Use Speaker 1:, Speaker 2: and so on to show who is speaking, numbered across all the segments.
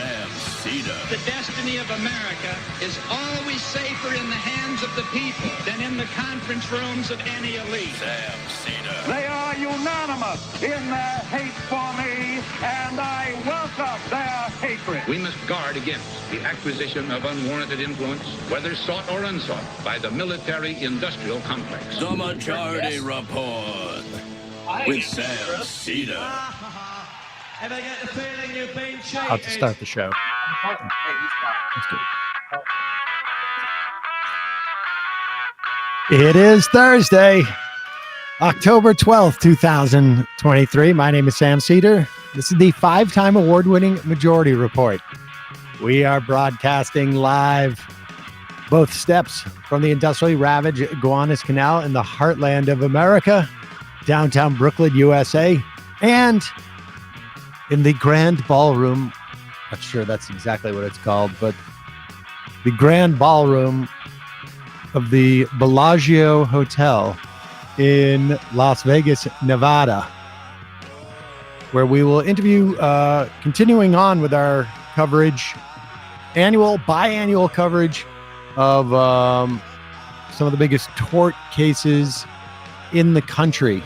Speaker 1: Sam Seder.
Speaker 2: The destiny of America is always safer in the hands of the people than in the conference rooms of any elite.
Speaker 1: Sam Seder.
Speaker 3: They are unanimous in their hate for me, and I welcome their hatred.
Speaker 4: We must guard against the acquisition of unwarranted influence, whether sought or unsought, by the military-industrial complex.
Speaker 1: The Majority Report with Sam Seder.
Speaker 5: And I get the feeling you've been cheated.
Speaker 6: How to start the show. It is Thursday, October 12th, 2023. My name is Sam Seder. This is the 5-time award-winning Majority Report. We are broadcasting live both steps from the industrially ravaged Gowanus Canal in the heartland of America, downtown Brooklyn, USA, and in the Grand Ballroom. Not sure that's exactly what it's called, but the Grand Ballroom of the Bellagio Hotel in Las Vegas, Nevada, where we will interview, continuing on with our coverage, biannual coverage of some of the biggest tort cases in the country.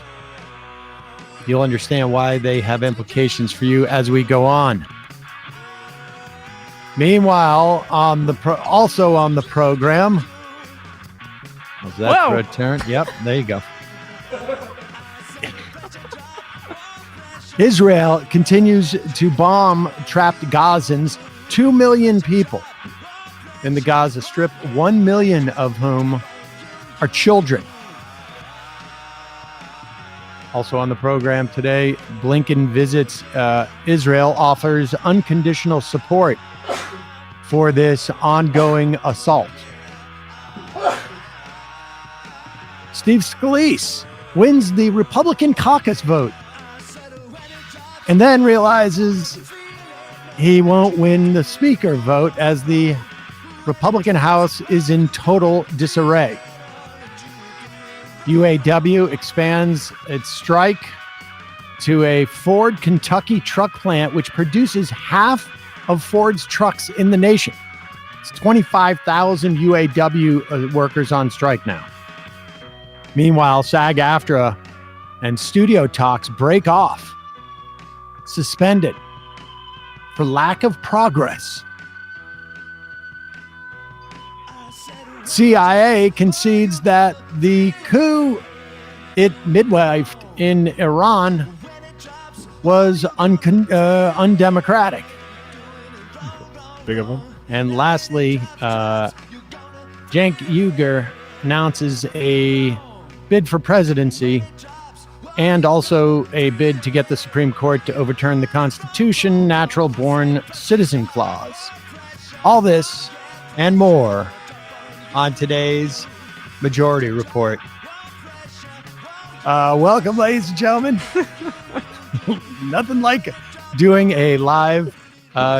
Speaker 6: You'll understand why they have implications for you as we go on. Meanwhile, also on the program, was that for a turn? Yep, there you go. Israel continues to bomb trapped Gazans, 2 million people in the Gaza Strip, 1 million of whom are children. Also on the program today, Blinken visits Israel, offers unconditional support for this ongoing assault. Steve Scalise wins the Republican caucus vote and then realizes he won't win the speaker vote as the Republican House is in total disarray. UAW expands its strike to a Ford Kentucky truck plant, which produces half of Ford's trucks in the nation. It's 25,000 UAW workers on strike now. Meanwhile, SAG-AFTRA and studio talks break off, suspended for lack of progress. CIA concedes that the coup it midwifed in Iran was undemocratic.
Speaker 7: Big of them.
Speaker 6: And lastly, Cenk Uygur announces a bid for presidency and also a bid to get the Supreme Court to overturn the Constitution Natural-Born Citizen Clause. All this and more on today's Majority Report. Welcome, ladies and gentlemen. Nothing like doing a live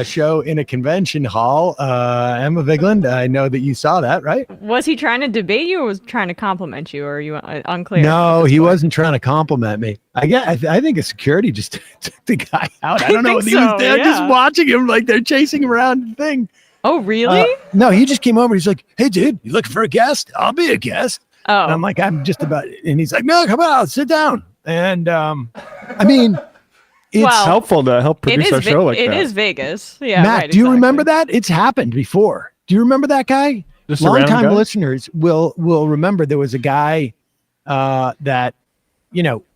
Speaker 6: show in a convention hall. Emma Vigeland, I know that you saw that, right?
Speaker 8: Was he trying to debate you or was he trying to compliment you, or are you unclear?
Speaker 6: No, he wasn't trying to compliment me. I think a security just took the guy out. I don't know. He was there just watching him like they're chasing him around the thing.
Speaker 8: Oh, really?
Speaker 6: No, he just came over. He's like, "Hey, dude, you looking for a guest? I'll be a guest."
Speaker 8: Oh.
Speaker 6: And I'm like, "I'm just about," and he's like, "No, come on, sit down." And I mean, it's
Speaker 7: helpful to help produce our show like that.
Speaker 8: It is Vegas. Yeah.
Speaker 6: Matt,
Speaker 8: right,
Speaker 6: do you
Speaker 8: exactly.
Speaker 6: remember that? It's happened before. Do you remember that guy? Long-time listeners will remember there was a guy that,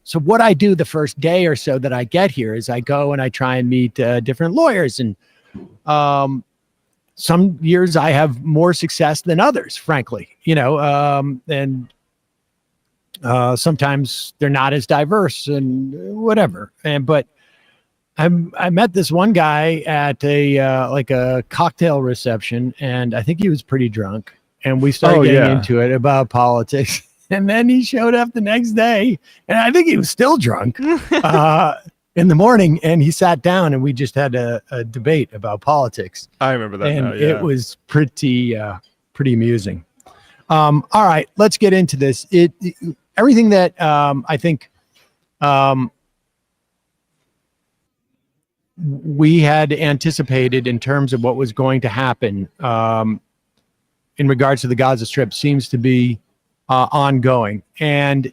Speaker 6: so what I do the first day or so that I get here is I go and I try and meet different lawyers. And some years I have more success than others, frankly, and sometimes they're not as diverse and whatever. But I met this one guy at a cocktail reception, and I think he was pretty drunk, and we started getting into it about politics. And then he showed up the next day, and I think he was still drunk in the morning, and he sat down, and we just had a debate about politics.
Speaker 7: I remember that.
Speaker 6: And it was pretty amusing. All right, let's get into this. Everything that I think we had anticipated in terms of what was going to happen in regards to the Gaza Strip seems to be ongoing. And,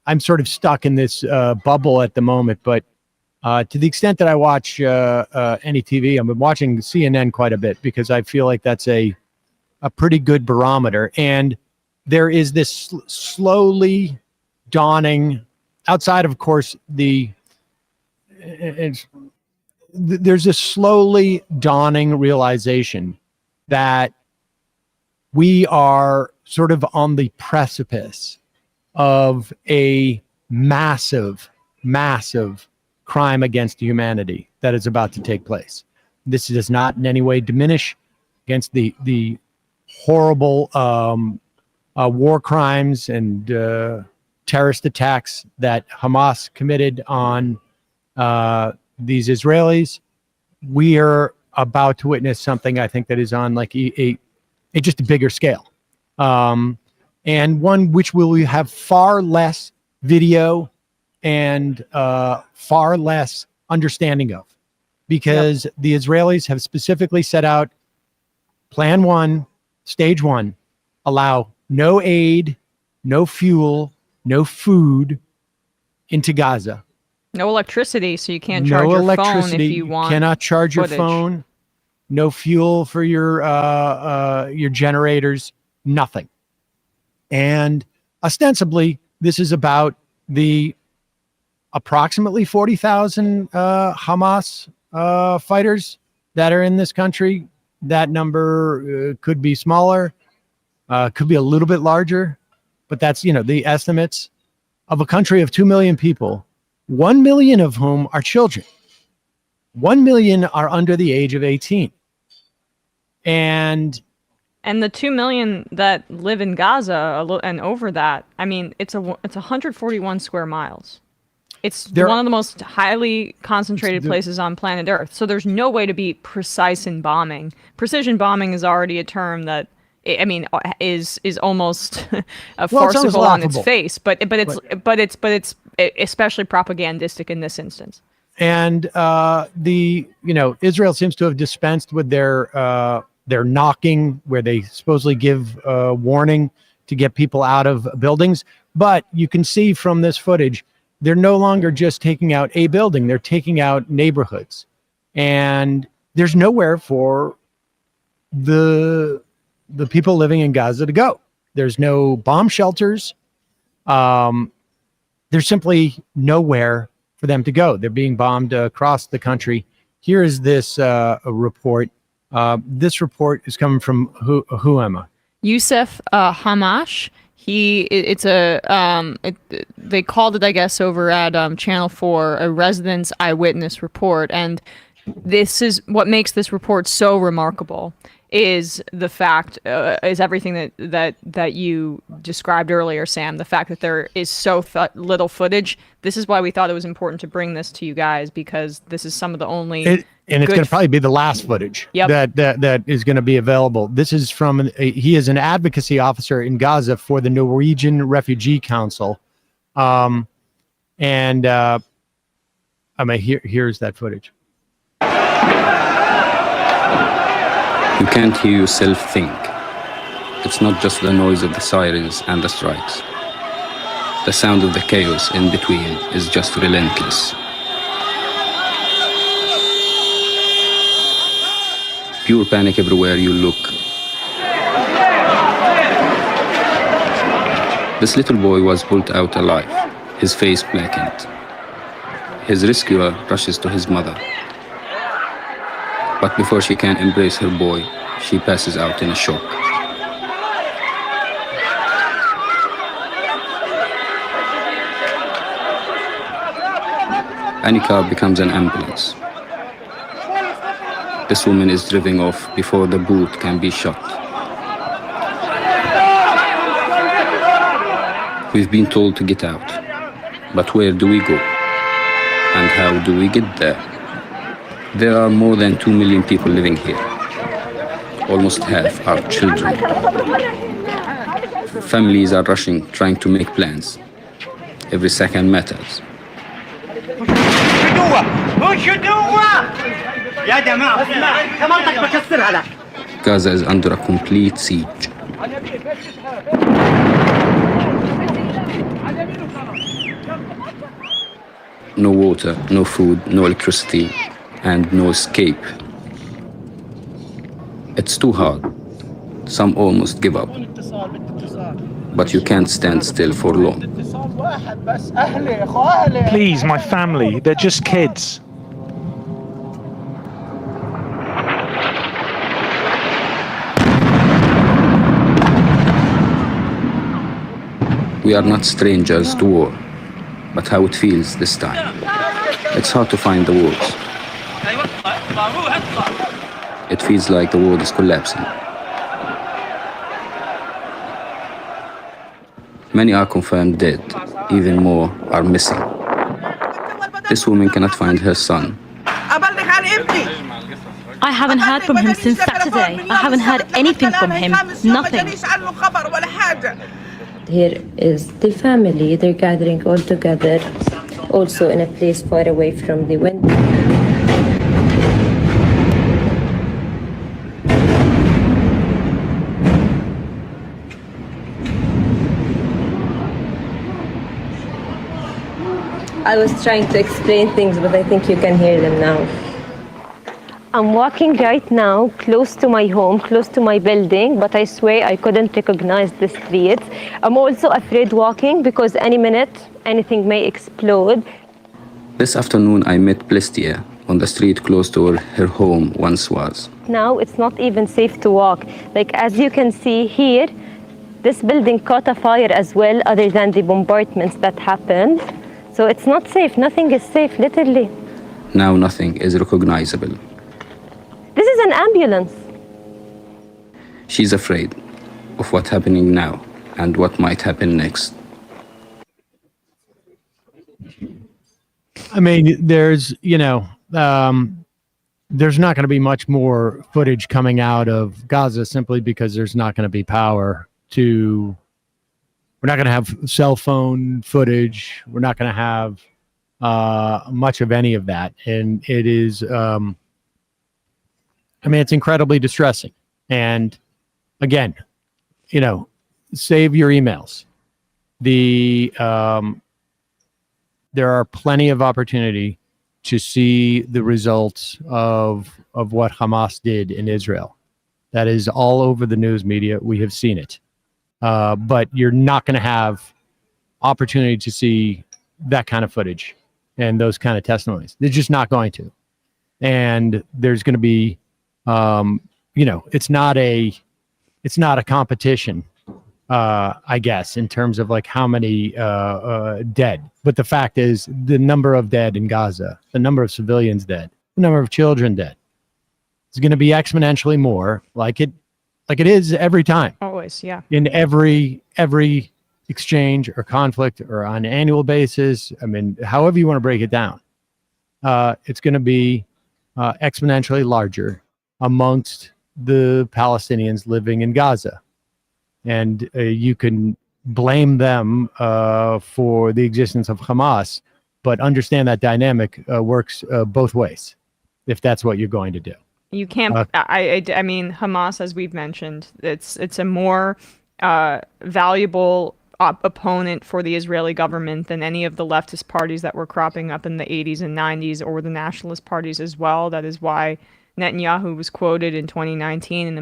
Speaker 6: I'm sort of stuck in this bubble at the moment, but to the extent that I watch any TV, I've been watching CNN quite a bit because I feel like that's a pretty good barometer. And there is this slowly dawning, outside of course, there's a slowly dawning realization that we are sort of on the precipice of a massive crime against humanity that is about to take place. This does not in any way diminish against the horrible war crimes and terrorist attacks that Hamas committed on these Israelis. We are about to witness something I think that is on like a just a bigger scale, and one which will have far less video and far less understanding of, because the Israelis have specifically set out Plan 1, Stage 1, allow no aid, no fuel, no food into Gaza.
Speaker 8: No electricity, so you can't charge your phone if you want.
Speaker 6: Cannot charge your phone. No fuel for your generators. Nothing. And ostensibly, this is about the approximately 40,000 Hamas fighters that are in this country. That number could be smaller, could be a little bit larger, but that's, the estimates of a country of 2 million people, 1 million of whom are children. 1 million are under the age of 18. And
Speaker 8: the 2 million that live in Gaza and over that, I mean, it's 141 square miles. It's one of the most highly concentrated places on planet Earth. So there's no way to be precise in bombing. Precision bombing is already a term that, I mean, is almost farcical on its face. But it's especially propagandistic in this instance.
Speaker 6: And Israel seems to have dispensed with their knocking, where they supposedly give warning to get people out of buildings. But you can see from this footage, they're no longer just taking out a building, they're taking out neighborhoods. And there's nowhere for the people living in Gaza to go. There's no bomb shelters. There's simply nowhere for them to go. They're being bombed across the country. Here is this report. This report is coming from who Emma?
Speaker 8: Youssef Hamash. They called it, I guess, over at Channel 4, a residence eyewitness report. And this is what makes this report so remarkable, is the fact, is everything that you described earlier, Sam, the fact that there is so little footage. This is why we thought it was important to bring this to you guys, because this is some of the only...
Speaker 6: And it's going to probably be the last footage that is going to be available. This is from, he is an advocacy officer in Gaza for the Norwegian Refugee Council. Here's that footage.
Speaker 9: You can't hear yourself think. It's not just the noise of the sirens and the strikes. The sound of the chaos in between is just relentless. Pure panic everywhere you look. This little boy was pulled out alive, his face blackened. His rescuer rushes to his mother. But before she can embrace her boy, she passes out in a shock. Any car becomes an ambulance. This woman is driven off before the boot can be shut. We've been told to get out, but where do we go? And how do we get there? There are more than 2 million people living here. Almost half are children. Families are rushing, trying to make plans. Every second matters. Gaza is under a complete siege. No water, no food, no electricity, and no escape. It's too hard. Some almost give up. But you can't stand still for long.
Speaker 10: Please, my family, they're just kids.
Speaker 9: We are not strangers to war, but how it feels this time. It's hard to find the words. It feels like the world is collapsing. Many are confirmed dead, even more are missing. This woman cannot find her son.
Speaker 11: I haven't heard from him since Saturday. I haven't heard anything from him. Nothing.
Speaker 12: Here is the family. They're gathering all together, also in a place far away from the window. I was trying to explain things, but I think you can hear them now. I'm walking right now close to my home, close to my building, but I swear I couldn't recognize the streets. I'm also afraid walking because any minute anything may explode.
Speaker 9: This afternoon I met Plestia on the street close to where her home once was.
Speaker 12: Now it's not even safe to walk. Like as you can see here, this building caught a fire as well, other than the bombardments that happened. So it's not safe. Nothing is safe, literally.
Speaker 9: Now nothing is recognizable.
Speaker 12: This is an ambulance.
Speaker 9: She's afraid of what's happening now and what might happen next.
Speaker 6: I mean, there's not going to be much more footage coming out of Gaza simply because there's not going to be power to. We're not going to have cell phone footage. We're not going to have much of any of that. And it is, it's incredibly distressing. And again, save your emails. There are plenty of opportunity to see the results of what Hamas did in Israel. That is all over the news media. We have seen it. But you're not going to have opportunity to see that kind of footage and those kind of testimonies. They're just not going to. And there's going to be, it's not a competition, I guess, in terms of like how many dead. But the fact is the number of dead in Gaza, the number of civilians dead, the number of children dead, is going to be exponentially more like it is every time.
Speaker 8: Always, yeah.
Speaker 6: In every exchange or conflict or on an annual basis, however you want to break it down, it's going to be exponentially larger amongst the Palestinians living in Gaza. And you can blame them for the existence of Hamas, but understand that dynamic works both ways, if that's what you're going to do.
Speaker 8: You can't. I mean, Hamas, as we've mentioned, it's a more valuable opponent for the Israeli government than any of the leftist parties that were cropping up in the 80s and 90s, or the nationalist parties as well. That is why Netanyahu was quoted in 2019 in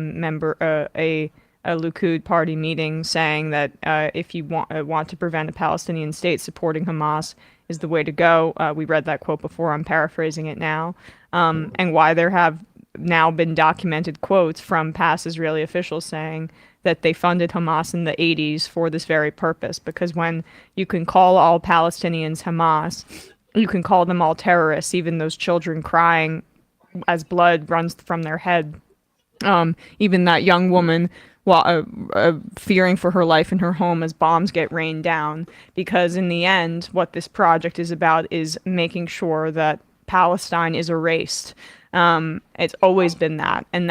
Speaker 8: a Likud party meeting saying that if you want to prevent a Palestinian state, supporting Hamas is the way to go. We read that quote before. I'm paraphrasing it now. And why there have now been documented quotes from past Israeli officials saying that they funded Hamas in the 80s for this very purpose, because when you can call all Palestinians Hamas, you can call them all terrorists, even those children crying as blood runs from their head. Even that young woman fearing for her life in her home as bombs get rained down, because in the end, what this project is about is making sure that Palestine is erased. It's always been that, and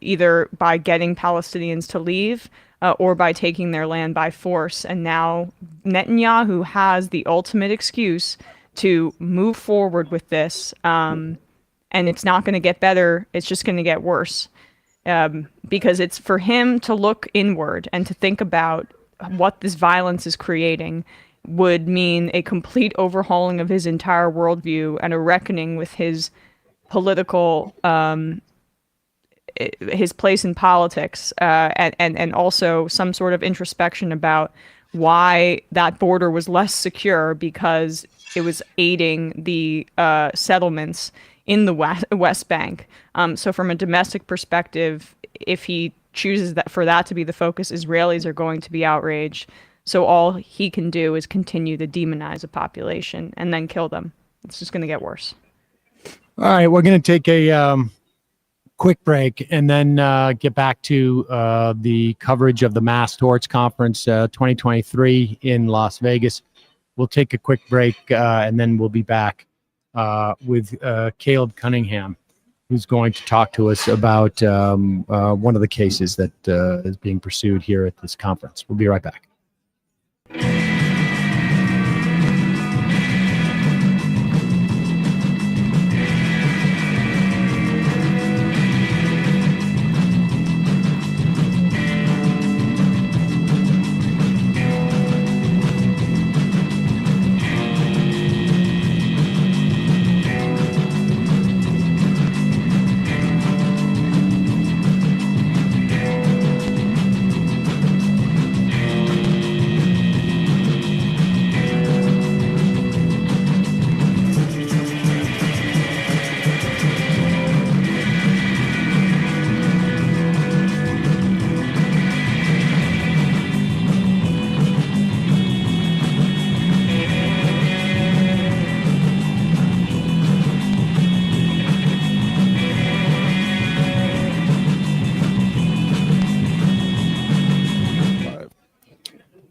Speaker 8: either by getting Palestinians to leave or by taking their land by force. And now Netanyahu has the ultimate excuse to move forward with this, and it's not going to get better. It's just going to get worse, because it's for him to look inward and to think about what this violence is creating would mean a complete overhauling of his entire worldview and a reckoning with his political, his place in politics, and also some sort of introspection about why that border was less secure because it was aiding the settlements in the West Bank. So from a domestic perspective, if he chooses that for that to be the focus, Israelis are going to be outraged. So all he can do is continue to demonize a population and then kill them. It's just going to get worse.
Speaker 6: All right, we're going to take a quick break and then get back to the coverage of the Mass Torts Conference 2023 in Las Vegas. We'll take a quick break and then we'll be back with Caleb Cunningham, who's going to talk to us about one of the cases that is being pursued here at this conference. We'll be right back.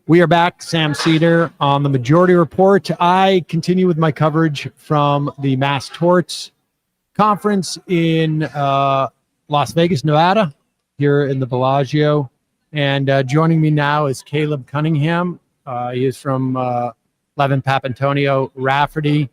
Speaker 6: We are back, Sam Seder on the Majority Report. I continue with my coverage from the Mass Torts Conference in Las Vegas, Nevada, here in the Bellagio. And joining me now is Caleb Cunningham. He is from Levin Papantonio Rafferty.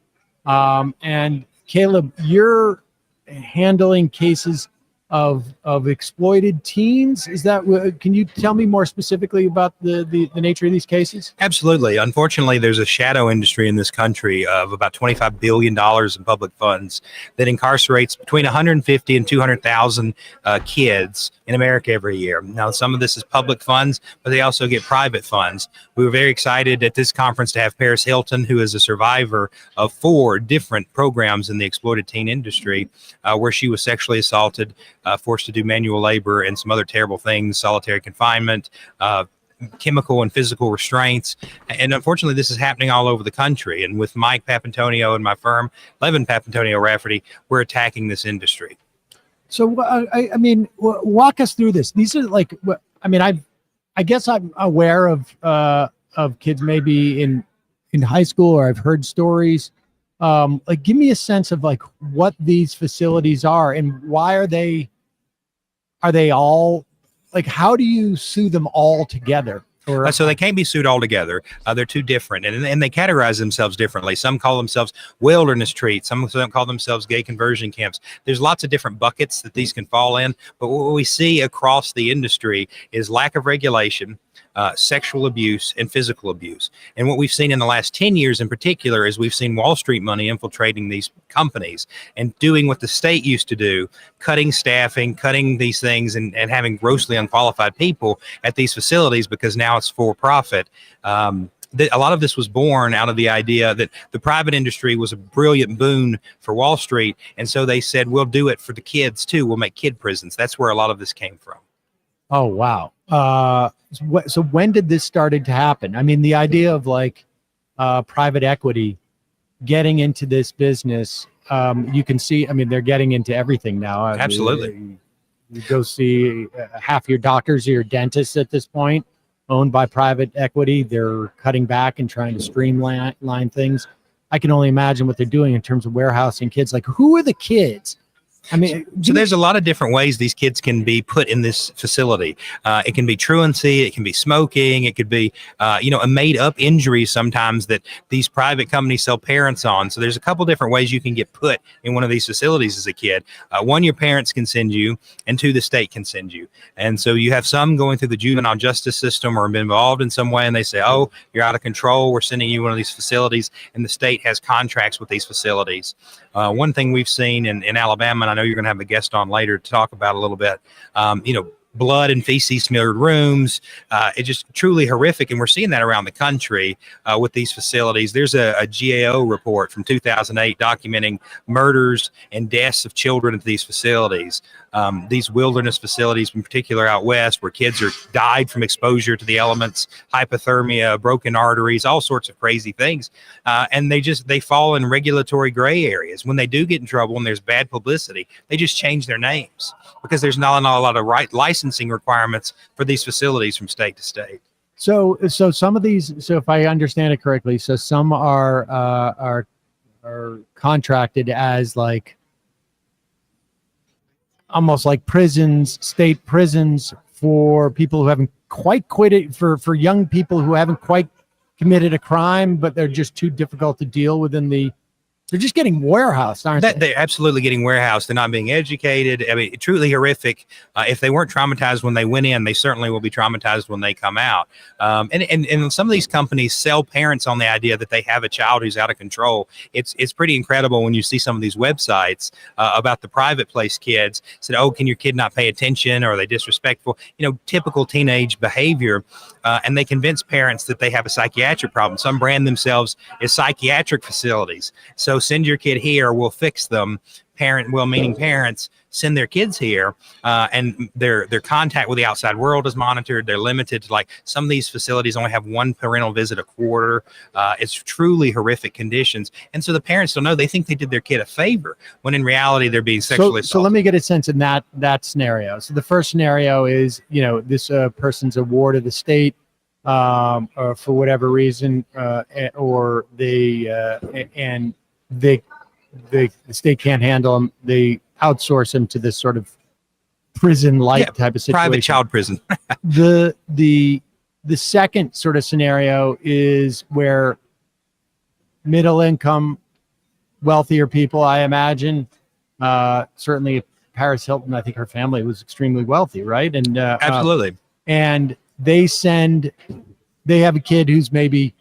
Speaker 6: And Caleb, you're handling cases of exploited teens. Is that, can you tell me more specifically about the nature of these cases?
Speaker 13: Absolutely. Unfortunately, there's a shadow industry in this country of about $25 billion in public funds that incarcerates between 150 and 200,000 kids in America every year. Now, some of this is public funds, but they also get private funds. We were very excited at this conference to have Paris Hilton, who is a survivor of 4 different programs in the exploited teen industry, where she was sexually assaulted, forced to do manual labor, and some other terrible things, solitary confinement, chemical and physical restraints. And unfortunately, this is happening all over the country. And with Mike Papantonio and my firm, Levin Papantonio Rafferty, we're attacking this industry.
Speaker 6: So, I mean, walk us through this. These are like, I mean, I guess I'm aware of kids maybe in high school, or I've heard stories. Like, give me a sense of like what these facilities are and why are they all, like, how do you sue them all together?
Speaker 13: So they can't be sued all together. They're too different, and they categorize themselves differently. Some call themselves wilderness treats. Some of them call themselves gay conversion camps. There's lots of different buckets that these can fall in. But what we see across the industry is lack of regulation, sexual abuse, and physical abuse. And what we've seen in the last 10 years in particular is we've seen Wall Street money infiltrating these companies and doing what the state used to do, cutting staffing, cutting these things, and having grossly unqualified people at these facilities because now it's for profit. A lot of this was born out of the idea that the private industry was a brilliant boon for Wall Street. And so they said, we'll do it for the kids too. We'll make kid prisons. That's where a lot of this came from.
Speaker 6: Oh, wow. So when did this started to happen? I mean, the idea of like private equity getting into this business, you can see, I mean, they're getting into everything now.
Speaker 13: Absolutely.
Speaker 6: You go see half your doctors or your dentists at this point owned by private equity. They're cutting back and trying to streamline things. I can only imagine what they're doing in terms of warehousing kids. Like, who are the kids I mean,
Speaker 13: so there's a lot of different ways these kids can be put in this facility. It can be truancy, it can be smoking, it could be, a made up injury sometimes that these private companies sell parents on. So there's a couple different ways you can get put in one of these facilities as a kid. One, your parents can send you, and two, the state can send you. And so you have some going through the juvenile justice system or been involved in some way, and they say, oh, you're out of control, we're sending you one of these facilities, and the state has contracts with these facilities. One thing we've seen in Alabama, and I know you're going to have a guest on later to talk about a little bit, blood and feces smeared rooms. It's just truly horrific. And we're seeing that around the country with these facilities. There's a GAO report from 2008 documenting murders and deaths of children at these facilities. These wilderness facilities, in particular out west, where kids are died from exposure to the elements, hypothermia, broken arteries, all sorts of crazy things. And they fall in regulatory gray areas. When they do get in trouble and there's bad publicity, they just change their names because there's not a lot of licensing requirements for these facilities from state to state.
Speaker 6: So some of these, so if I understand it correctly, so some are contracted as like almost like prisons, state prisons for people who haven't quite quitted, for young people who haven't quite committed a crime, but they're just too difficult to deal within they're just getting warehoused, aren't they?
Speaker 13: They're absolutely getting warehoused. They're not being educated. I mean, truly horrific. If they weren't traumatized when they went in, they certainly will be traumatized when they come out. And some of these companies sell parents on the idea that they have a child who's out of control. It's pretty incredible when you see some of these websites about the private place kids. Said, oh, can your kid not pay attention? Or are they disrespectful? Typical teenage behavior. And they convince parents that they have a psychiatric problem. Some brand themselves as psychiatric facilities. So send your kid here, we'll fix them. Well-meaning parents send their kids here, and their contact with the outside world is monitored. They're limited to, like, some of these facilities only have one parental visit a quarter. It's truly horrific conditions. And so the parents don't know. They think they did their kid a favor when in reality they're being sexually assaulted.
Speaker 6: So let me get a sense in that scenario. So the first scenario is, this person's a ward of the state, or for whatever reason, or the state can't handle them. They outsource them to this sort of prison-like type of situation.
Speaker 13: Private child prison.
Speaker 6: The second sort of scenario is where middle income, wealthier people, I imagine, certainly Paris Hilton, I think her family was extremely wealthy, right? And
Speaker 13: absolutely.
Speaker 6: And they have a kid who's maybe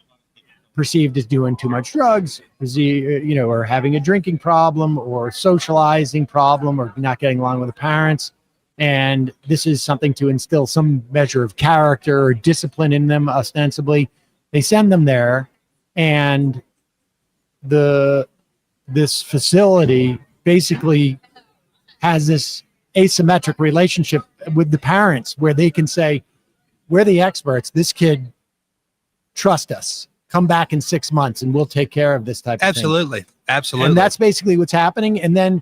Speaker 6: perceived as doing too much drugs, or having a drinking problem or socializing problem or not getting along with the parents. And this is something to instill some measure of character or discipline in them, ostensibly. They send them there, and this facility basically has this asymmetric relationship with the parents where they can say, we're the experts. This kid, trust us. Come back in 6 months and we'll take care of this type of thing.
Speaker 13: Absolutely.
Speaker 6: And that's basically what's happening. And then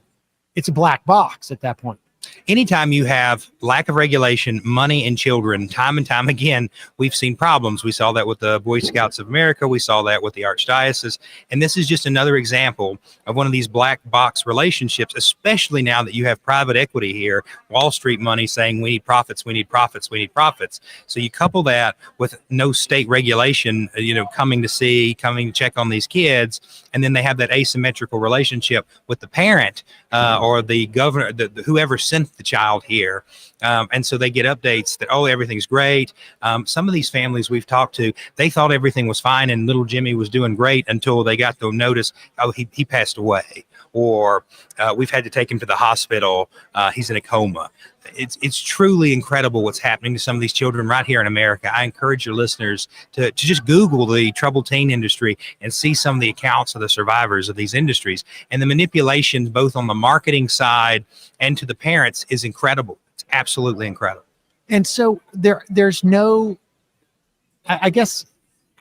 Speaker 6: it's a black box at that point.
Speaker 13: Anytime you have lack of regulation, money, and children, time and time again, we've seen problems. We saw that with the Boy Scouts of America. We saw that with the Archdiocese. And this is just another example of one of these black box relationships, especially now that you have private equity here, Wall Street money saying we need profits, we need profits, we need profits. So you couple that with no state regulation, coming to check on these kids. And then they have that asymmetrical relationship with the parent or the governor, whoever sent the child here. And so they get updates that, oh, everything's great. Some of these families we've talked to, they thought everything was fine and little Jimmy was doing great until they got the notice, oh, he passed away. Or we've had to take him to the hospital. He's in a coma. It's truly incredible what's happening to some of these children right here in America. I encourage your listeners to just Google the troubled teen industry and see some of the accounts of the survivors of these industries. And the manipulation, both on the marketing side and to the parents, is incredible. It's absolutely incredible.
Speaker 6: And so there's no, I guess,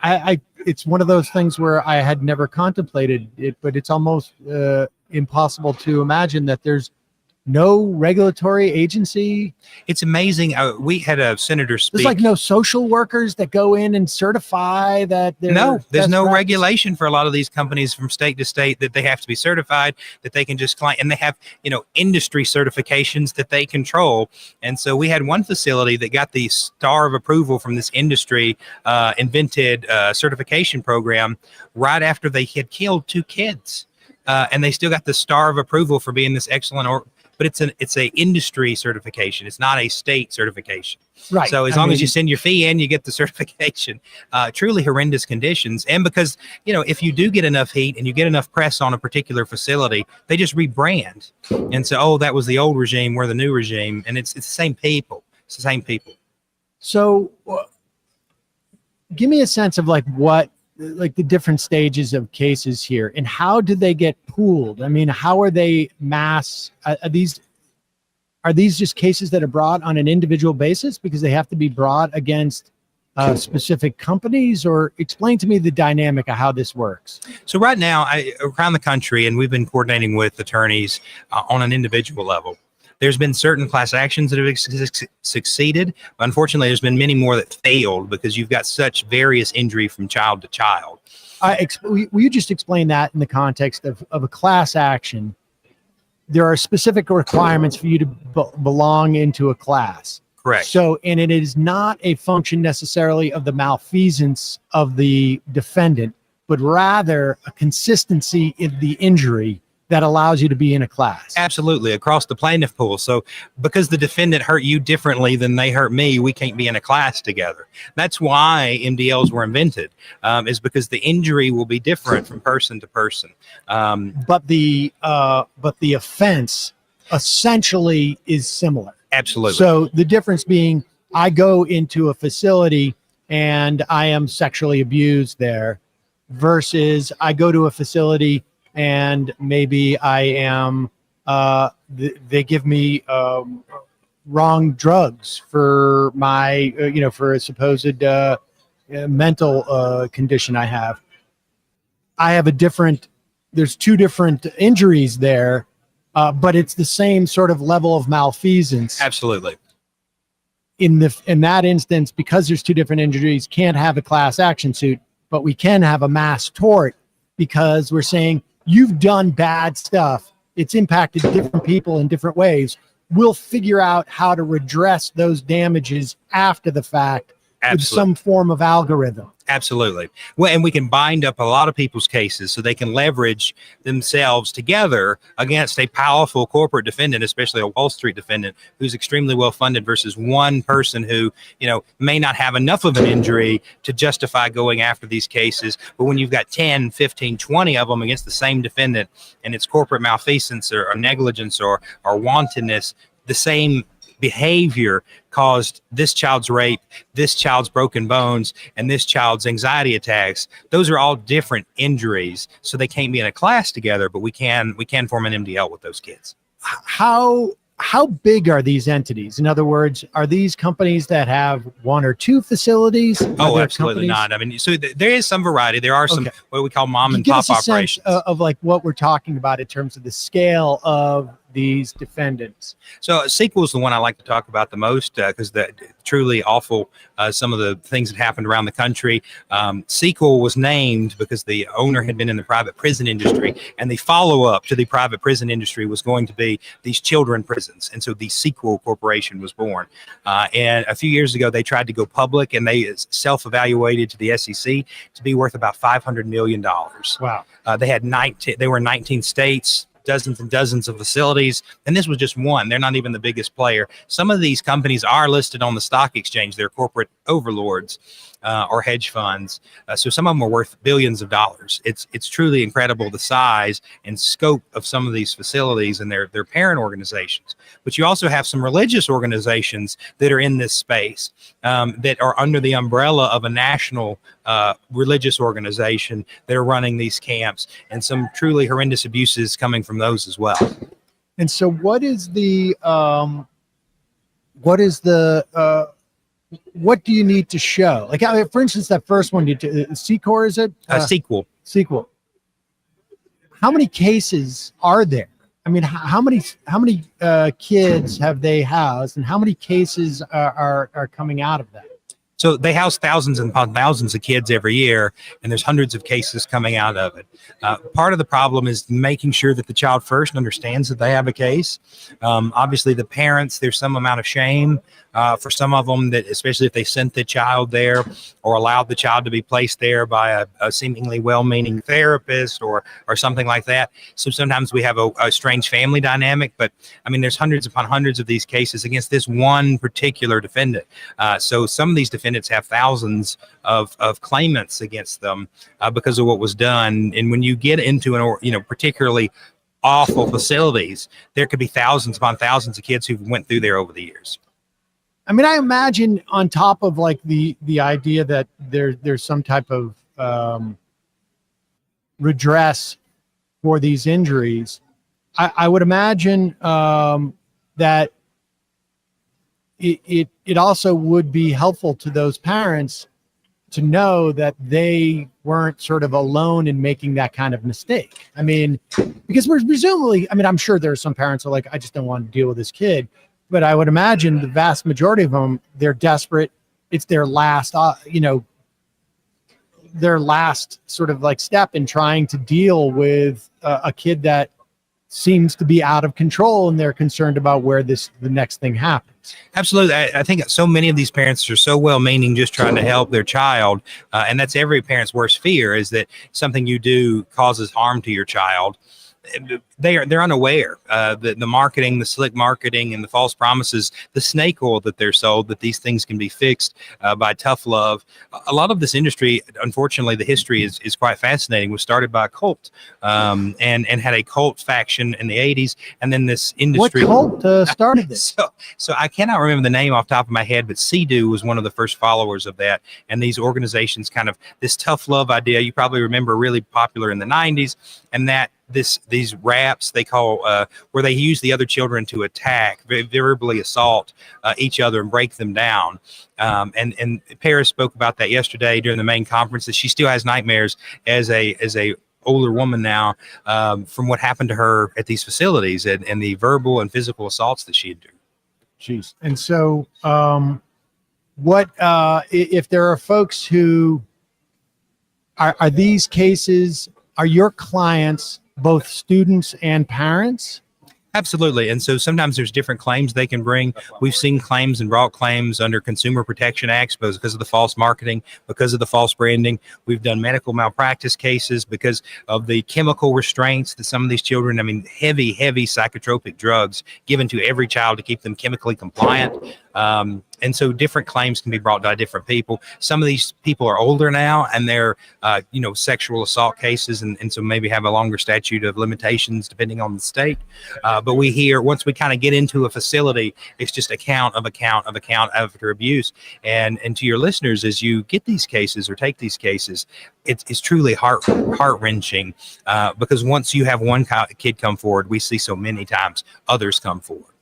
Speaker 6: it's one of those things where I had never contemplated it, but it's almost impossible to imagine that there's No regulatory agency.
Speaker 13: It's amazing. We had a senator speak.
Speaker 6: There's like no social workers that go in and certify that.
Speaker 13: There's no regulation for a lot of these companies from state to state that they have to be certified, that they can just claim, and they have, industry certifications that they control. And so we had one facility that got the star of approval from this industry invented certification program right after they had killed 2 kids. And they still got the star of approval for being this excellent but it's a industry certification. It's not a state certification.
Speaker 6: Right.
Speaker 13: So as long as you send your fee in, you get the certification. Truly horrendous conditions. And because, if you do get enough heat and you get enough press on a particular facility, they just rebrand. And so, that was the old regime, we're the new regime. And it's the same people. It's the same people.
Speaker 6: So give me a sense of the different stages of cases here, and how do they get pooled? I mean, how are they mass? Are these just cases that are brought on an individual basis because they have to be brought against specific companies? Or explain to me the dynamic of how this works.
Speaker 13: So right now, around the country, and we've been coordinating with attorneys on an individual level. There's been certain class actions that have succeeded, but unfortunately, there's been many more that failed because you've got such various injury from child to child.
Speaker 6: Will you just explain that in the context of a class action? There are specific requirements for you to belong into a class.
Speaker 13: Correct.
Speaker 6: So, and it is not a function necessarily of the malfeasance of the defendant, but rather a consistency in the injury that allows you to be in a class.
Speaker 13: Absolutely, across the plaintiff pool. So because the defendant hurt you differently than they hurt me, we can't be in a class together. That's why MDLs were invented, is because the injury will be different from person to person.
Speaker 6: But the offense essentially is similar.
Speaker 13: Absolutely.
Speaker 6: So the difference being, I go into a facility and I am sexually abused there, versus I go to a facility and maybe I am, they give me wrong drugs for my, for a supposed mental condition I have. I have there's 2 different injuries there, but it's the same sort of level of malfeasance.
Speaker 13: Absolutely.
Speaker 6: In that instance, because there's 2 different injuries, can't have a class action suit, but we can have a mass tort because we're saying, you've done bad stuff. It's impacted different people in different ways. We'll figure out how to redress those damages after the fact.
Speaker 13: Absolutely.
Speaker 6: With some form of algorithm.
Speaker 13: Absolutely. Well, and we can bind up a lot of people's cases so they can leverage themselves together against a powerful corporate defendant, especially a Wall Street defendant who's extremely well funded, versus one person who, may not have enough of an injury to justify going after these cases. But when you've got 10, 15, 20 of them against the same defendant, and it's corporate malfeasance or negligence or wantonness, the same behavior caused this child's rape, this child's broken bones, and this child's anxiety attacks. Those are all different injuries, so they can't be in a class together, but we can form an MDL with those kids.
Speaker 6: How big are these entities? In other words, are these companies that have 1 or 2 facilities?
Speaker 13: Oh, absolutely not. I mean, so there is some variety. There are some what we call mom and pop operations.
Speaker 6: Of what we're talking about in terms of the scale of these defendants.
Speaker 13: So sequel is the one I like to talk about the most because the truly awful some of the things that happened around the country. Sequel was named because the owner had been in the private prison industry, and the follow-up to the private prison industry was going to be these children prisons. And so the Sequel Corporation was born. And a few years ago, they tried to go public, and they self-evaluated to the SEC to be worth about $500 million.
Speaker 6: Wow.
Speaker 13: They were in 19 states, dozens and dozens of facilities, and this was just one. They're not even the biggest player. Some of these companies are listed on the stock exchange. They're corporate overlords or hedge funds. So some of them are worth billions of dollars. It's truly incredible, the size and scope of some of these facilities and their parent organizations. But you also have some religious organizations that are in this space that are under the umbrella of a national religious organization that are running these camps, and some truly horrendous abuses coming from those as well.
Speaker 6: And so what do you need to show? Like, for instance, that first one, Secor, is it?
Speaker 13: Sequel.
Speaker 6: Sequel. How many cases are there? I mean, how many kids have they housed, and how many cases are coming out of that?
Speaker 13: So they house thousands and upon thousands of kids every year, and there's hundreds of cases coming out of it. Part of the problem is making sure that the child first understands that they have a case. Obviously, the parents, there's some amount of shame for some of them, that especially if they sent the child there or allowed the child to be placed there by a seemingly well-meaning therapist or something like that. So sometimes we have a strange family dynamic, but I mean, there's hundreds upon hundreds of these cases against this one particular defendant. So some of these defendants have thousands of claimants against them because of what was done. And when you get into particularly awful facilities, there could be thousands upon thousands of kids who went through there over the years.
Speaker 6: I mean, I imagine on top of like the idea that there's some type of redress for these injuries, I would imagine that it also would be helpful to those parents to know that they weren't sort of alone in making that kind of mistake. I mean, because we're presumably, I mean, I'm sure there are some parents who are like, I just don't want to deal with this kid. But I would imagine the vast majority of them, they're desperate. It's their last, their last sort of like step in trying to deal with a kid that seems to be out of control, and they're concerned about where the next thing happens.
Speaker 13: Absolutely. I think so many of these parents are so well-meaning, just trying to help their child. And that's every parent's worst fear, is that something you do causes harm to your child. They're unaware. The marketing, the slick marketing, and the false promises, the snake oil that they're sold, that these things can be fixed by tough love. A lot of this industry, unfortunately, the history is quite fascinating. Was started by a cult, and had a cult faction in the 80s, and then this industry.
Speaker 6: What cult started this?
Speaker 13: So I cannot remember the name off the top of my head, but Seder was one of the first followers of that. And these organizations, kind of this tough love idea, you probably remember, really popular in the 90s, and that these raps they call where they use the other children to attack, verbally assault each other and break them down. And Paris spoke about that yesterday during the main conference, that she still has nightmares as a older woman now from what happened to her at these facilities and the verbal and physical assaults that she had done.
Speaker 6: Jeez. And so what if there are folks who are these cases, are your clients both students and parents?
Speaker 13: Absolutely. And so sometimes there's different claims they can bring. We've seen claims and brought claims under Consumer Protection Acts because of the false marketing, because of the false branding. We've done medical malpractice cases because of the chemical restraints that some of these children, I mean, heavy psychotropic drugs given to every child to keep them chemically compliant. And so different claims can be brought by different people. Some of these people are older now, and they're, sexual assault cases, and so maybe have a longer statute of limitations depending on the state. But we hear, once we kind of get into a facility, it's just account after abuse. And to your listeners, as you get these cases or take these cases, it's truly heart-wrenching because once you have one kid come forward, we see so many times others come forward.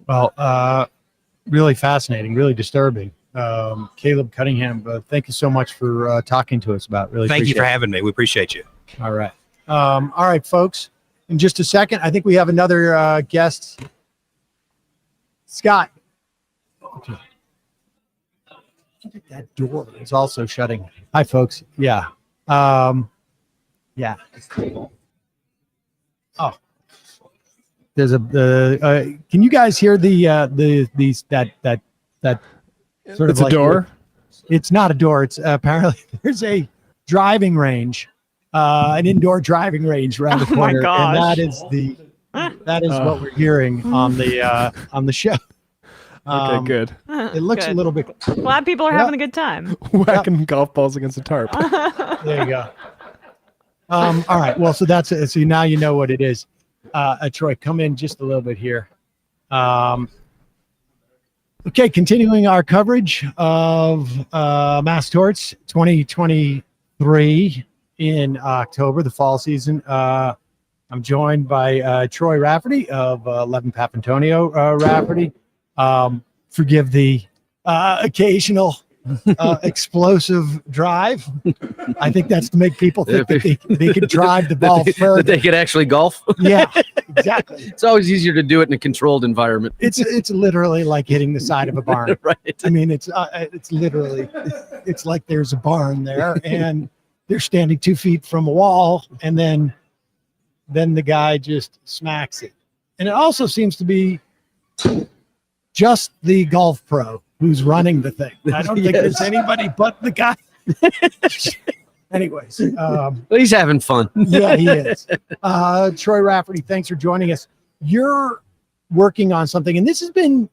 Speaker 6: Well, really fascinating, really disturbing. Caleb Cunningham, thank you so much for talking to us about it.
Speaker 13: Thank you for having me. We appreciate you.
Speaker 6: All right. All right, folks. In just a second, I think we have another guest. Scott. Okay. That door is also shutting. Hi, folks. Yeah. Yeah. Oh. There's can you guys hear that sort of
Speaker 7: it's like a door?
Speaker 6: It's not a door. It's apparently there's a driving range, an indoor driving range around the corner, and that is what we're hearing on the show.
Speaker 7: Okay, good.
Speaker 6: It looks
Speaker 8: good.
Speaker 6: A little bit.
Speaker 8: Glad people are having a good time.
Speaker 7: Whacking golf balls against a tarp.
Speaker 6: There you go. All right. Well, so that's it. So now you know what it is. Troy, come in just a little bit here. Okay, continuing our coverage of Mass Torts 2023 in October, the fall season. I'm joined by Troy Rafferty of 11 Papantonio Rafferty. Forgive the occasional explosive drive. I think that's to make people think that they could drive the ball further.
Speaker 14: That they could actually golf.
Speaker 6: Yeah, exactly.
Speaker 14: It's always easier to do it in a controlled environment.
Speaker 6: It's literally like hitting the side of a barn.
Speaker 14: Right.
Speaker 6: I mean, it's literally, it's like there's a barn there and they're standing 2 feet from a wall, and then the guy just smacks it. And it also seems to be just the golf pro who's running the thing. I don't think there's anybody but the guy. Anyways.
Speaker 14: He's having fun.
Speaker 6: Yeah, he is. Troy Rafferty, thanks for joining us. You're working on something, and this has been,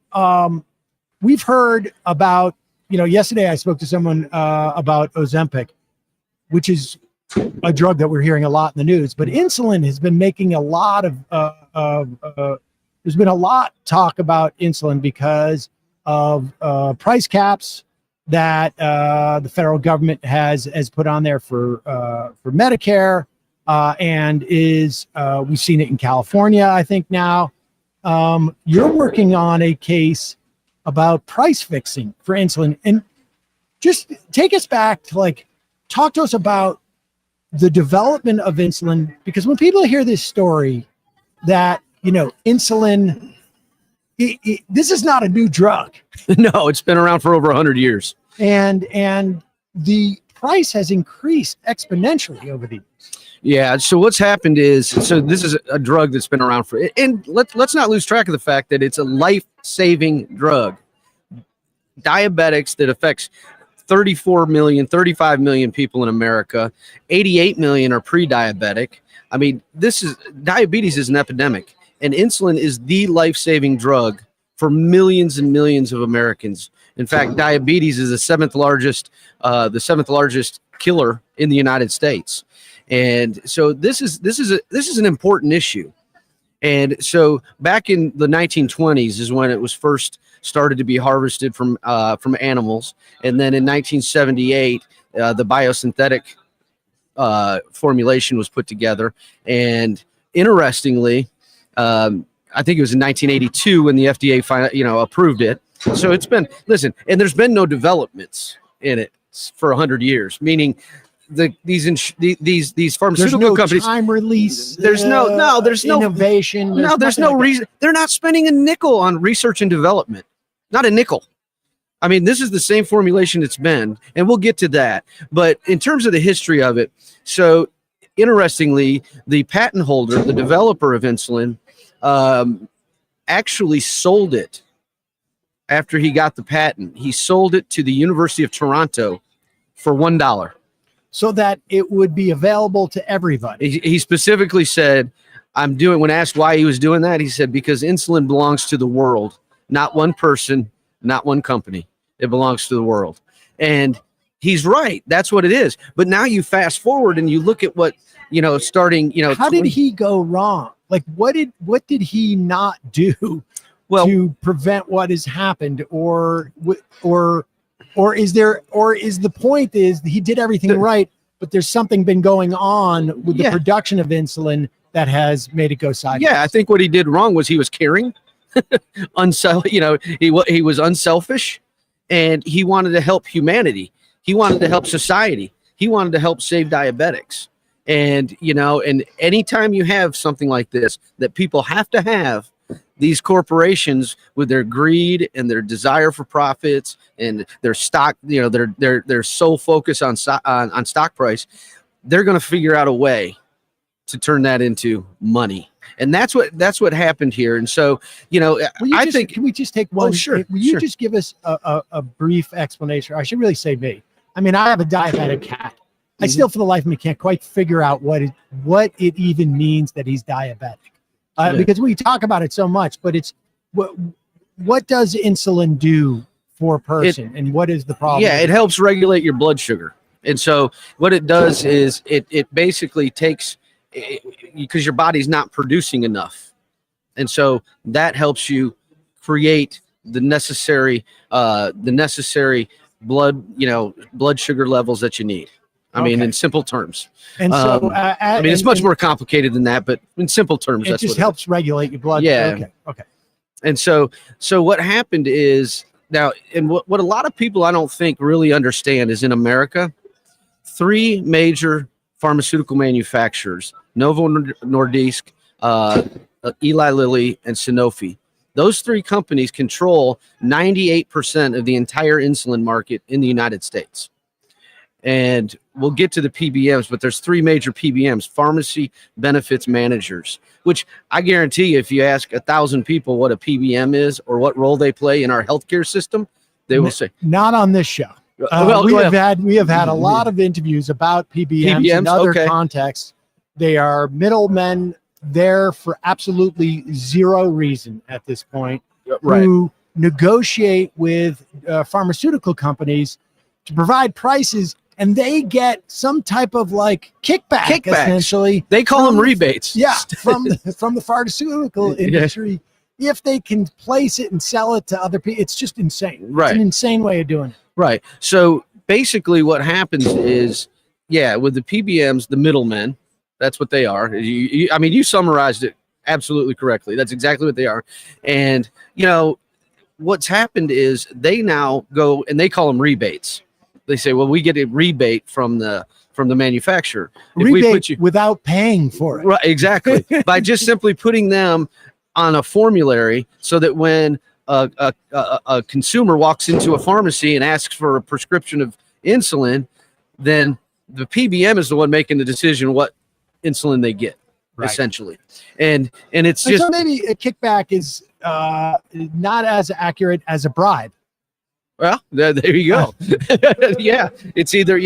Speaker 6: we've heard about, yesterday I spoke to someone about Ozempic, which is a drug that we're hearing a lot in the news, but insulin has been making a lot of, there's been a lot talk about insulin because of price caps that the federal government has put on there for Medicare, and we've seen it in California, I think now. You're working on a case about price fixing for insulin, and just take us back to talk to us about the development of insulin, because when people hear this story that, insulin, this is not a new drug.
Speaker 14: No, it's been around for over 100 years.
Speaker 6: And the price has increased exponentially over the years.
Speaker 14: Yeah. So what's happened is, this is a drug that's been around for, and let's not lose track of the fact that it's a life-saving drug. Diabetics that affects 34 million, 35 million people in America. 88 million are pre-diabetic. I mean, diabetes is an epidemic, and insulin is the life-saving drug for millions and millions of Americans. In fact, diabetes is the seventh largest killer in the United States. And so this is an important issue. And so back in the 1920s is when it was first started to be harvested from animals. And then in 1978, the biosynthetic formulation was put together. And interestingly, I think it was in 1982 when the FDA finally, approved it. So it's been, and there's been no developments in it for 100 years, meaning these pharmaceutical companies,
Speaker 6: time release.
Speaker 14: There's no
Speaker 6: innovation.
Speaker 14: There's no reason. They're not spending a nickel on research and development. Not a nickel. I mean, this is the same formulation it's been, and we'll get to that. But in terms of the history of it, so interestingly, the patent holder, the developer of insulin, actually sold it after he got the patent. He sold it to the University of Toronto for $1.
Speaker 6: So that it would be available to everybody.
Speaker 14: He specifically said, when asked why he was doing that, he said, because insulin belongs to the world, not one person, not one company. It belongs to the world. And he's right. That's what it is. But now you fast forward and you look at what, starting,
Speaker 6: how did he go wrong? Like, what did he not do to prevent what has happened? Or is the point is he did everything right, but there's something been going on with the production of insulin that has made it go sideways?
Speaker 14: Yeah, I think what he did wrong was he was caring. He was unselfish, and he wanted to help humanity. He wanted to help society. He wanted to help save diabetics. And, and anytime you have something like this, that people have to have, these corporations with their greed and their desire for profits and their stock, their sole focus on stock price, they're going to figure out a way to turn that into money. And that's what happened here. And so, I think,
Speaker 6: can we just take one?
Speaker 14: Oh, sure.
Speaker 6: Will you just give us a brief explanation? I should really say me. I mean, I have a diabetic cat. I still, for the life of me, can't quite figure out what it even means that he's diabetic. Because we talk about it so much, but it's what does insulin do for a person, and what is the problem?
Speaker 14: Yeah, it helps regulate your blood sugar. And so what it does is it basically takes, because your body's not producing enough. And so that helps you create the necessary blood sugar levels that you need. I mean, in simple terms.
Speaker 6: And so,
Speaker 14: it's much more complicated than that, but in simple terms,
Speaker 6: it just helps regulate your blood.
Speaker 14: Yeah.
Speaker 6: Okay.
Speaker 14: And so what happened is Now, and what a lot of people I don't think really understand is in America, 3 major pharmaceutical manufacturers, Novo Nordisk, Eli Lilly, and Sanofi. Those 3 companies control 98% of the entire insulin market in the United States. And we'll get to the PBMs, but there's 3 major PBMs, pharmacy benefits managers, which I guarantee you, if you ask 1,000 people what a PBM is or what role they play in our healthcare system, they will say.
Speaker 6: Not on this show. We have had a lot of interviews about PBMs in other contexts. They are middlemen there for absolutely zero reason at this point, who negotiate with pharmaceutical companies to provide prices, and they get some type of like kickback. Essentially.
Speaker 14: They call them rebates.
Speaker 6: Yeah, from the pharmaceutical industry. If they can place it and sell it to other people, it's just insane.
Speaker 14: Right.
Speaker 6: It's an insane way of doing it.
Speaker 14: Right. So basically what happens is, with the PBMs, the middlemen, that's what they are. I mean, you summarized it absolutely correctly. That's exactly what they are. And, what's happened is they now go and they call them rebates. They say, well, we get a rebate from the manufacturer. If
Speaker 6: rebate without paying for it.
Speaker 14: Right, exactly. By just simply putting them on a formulary so that when a consumer walks into a pharmacy and asks for a prescription of insulin, then the PBM is the one making the decision what insulin they get, essentially. And it's just...
Speaker 6: So maybe a kickback is not as accurate as a bribe.
Speaker 14: Well, there you go. Yeah, it's either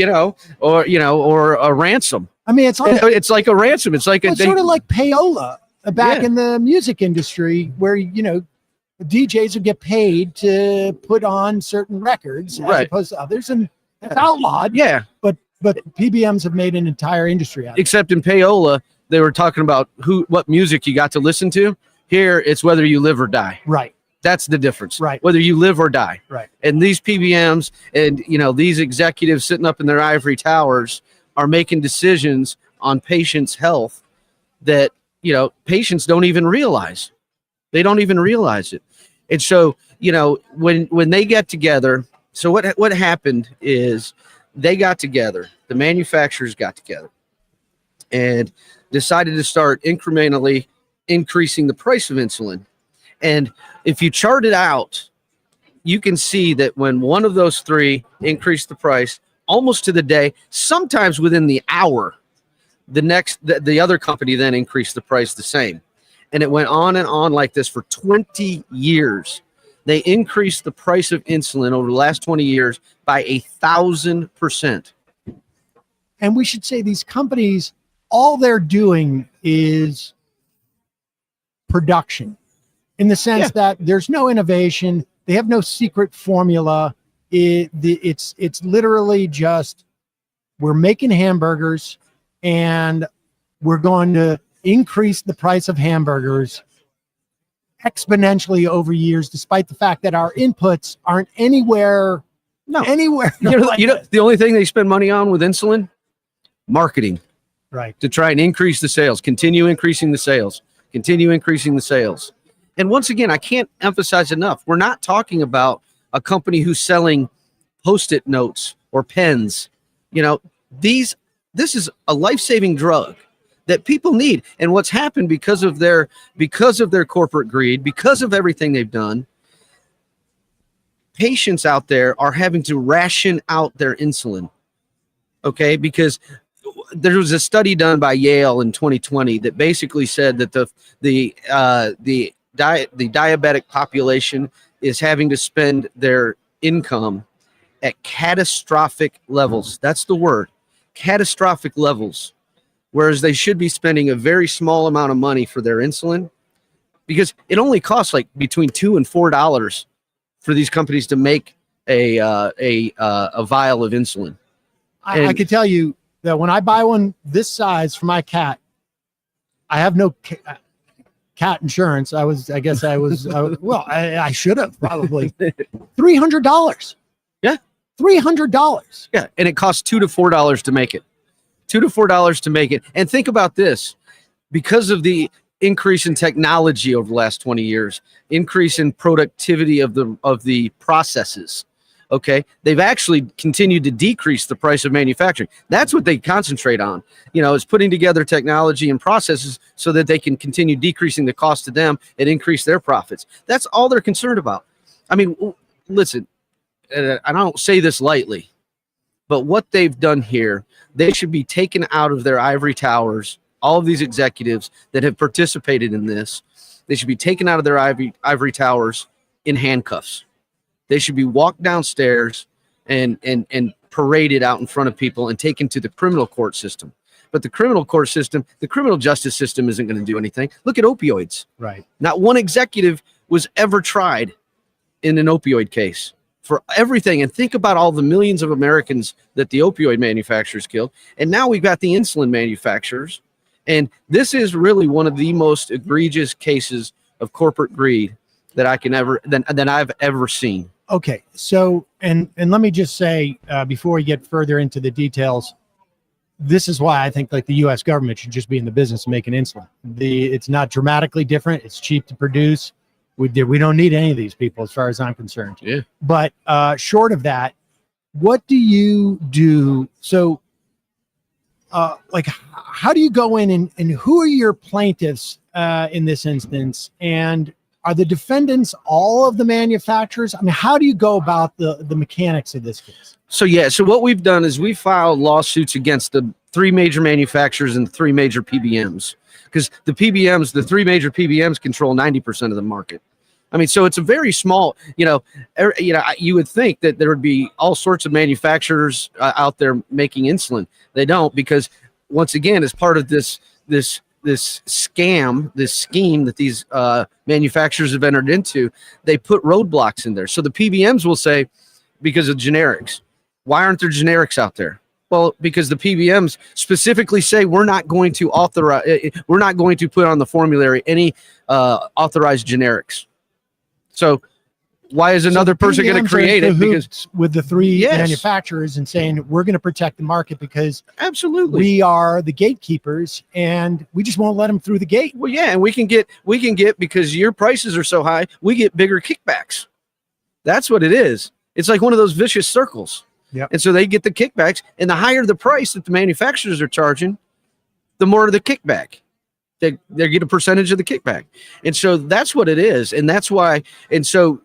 Speaker 14: or a ransom.
Speaker 6: I mean, it's
Speaker 14: like a ransom. It's like
Speaker 6: sort of like payola back in the music industry, where DJs would get paid to put on certain records as opposed to others, and it's outlawed.
Speaker 14: Yeah,
Speaker 6: but PBMs have made an entire industry out of it.
Speaker 14: Except in payola, they were talking about what music you got to listen to. Here, it's whether you live or die.
Speaker 6: Right.
Speaker 14: That's the difference.
Speaker 6: Right.
Speaker 14: Whether you live or die.
Speaker 6: Right.
Speaker 14: And these PBMs and these executives sitting up in their ivory towers are making decisions on patients' health that patients don't even realize. They don't even realize it. And so when they get together, so what happened is they got together, the manufacturers got together and decided to start incrementally increasing the price of insulin. And if you chart it out, you can see that when one of those 3 increased the price almost to the day, sometimes within the hour, the other company then increased the price the same. And it went on and on like this for 20 years. They increased the price of insulin over the last 20 years by 1,000%.
Speaker 6: And we should say these companies, all they're doing is production, in the sense that there's no innovation. They have no secret formula. It's literally just, we're making hamburgers and we're going to increase the price of hamburgers exponentially over years, despite the fact that our inputs aren't anywhere.
Speaker 14: The only thing they spend money on with insulin, marketing,
Speaker 6: right?
Speaker 14: To try and increase the sales, continue increasing the sales. And once again, I can't emphasize enough, we're not talking about a company who's selling Post-it notes or pens. This is a life-saving drug that people need. And what's happened because of their corporate greed, because of everything they've done, patients out there are having to ration out their insulin. Okay, because there was a study done by Yale in 2020 that basically said that the diabetic population is having to spend their income at catastrophic levels. That's the word, catastrophic levels. Whereas they should be spending a very small amount of money for their insulin, because it only costs like between $2 and $4 for these companies to make a vial of insulin.
Speaker 6: I can tell you that when I buy one this size for my cat, I have no cat insurance. I should have probably $300.
Speaker 14: Yeah.
Speaker 6: $300.
Speaker 14: Yeah. And it costs $2 to $4 to make it. $2 to $4 to make it. And think about this, because of the increase in technology over the last 20 years, increase in productivity of the processes. Okay, they've actually continued to decrease the price of manufacturing. That's what they concentrate on, is putting together technology and processes so that they can continue decreasing the cost to them and increase their profits. That's all they're concerned about. I mean, listen, and I don't say this lightly, but what they've done here, they should be taken out of their ivory towers. All of these executives that have participated in this, they should be taken out of their ivory towers in handcuffs. They should be walked downstairs and paraded out in front of people and taken to the criminal court system. But the criminal court system, the criminal justice system isn't going to do anything. Look at opioids.
Speaker 6: Right.
Speaker 14: Not one executive was ever tried in an opioid case for everything. And think about all the millions of Americans that the opioid manufacturers killed. And now we've got the insulin manufacturers. And this is really one of the most egregious cases of corporate greed that I've ever seen.
Speaker 6: Okay, so and let me just say before we get further into the details, this is why I think like the U.S. government should just be in the business of making insulin. It's not dramatically different. It's cheap to produce. We don't need any of these people, as far as I'm concerned.
Speaker 14: Yeah.
Speaker 6: But short of that, what do you do? So, like, how do you go in and who are your plaintiffs in this instance? And are the defendants all of the manufacturers? I mean, how do you go about the mechanics of this case?
Speaker 14: So what we've done is we filed lawsuits against the 3 major manufacturers and 3 major PBMs, because the PBMs, the 3 major PBMs control 90% of the market. I mean, so it's a very small, you would think that there would be all sorts of manufacturers out there making insulin. They don't, because once again, as part of this scheme that these manufacturers have entered into, they put roadblocks in there. So the PBMs will say, because of generics, why aren't there generics out there? Well, because the PBMs specifically say we're not going to put on the formulary any authorized generics. So why is another person going to create it? Because
Speaker 6: with the 3 manufacturers and saying we're going to protect the market because
Speaker 14: absolutely
Speaker 6: we are the gatekeepers and we just won't let them through the gate.
Speaker 14: Well, yeah, and we can get because your prices are so high, we get bigger kickbacks. That's what it is. It's like one of those vicious circles.
Speaker 6: Yeah.
Speaker 14: And so they get the kickbacks, and the higher the price that the manufacturers are charging, the more the kickback. They get a percentage of the kickback. And so that's what it is. And that's why. And so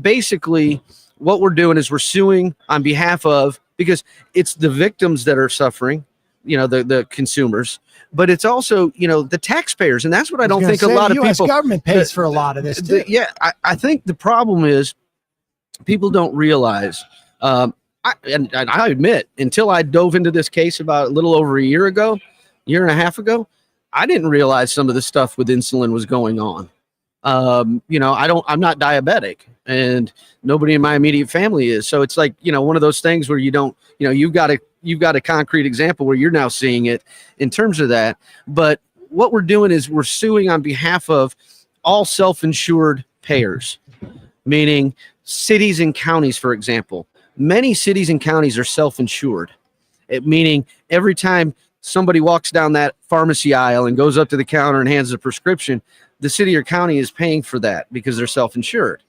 Speaker 14: basically what we're doing is we're suing on behalf of, because it's the victims that are suffering, the consumers, but it's also, the taxpayers. And that's what I don't think a lot of people.
Speaker 6: The U.S. government pays for a lot of this too.
Speaker 14: I think the problem is people don't realize, and I admit, until I dove into this case about a little over a year and a half ago, I didn't realize some of the stuff with insulin was going on. I'm not diabetic, and nobody in my immediate family is. So it's like, one of those things where you've got a concrete example where you're now seeing it in terms of that. But what we're doing is we're suing on behalf of all self-insured payers, meaning cities and counties, for example. Many cities and counties are self-insured, meaning every time somebody walks down that pharmacy aisle and goes up to the counter and hands a prescription, the city or county is paying for that because they're self-insured.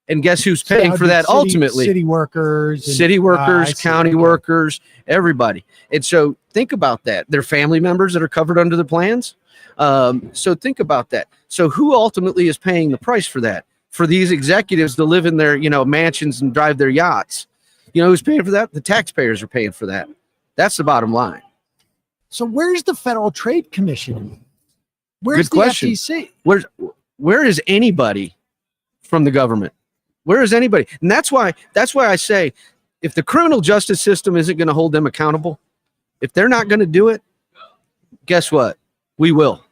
Speaker 14: And guess who's paying for that ultimately?
Speaker 6: City workers,
Speaker 14: county workers, everybody. And so think about that. They're family members that are covered under the plans. So think about that. So who ultimately is paying the price for that? For these executives to live in their, mansions and drive their yachts. Who's paying for that? The taxpayers are paying for that. That's the bottom line.
Speaker 6: So where's the Federal Trade Commission? Where's
Speaker 14: Good question.
Speaker 6: The FTC?
Speaker 14: Where is anybody from the government? Where is anybody? And that's why I say, if the criminal justice system isn't going to hold them accountable, if they're not going to do it, guess what? We will.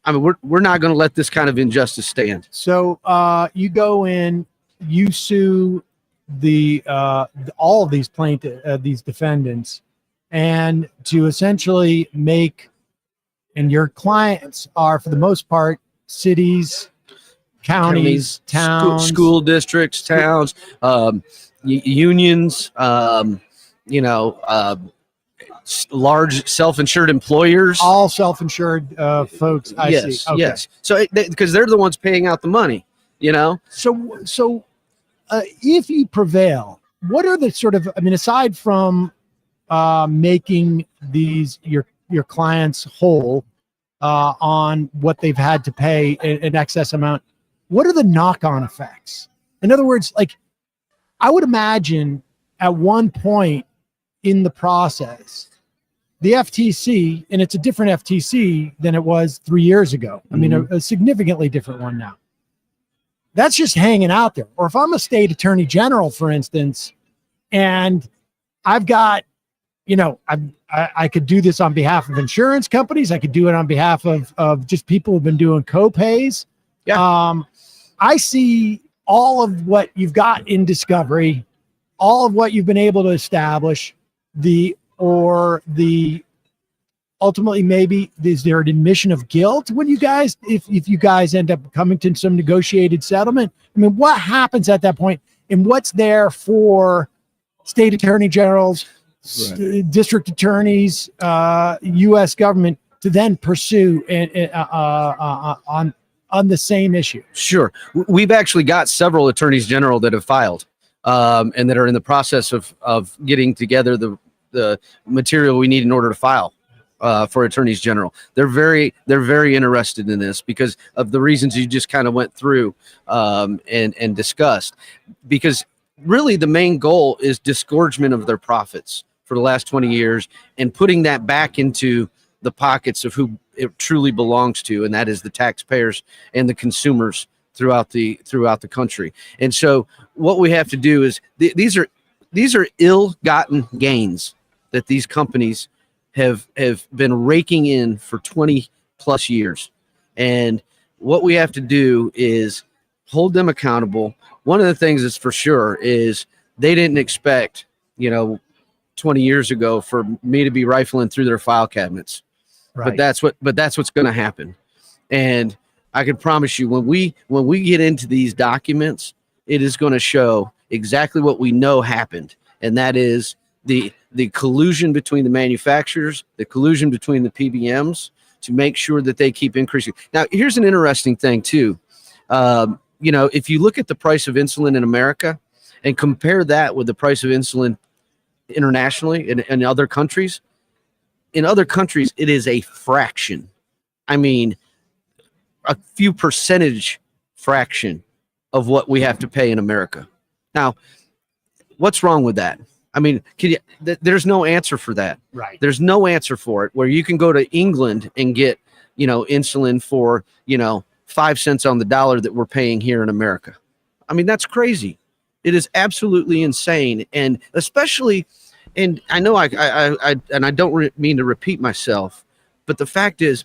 Speaker 14: I mean, we're not going to let this kind of injustice stand.
Speaker 6: So you go in, you sue all of these these defendants, and to essentially make, and your clients are for the most part cities, counties, towns,
Speaker 14: school districts, towns, unions, large self-insured employers.
Speaker 6: All self-insured folks. I
Speaker 14: yes,
Speaker 6: see. Okay.
Speaker 14: yes. So because they're the ones paying out the money,
Speaker 6: So if you prevail, what are the sort of, I mean, aside from making these your clients whole on what they've had to pay an excess amount, what are the knock-on effects? In other words, like, I would imagine at one point in the process, the FTC, and it's a different FTC than it was 3 years ago. I mean, a significantly different one now. That's just hanging out there. Or if I'm a state attorney general, for instance, and I've got, I could do this on behalf of insurance companies. I could do it on behalf of just people who've been doing co-pays.
Speaker 14: Yeah.
Speaker 6: I see all of what you've got in discovery, all of what you've been able to establish, ultimately, maybe is there an admission of guilt when you guys, if you guys end up coming to some negotiated settlement? I mean, what happens at that point, and what's there for state attorney generals, district attorneys, U.S. government to then pursue on the same issue?
Speaker 14: Sure. We've actually got several attorneys general that have filed and that are in the process of getting together the material we need in order to file for attorneys general. They're very interested in this because of the reasons you just kind of went through and discussed, because really the main goal is disgorgement of their profits for the last 20 years and putting that back into the pockets of who it truly belongs to, and that is the taxpayers and the consumers throughout the country. And so what we have to do is these are ill-gotten gains that these companies have been raking in for 20 plus years. And what we have to do is hold them accountable. One of the things that's for sure is they didn't expect, 20 years ago for me to be rifling through their file cabinets. Right. But that's what's going to happen. And I can promise you, when we get into these documents, it is going to show exactly what we know happened. And that is the collusion between the manufacturers, the collusion between the PBMs to make sure that they keep increasing. Now, here's an interesting thing too. If you look at the price of insulin in America and compare that with the price of insulin internationally in other countries, it is a fraction. I mean, a few percentage fraction of what we have to pay in America. Now, what's wrong with that? I mean, there's no answer for that.
Speaker 6: Right.
Speaker 14: There's no answer for it where you can go to England and get, insulin for, 5 cents on the dollar that we're paying here in America. I mean, that's crazy. It is absolutely insane. And especially, and I know I don't mean to repeat myself, but the fact is,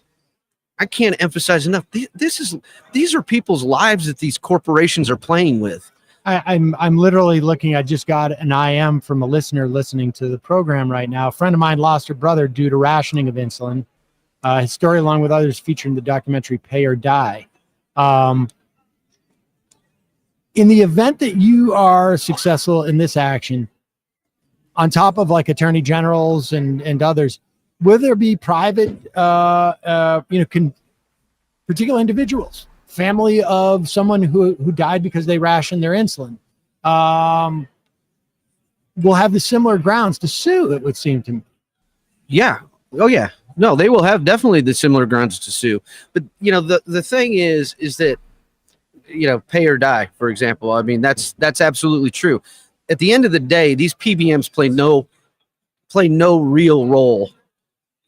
Speaker 14: I can't emphasize enough. These are people's lives that these corporations are playing with.
Speaker 6: I'm literally looking. I just got an IM from a listener listening to the program right now. A friend of mine lost her brother due to rationing of insulin. His story, along with others, featured in the documentary "Pay or Die." In the event that you are successful in this action, on top of like attorney generals and others, will there be private, particular individuals, family of someone who died because they rationed their insulin, will have the similar grounds to sue, it would seem to me.
Speaker 14: Yeah. Oh, yeah. No, they will have definitely the similar grounds to sue. But, the thing is that, pay or die, for example. I mean, that's absolutely true. At the end of the day, these PBMs play no real role.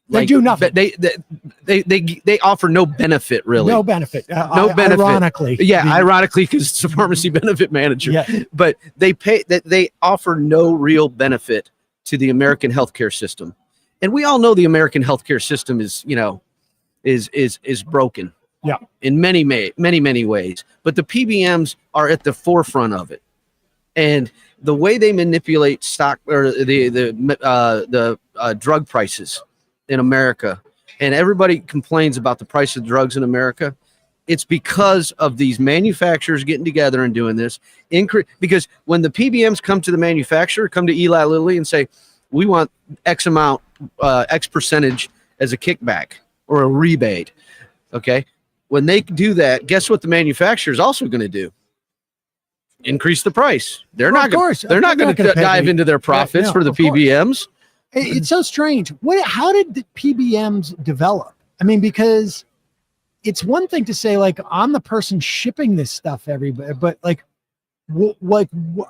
Speaker 6: They do nothing.
Speaker 14: They offer no benefit, really.
Speaker 6: No benefit.
Speaker 14: No benefit.
Speaker 6: Ironically.
Speaker 14: Yeah, ironically, because it's a pharmacy benefit manager. Yeah. But they offer no real benefit to the American healthcare system. And we all know the American healthcare system is broken.
Speaker 6: Yeah.
Speaker 14: In many ways. But the PBMs are at the forefront of it. And the way they manipulate stock or the drug prices in America, and everybody complains about the price of drugs in America, it's because of these manufacturers getting together and doing this. Because when the PBMs come to the manufacturer, come to Eli Lilly and say, we want X amount X percentage as a kickback or a rebate. Okay. When they do that, guess what the manufacturer is also going to do? Increase the price. They're not going to dive into their profits for the PBMs.
Speaker 6: It's so strange. How did the PBMs develop? I mean, because it's one thing to say, like, I'm the person shipping this stuff everybody, but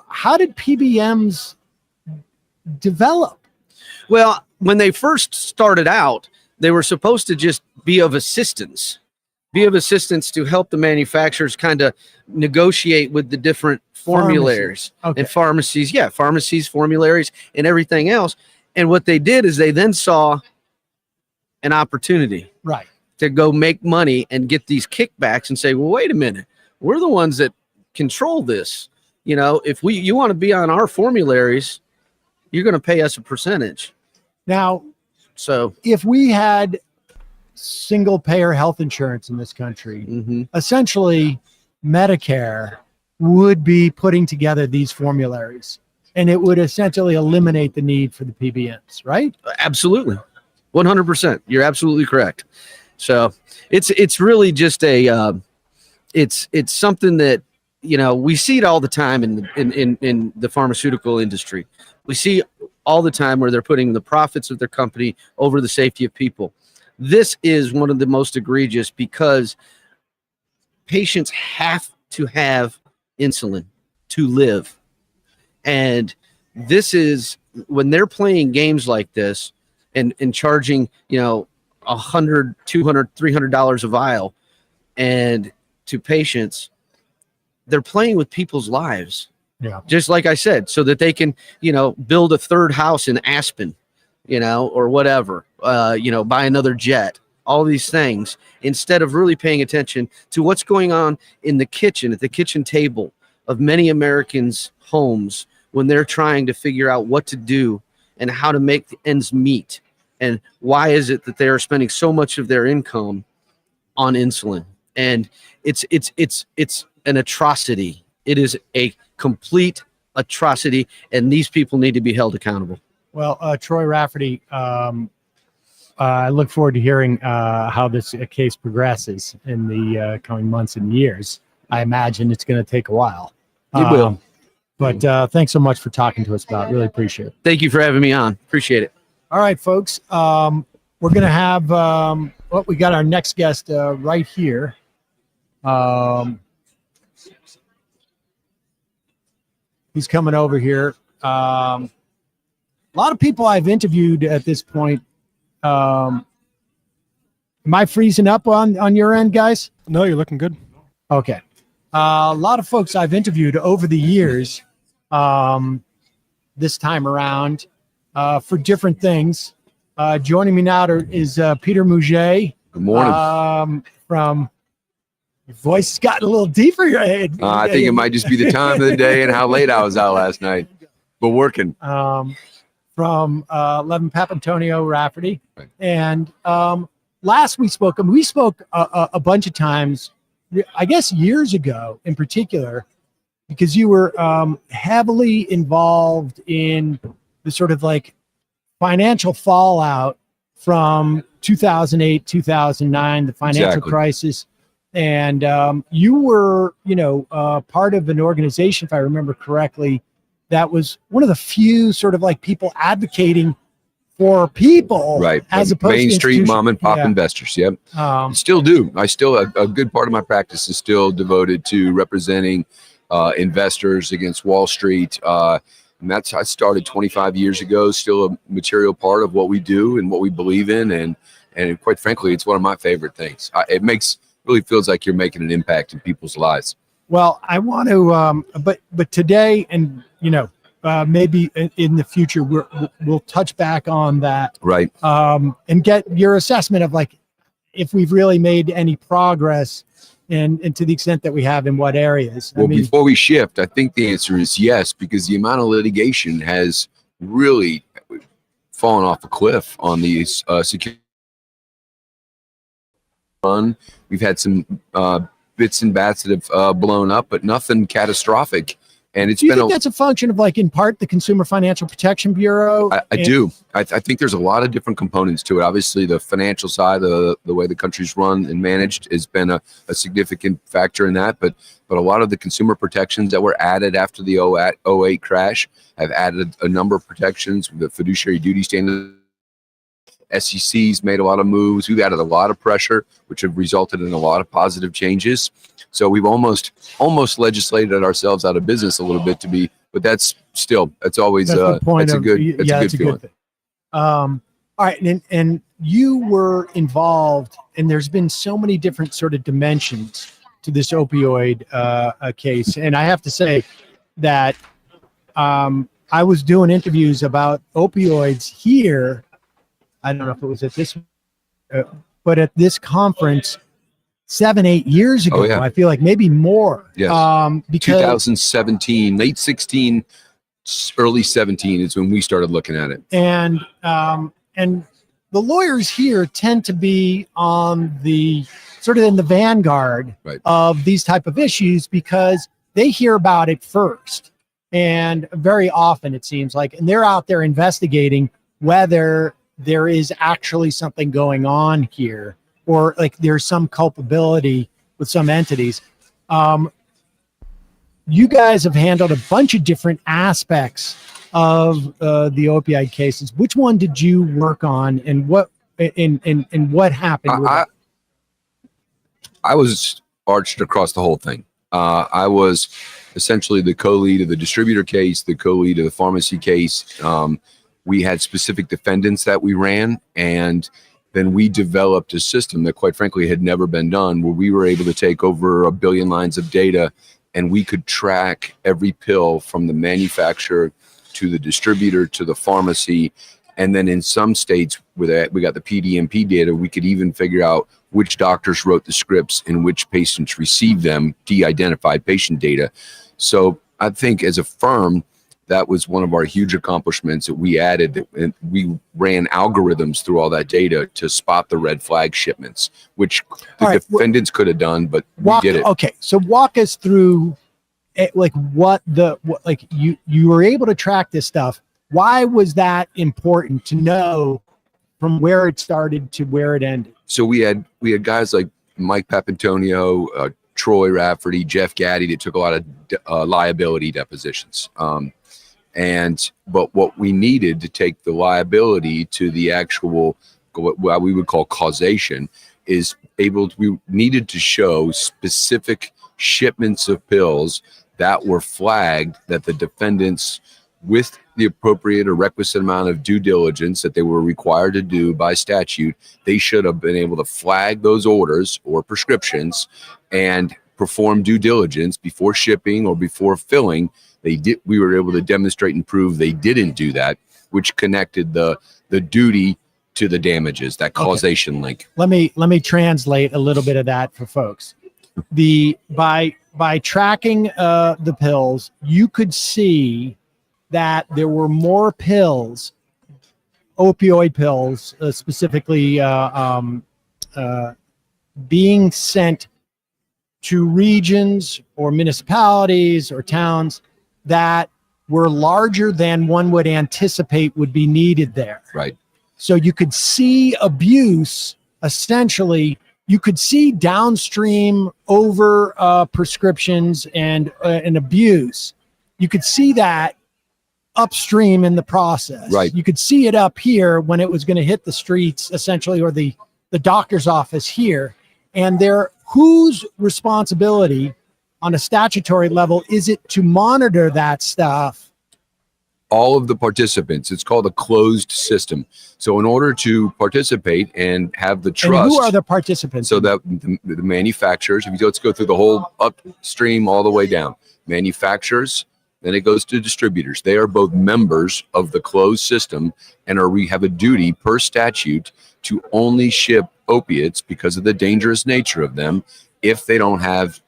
Speaker 6: how did PBMs develop?
Speaker 14: Well, when they first started out, they were supposed to just be of assistance to help the manufacturers kind of negotiate with the different formularies and pharmacies. Yeah, pharmacies, formularies, and everything else. And what they did is they then saw an opportunity,
Speaker 6: right,
Speaker 14: to go make money and get these kickbacks and say, well, wait a minute, we're the ones that control this. You know, if you want to be on our formularies, you're going to pay us a percentage.
Speaker 6: Now,
Speaker 14: so
Speaker 6: if we had single payer health insurance in this country, essentially Medicare would be putting together these formularies, and it would essentially eliminate the need for the PBMs, right?
Speaker 14: Absolutely. 100%. You're absolutely correct. So it's really just it's something that, you know, we see it all the time in the pharmaceutical industry. We see all the time where they're putting the profits of their company over the safety of people. This is one of the most egregious because patients have to have insulin to live. And this is when they're playing games like this and charging, you know, $100, $200, $300 a vial and to patients, they're playing with people's lives.
Speaker 6: Yeah.
Speaker 14: Just like I said, so that they can, you know, build a third house in Aspen, you know, or whatever, you know, buy another jet, all these things, instead of really paying attention to what's going on in the kitchen, at the kitchen table of many Americans' homes when they're trying to figure out what to do and how to make the ends meet. And why is it that they are spending so much of their income on insulin? And it's an atrocity. It is a complete atrocity, and these people need to be held accountable.
Speaker 6: Well, Troy Rafferty, I look forward to hearing how this case progresses in the coming months and years. I imagine it's going to take a while.
Speaker 14: It will.
Speaker 6: But thanks so much for talking to us about it. Really appreciate it.
Speaker 14: Thank you for having me on. Appreciate it.
Speaker 6: All right, folks. We're going to have, we got our next guest right here. He's coming over here. A lot of people I've interviewed at this point. Am I freezing up on your end, guys?
Speaker 7: No, you're looking good.
Speaker 6: Okay. A lot of folks I've interviewed over the years, this time around, for different things. Joining me now is Peter Mouget.
Speaker 15: Good morning.
Speaker 6: From your voice has gotten a little deeper.
Speaker 15: I think it might just be the time of the day and how late I was out last night, but working.
Speaker 6: From Levin Papantonio Rafferty. Right. And last we spoke a bunch of times, I guess years ago in particular, because you were heavily involved in the sort of like financial fallout from 2008, 2009, the financial crisis. And you were, part of an organization, if I remember correctly, that was one of the few sort of like people advocating for people,
Speaker 15: right?
Speaker 6: As opposed
Speaker 15: Main
Speaker 6: to
Speaker 15: Street mom and pop investors. Yep. Still do. I still a good part of my practice is still devoted to representing investors against Wall Street. And I started 25 years ago. Still a material part of what we do and what we believe in, and quite frankly, it's one of my favorite things. It really feels like you're making an impact in people's lives.
Speaker 6: Well, I want to, but today, and maybe in the future, we'll touch back on that,
Speaker 15: right?
Speaker 6: And get your assessment of like if we've really made any progress, and to the extent that we have, in what areas.
Speaker 15: Well, before we shift, I think the answer is yes, because the amount of litigation has really fallen off a cliff on these security. We've had some bits and bats that have blown up, but nothing catastrophic And it's
Speaker 6: do you
Speaker 15: been
Speaker 6: think that's a function of, like, in part, the Consumer Financial Protection Bureau?
Speaker 15: I do. I think there's a lot of different components to it. Obviously, the financial side, the way the country's run and managed, has been a significant factor in that. But a lot of the consumer protections that were added after the 08 crash have added a number of protections. The fiduciary duty standard, SEC's made a lot of moves. We've added a lot of pressure, which have resulted in a lot of positive changes. So we've almost legislated ourselves out of business a little bit but that's always
Speaker 6: that's the point
Speaker 15: that's
Speaker 6: of,
Speaker 15: a good feeling.
Speaker 6: thing. All right, and you were involved, and there's been so many different sort of dimensions to this opioid case, and I have to say that I was doing interviews about opioids here. I don't know if it was at this, but at this conference 7-8 years ago.
Speaker 15: Oh, yeah.
Speaker 6: I feel like maybe more.
Speaker 15: Yes.
Speaker 6: Because
Speaker 15: 2017, late 16, early 17 is when we started looking at it.
Speaker 6: And the lawyers here tend to be on the sort of in the vanguard of these type of issues because they hear about it first. And very often it seems like, and they're out there investigating whether there is actually something going on here, or like there's some culpability with some entities. You guys have handled a bunch of different aspects of the opioid cases. Which one did you work on, and what happened with that?
Speaker 15: I was arched across the whole thing. I was essentially the co-lead of the distributor case, the co-lead of the pharmacy case. We had specific defendants that we ran, and then we developed a system that, quite frankly, had never been done, where we were able to take over 1 billion lines of data, and we could track every pill from the manufacturer to the distributor to the pharmacy. And then in some states where we got the PDMP data, we could even figure out which doctors wrote the scripts and which patients received them, de-identified patient data. So I think as a firm, that was one of our huge accomplishments that we added, and we ran algorithms through all that data to spot the red flag shipments, which the defendants could have done, but we did it.
Speaker 6: Okay, so walk us through, like, you were able to track this stuff. Why was that important to know from where it started to where it ended?
Speaker 15: So we had guys like Mike Papantonio, Troy Rafferty, Jeff Gaddy that took a lot of liability depositions. But what we needed to take the liability to the actual, what we would call causation, we needed to show specific shipments of pills that were flagged, that the defendants, with the appropriate or requisite amount of due diligence that they were required to do by statute, they should have been able to flag those orders or prescriptions and perform due diligence before shipping or before filling. We were able to demonstrate and prove they didn't do that, which connected the duty to the damages, that causation link.
Speaker 6: Let me translate a little bit of that for folks. By tracking the pills, you could see that there were more pills, opioid pills, specifically being sent to regions or municipalities or towns that were larger than one would anticipate would be needed there.
Speaker 15: Right.
Speaker 6: So you could see abuse, essentially. You could see downstream over prescriptions and abuse. You could see that upstream in the process.
Speaker 15: Right.
Speaker 6: You could see it up here when it was going to hit the streets, essentially, or the doctor's office here. And whose responsibility on a statutory level is it to monitor that stuff?
Speaker 15: All of the participants. It's called a closed system. So in order to participate and have the trust.
Speaker 6: And who are the participants?
Speaker 15: So that the manufacturers, let's go through the whole upstream all the way down. Manufacturers, then it goes to distributors. They are both members of the closed system and we have a duty per statute to only ship opiates because of the dangerous nature of them if they don't have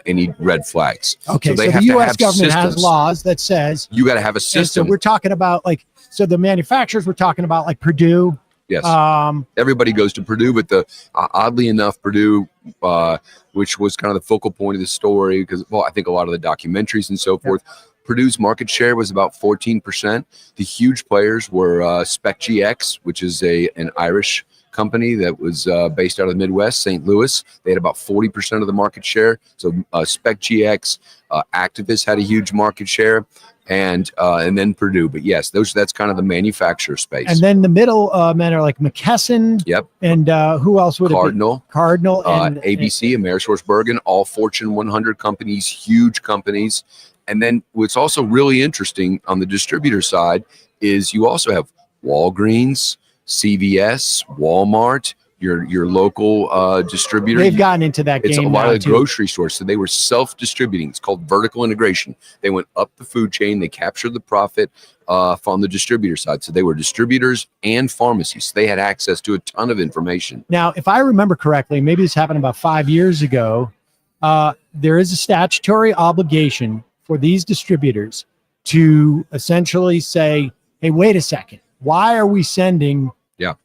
Speaker 15: any red flags.
Speaker 6: Okay,
Speaker 15: so
Speaker 6: the U.S. government has laws that says
Speaker 15: you got to have a system.
Speaker 6: So we're talking about the manufacturers. We're talking about like Purdue.
Speaker 15: Yes. Everybody goes to Purdue, but oddly enough, Purdue, which was kind of the focal point of the story, because I think a lot of the documentaries and so forth, Purdue's market share was about 14%. The huge players were SpecGX, which is an Irish company that was based out of the Midwest, St. Louis. They had about 40% of the market share. So SpecGX, Activist had a huge market share, and then Purdue. But yes, that's kind of the manufacturer space.
Speaker 6: And then the middle men are like McKesson.
Speaker 15: Yep.
Speaker 6: And who else would
Speaker 15: Cardinal.
Speaker 6: it be? Cardinal. And
Speaker 15: ABC, AmerisourceBergen, all Fortune 100 companies, huge companies. And then what's also really interesting on the distributor side is you also have Walgreens, CVS, Walmart, your local distributor.
Speaker 6: They've gotten into that game.
Speaker 15: It's a lot
Speaker 6: now
Speaker 15: of grocery stores. So they were self-distributing. It's called vertical integration. They went up the food chain. They captured the profit from the distributor side. So they were distributors and pharmacies. They had access to a ton of information.
Speaker 6: Now, if I remember correctly, maybe this happened about 5 years ago, there is a statutory obligation for these distributors to essentially say, hey, wait a second. Why are we sending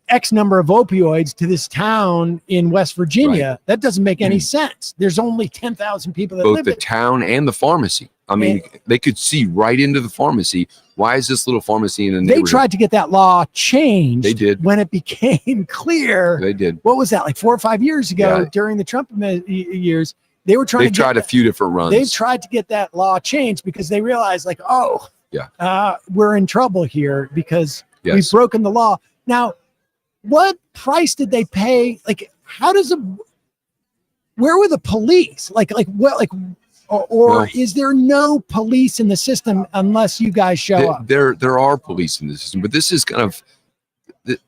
Speaker 6: X number of opioids to this town in West Virginia? Right. That doesn't make any sense. There's only 10,000 people that
Speaker 15: both
Speaker 6: live
Speaker 15: the town and the pharmacy. I mean, they could see right into the pharmacy. Why is this little pharmacy in a neighborhood?
Speaker 6: They tried to get that law changed.
Speaker 15: They did.
Speaker 6: When it became clear.
Speaker 15: They did.
Speaker 6: What was that, like 4 or 5 years ago during the Trump years? They were trying
Speaker 15: They've tried a few different runs.
Speaker 6: They've tried to get that law changed because they realized, like, we're in trouble here because we've broken the law. Now, what price did they pay? Like, where were the police? Or is there no police in the system unless you guys show up?
Speaker 15: There are police in the system, but this is kind of,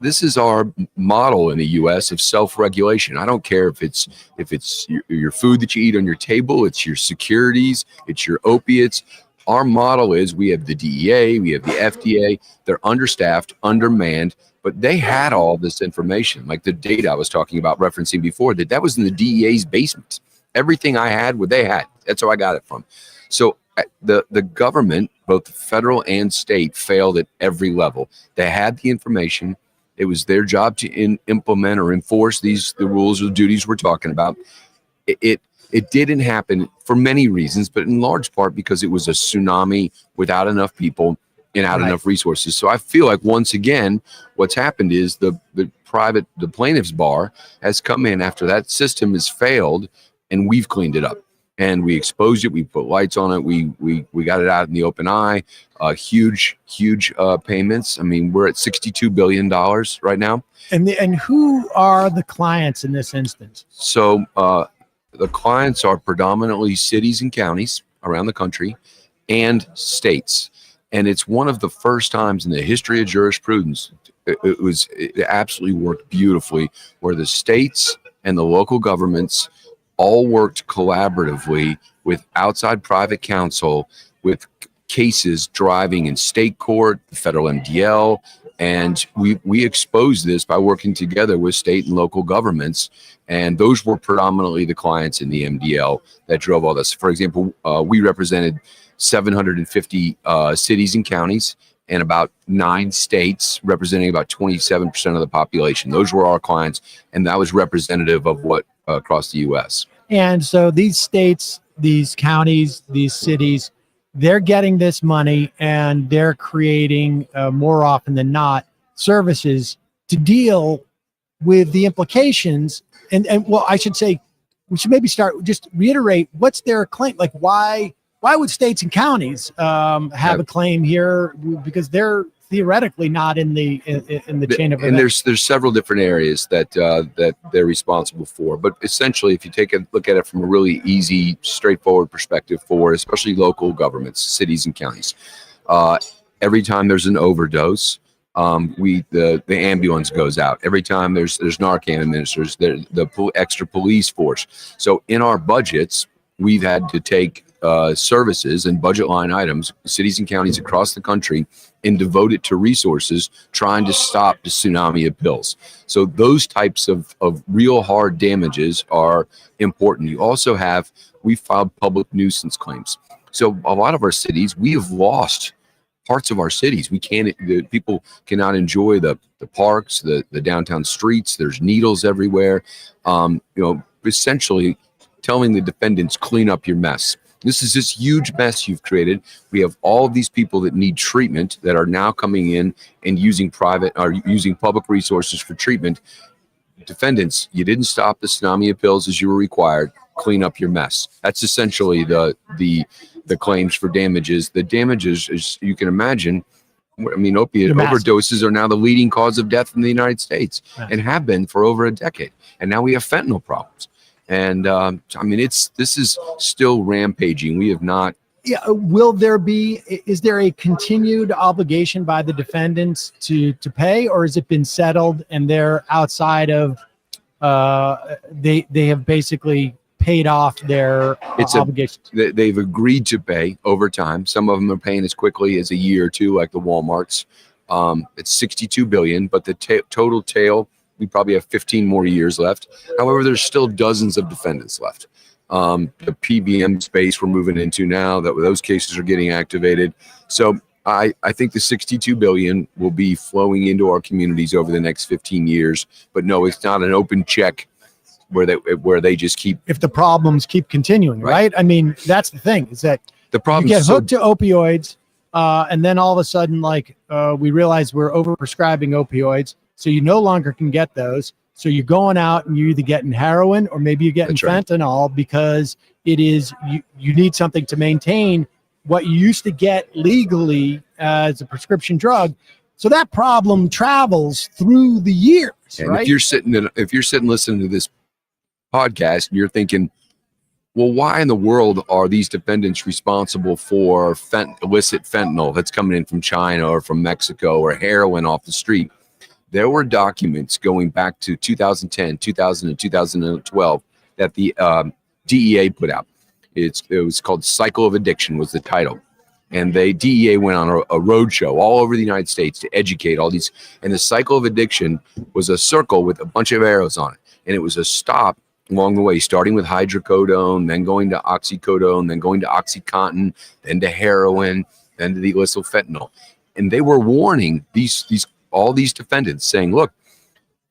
Speaker 15: this is our model in the U.S. of self-regulation. I don't care if it's your food that you eat on your table, it's your securities, it's your opiates. Our model is we have the DEA, we have the FDA. They're understaffed, undermanned, but they had all this information, like the data I was talking about, referencing before. That was in the DEA's basement. Everything I had, what they had. That's where I got it from. So the government, both federal and state, failed at every level. They had the information. It was their job to implement or enforce the rules or duties we're talking about. It didn't happen for many reasons, but in large part because it was a tsunami without enough people and not enough resources. So I feel like once again, what's happened is the plaintiff's bar has come in after that system has failed, and we've cleaned it up. And we exposed it. We put lights on it. We got it out in the open eye. Huge payments. I mean, we're at $62 billion right now.
Speaker 6: And who are the clients in this instance?
Speaker 15: So the clients are predominantly cities and counties around the country and states. And it's one of the first times in the history of jurisprudence, it absolutely worked beautifully, where the states and the local governments all worked collaboratively with outside private counsel, with cases driving in state court, the federal MDL, and we exposed this by working together with state and local governments, and those were predominantly the clients in the MDL that drove all this. For example, we represented 750 cities and counties and about 9 states, representing about 27% of the population. Those were our clients, and that was representative of what across the U.S.
Speaker 6: And so these states, these counties, these cities, they're getting this money and they're creating more often than not services to deal with the implications. And well, I should say, we should maybe just reiterate what's their claim. Like, why would states and counties have a claim here? Because they're theoretically not in the chain of events.
Speaker 15: And there's several different areas that they're responsible for. But essentially, if you take a look at it from a really easy, straightforward perspective for especially local governments, cities and counties, every time there's an overdose, the ambulance goes out. Every time there's Narcan administers, the extra police force. So in our budgets, we've had to take services and budget line items, cities and counties across the country, and devote it to resources trying to stop the tsunami of pills. So those types of real hard damages are important. You also we filed public nuisance claims. So a lot of our cities, we have lost parts of our cities. People cannot enjoy the parks, the downtown streets. There's needles everywhere. Essentially telling the defendants, clean up your mess. This is this huge mess you've created. We have all of these people that need treatment that are now coming in and using public resources for treatment. Defendants, you didn't stop the tsunami of pills as you were required. Clean up your mess. That's essentially the claims for damages. The damages, as you can imagine, I mean, opiate overdoses are now the leading cause of death in the United States and have been for over a decade. And now we have fentanyl problems. And I mean, this is still rampaging. We have not.
Speaker 6: Yeah. Is there a continued obligation by the defendants to pay, or has it been settled and they're outside of, they have basically paid off their obligations?
Speaker 15: They've agreed to pay over time. Some of them are paying as quickly as a year or two, like the Walmarts. It's $62 billion, but the total tail, we probably have 15 more years left. However, there's still dozens of defendants left. The PBM space we're moving into now, that those cases are getting activated. So I think the $62 billion will be flowing into our communities over the next 15 years. But no, it's not an open check where they just keep.
Speaker 6: If the problems keep continuing, right? I mean, that's the thing, is that
Speaker 15: the problem
Speaker 6: you get hooked to opioids, and then all of a sudden, we realize we're overprescribing opioids, so you no longer can get those. So you're going out and you're either getting heroin or maybe you're getting fentanyl because it is you need something to maintain what you used to get legally as a prescription drug. So that problem travels through the years,
Speaker 15: and
Speaker 6: right?
Speaker 15: If you're sitting listening to this podcast, you're thinking, well, why in the world are these defendants responsible for illicit fentanyl that's coming in from China or from Mexico, or heroin off the street? There were documents going back to 2010, 2000, and 2012 that the DEA put out. It was called Cycle of Addiction was the title. And DEA went on a road show all over the United States to educate all these. And the Cycle of Addiction was a circle with a bunch of arrows on it. And it was a stop along the way, starting with hydrocodone, then going to oxycodone, then going to OxyContin, then to heroin, then to the illicit fentanyl. And they were warning all these defendants, saying, look,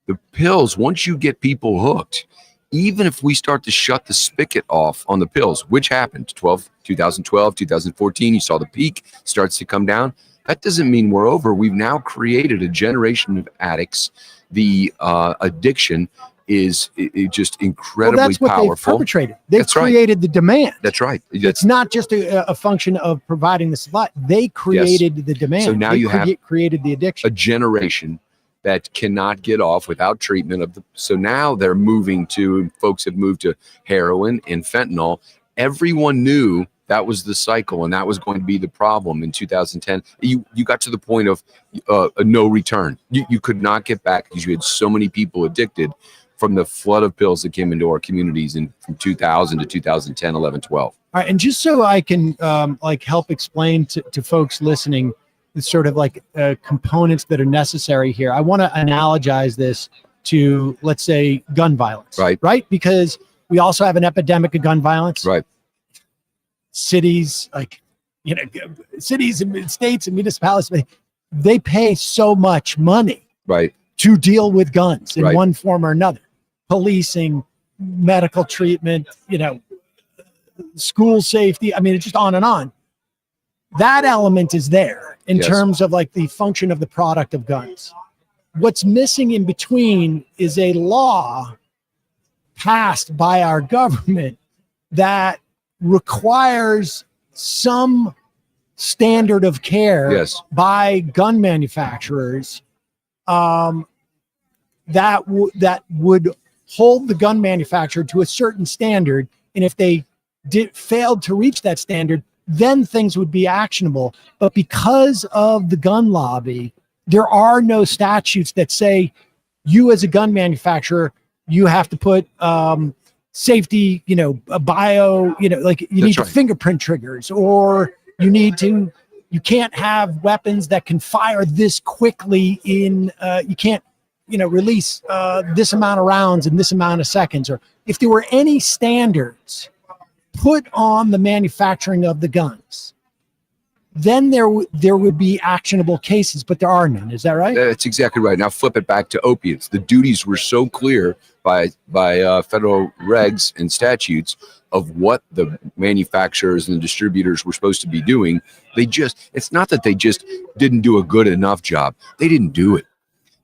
Speaker 15: the pills, once you get people hooked, even if we start to shut the spigot off on the pills, which happened 2012, 2014, you saw the peak starts to come down. That doesn't mean we're over. We've now created a generation of addicts. The addiction is just incredibly
Speaker 6: that's what
Speaker 15: powerful.
Speaker 6: They've perpetrated. They've created the demand.
Speaker 15: That's right.
Speaker 6: It's not just a function of providing the supply. They created the demand.
Speaker 15: So now you have
Speaker 6: created the addiction.
Speaker 15: A generation that cannot get off without treatment. So now they're folks have moved to heroin and fentanyl. Everyone knew that was the cycle, and that was going to be the problem in 2010. You got to the point of a no return. You could not get back because you had so many people addicted from the flood of pills that came into our communities from 2000 to 2010, 11, 12.
Speaker 6: All right, and just so I can help explain to folks listening the sort of components that are necessary here, I want to analogize this to, let's say, gun violence. Right? Because we also have an epidemic of gun violence.
Speaker 15: Right.
Speaker 6: Cities, cities and states and municipalities, they pay so much money to deal with guns in one form or another. Policing, medical treatment, school safety. I mean, it's just on and on. That element is there in terms of the function of the product of guns. What's missing in between is a law passed by our government that requires some standard of care by gun manufacturers that would hold the gun manufacturer to a certain standard. And if they failed to reach that standard, then things would be actionable. But because of the gun lobby, there are no statutes that say you as a gun manufacturer, you have to put safety, bio, you need to fingerprint triggers, or you can't have weapons that can fire this quickly you can't, release this amount of rounds in this amount of seconds. Or if there were any standards put on the manufacturing of the guns, then there would be actionable cases, but there are none. Is that right?
Speaker 15: That's exactly right. Now flip it back to opiates. The duties were so clear by federal regs and statutes of what the manufacturers and the distributors were supposed to be doing. It's not that they just didn't do a good enough job. They didn't do it.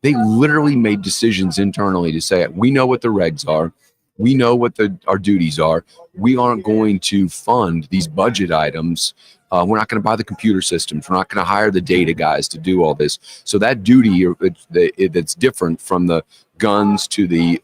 Speaker 15: They literally made decisions internally to say, we know what the regs are. We know what our duties are. We aren't going to fund these budget items. We're not going to buy the computer systems. We're not going to hire the data guys to do all this. So that duty that's different from the guns to the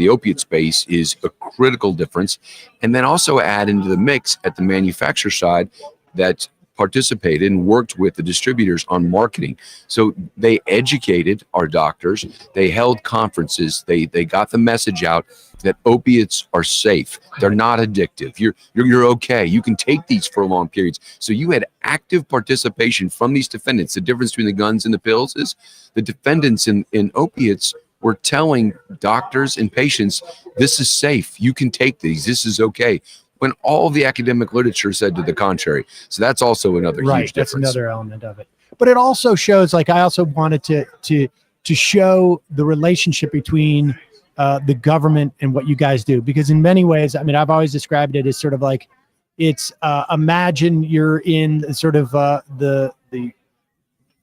Speaker 15: opiate space is a critical difference. And then also add into the mix at the manufacturer side that participated and worked with the distributors on marketing. So they educated our doctors. They held conferences. They got the message out that opiates are safe. They're not addictive. You're okay. You can take these for long periods. So you had active participation from these defendants. The difference between the guns and the pills is the defendants in opiates were telling doctors and patients, this is safe. You can take these. This is okay. When all the academic literature said to the contrary. So that's also another huge difference.
Speaker 6: That's another element of it. But it also shows, like, I also wanted to show the relationship between the government and what you guys do, because in many ways, I mean, I've always described it as sort of like, it's imagine you're in sort of the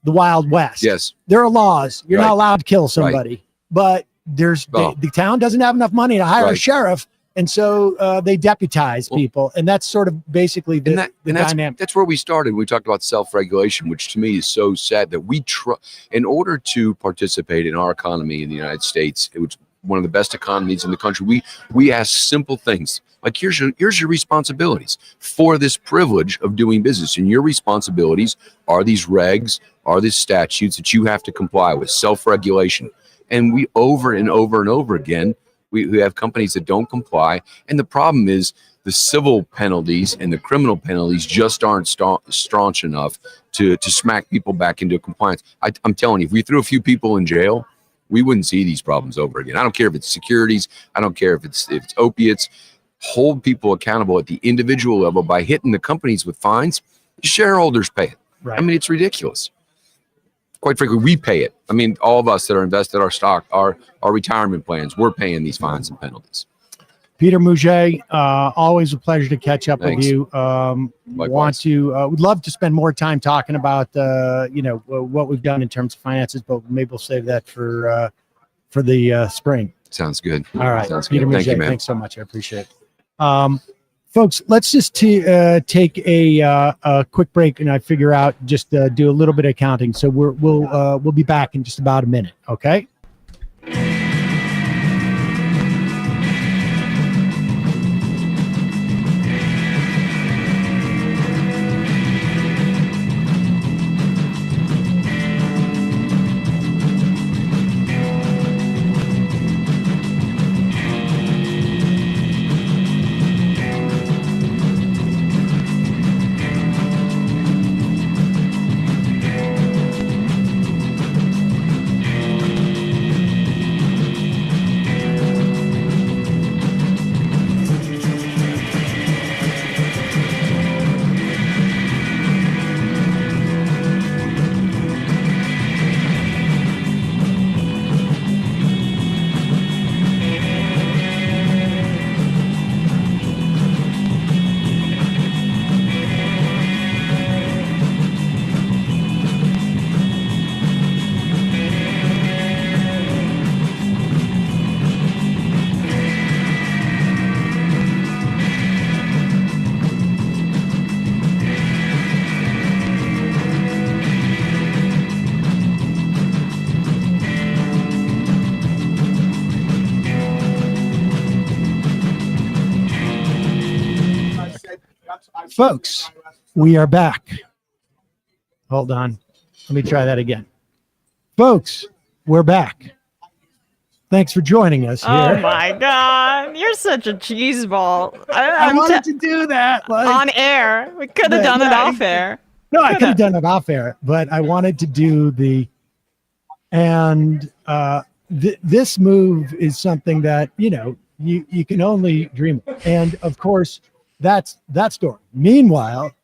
Speaker 6: Wild West.
Speaker 15: Yes.
Speaker 6: There are laws. You're not allowed to kill somebody, but the town doesn't have enough money to hire a sheriff. And so they deputize people, and that's sort of basically the dynamic.
Speaker 15: That's where we started. We talked about self-regulation, which to me is so sad that in order to participate in our economy in the United States, it was one of the best economies in the country. We ask simple things like, here's your responsibilities for this privilege of doing business, and your responsibilities are these regs, are these statutes that you have to comply with, self-regulation. And we over and over and over again. We have companies that don't comply. And the problem is the civil penalties and the criminal penalties just aren't staunch enough to smack people back into compliance. I'm telling you, if we threw a few people in jail, we wouldn't see these problems over again. I don't care if it's securities. I don't care if it's opiates. Hold people accountable at the individual level by hitting the companies with fines. The shareholders pay it. Right. I mean, it's ridiculous. Quite frankly, we pay it. I mean, all of us that are invested our stock, our retirement plans, we're paying these fines and penalties.
Speaker 6: Peter Mouget, always a pleasure to catch up with you. Would love to spend more time talking about what we've done in terms of finances, but maybe we'll save that for the spring.
Speaker 15: Sounds good.
Speaker 6: All right,
Speaker 15: Sounds
Speaker 6: Peter
Speaker 15: good.
Speaker 6: Mouget,
Speaker 15: Thank you, man.
Speaker 6: thanks so much. I appreciate it. Folks, let's just take a quick break, and I figure out just do a little bit of counting. So we'll be back in just about a minute. Okay. Folks, we are back. Hold on. Let me try that again. Folks, we're back. Thanks for joining us here.
Speaker 8: Oh my God. You're such a cheese ball.
Speaker 6: I wanted to do that.
Speaker 8: On air. We could have done it off air.
Speaker 6: No, I could have done it off air, but I wanted to do this move is something that, you can only dream of. And of course, that's that story. Meanwhile,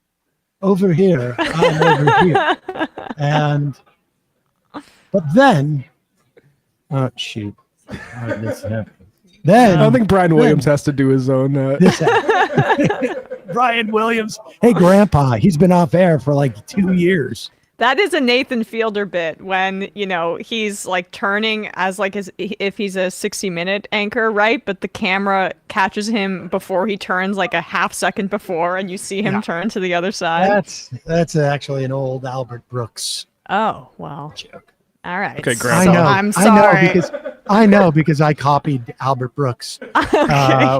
Speaker 6: over here. I'm over here. But then, oh, shoot. This happened. Then
Speaker 7: I don't think Brian Williams has to do his own.
Speaker 6: Brian Williams. Hey, Grandpa, he's been off air for like 2 years.
Speaker 8: That is a Nathan Fielder bit when, he's like turning as like if he's a 60-minute anchor, right? But the camera catches him before he turns like a half second before, and you see him turn to the other side.
Speaker 6: That's actually an old Albert Brooks.
Speaker 8: Oh, well. Joke. All right.
Speaker 7: Okay, Grandpa.
Speaker 8: I'm sorry.
Speaker 6: I know because I copied Albert Brooks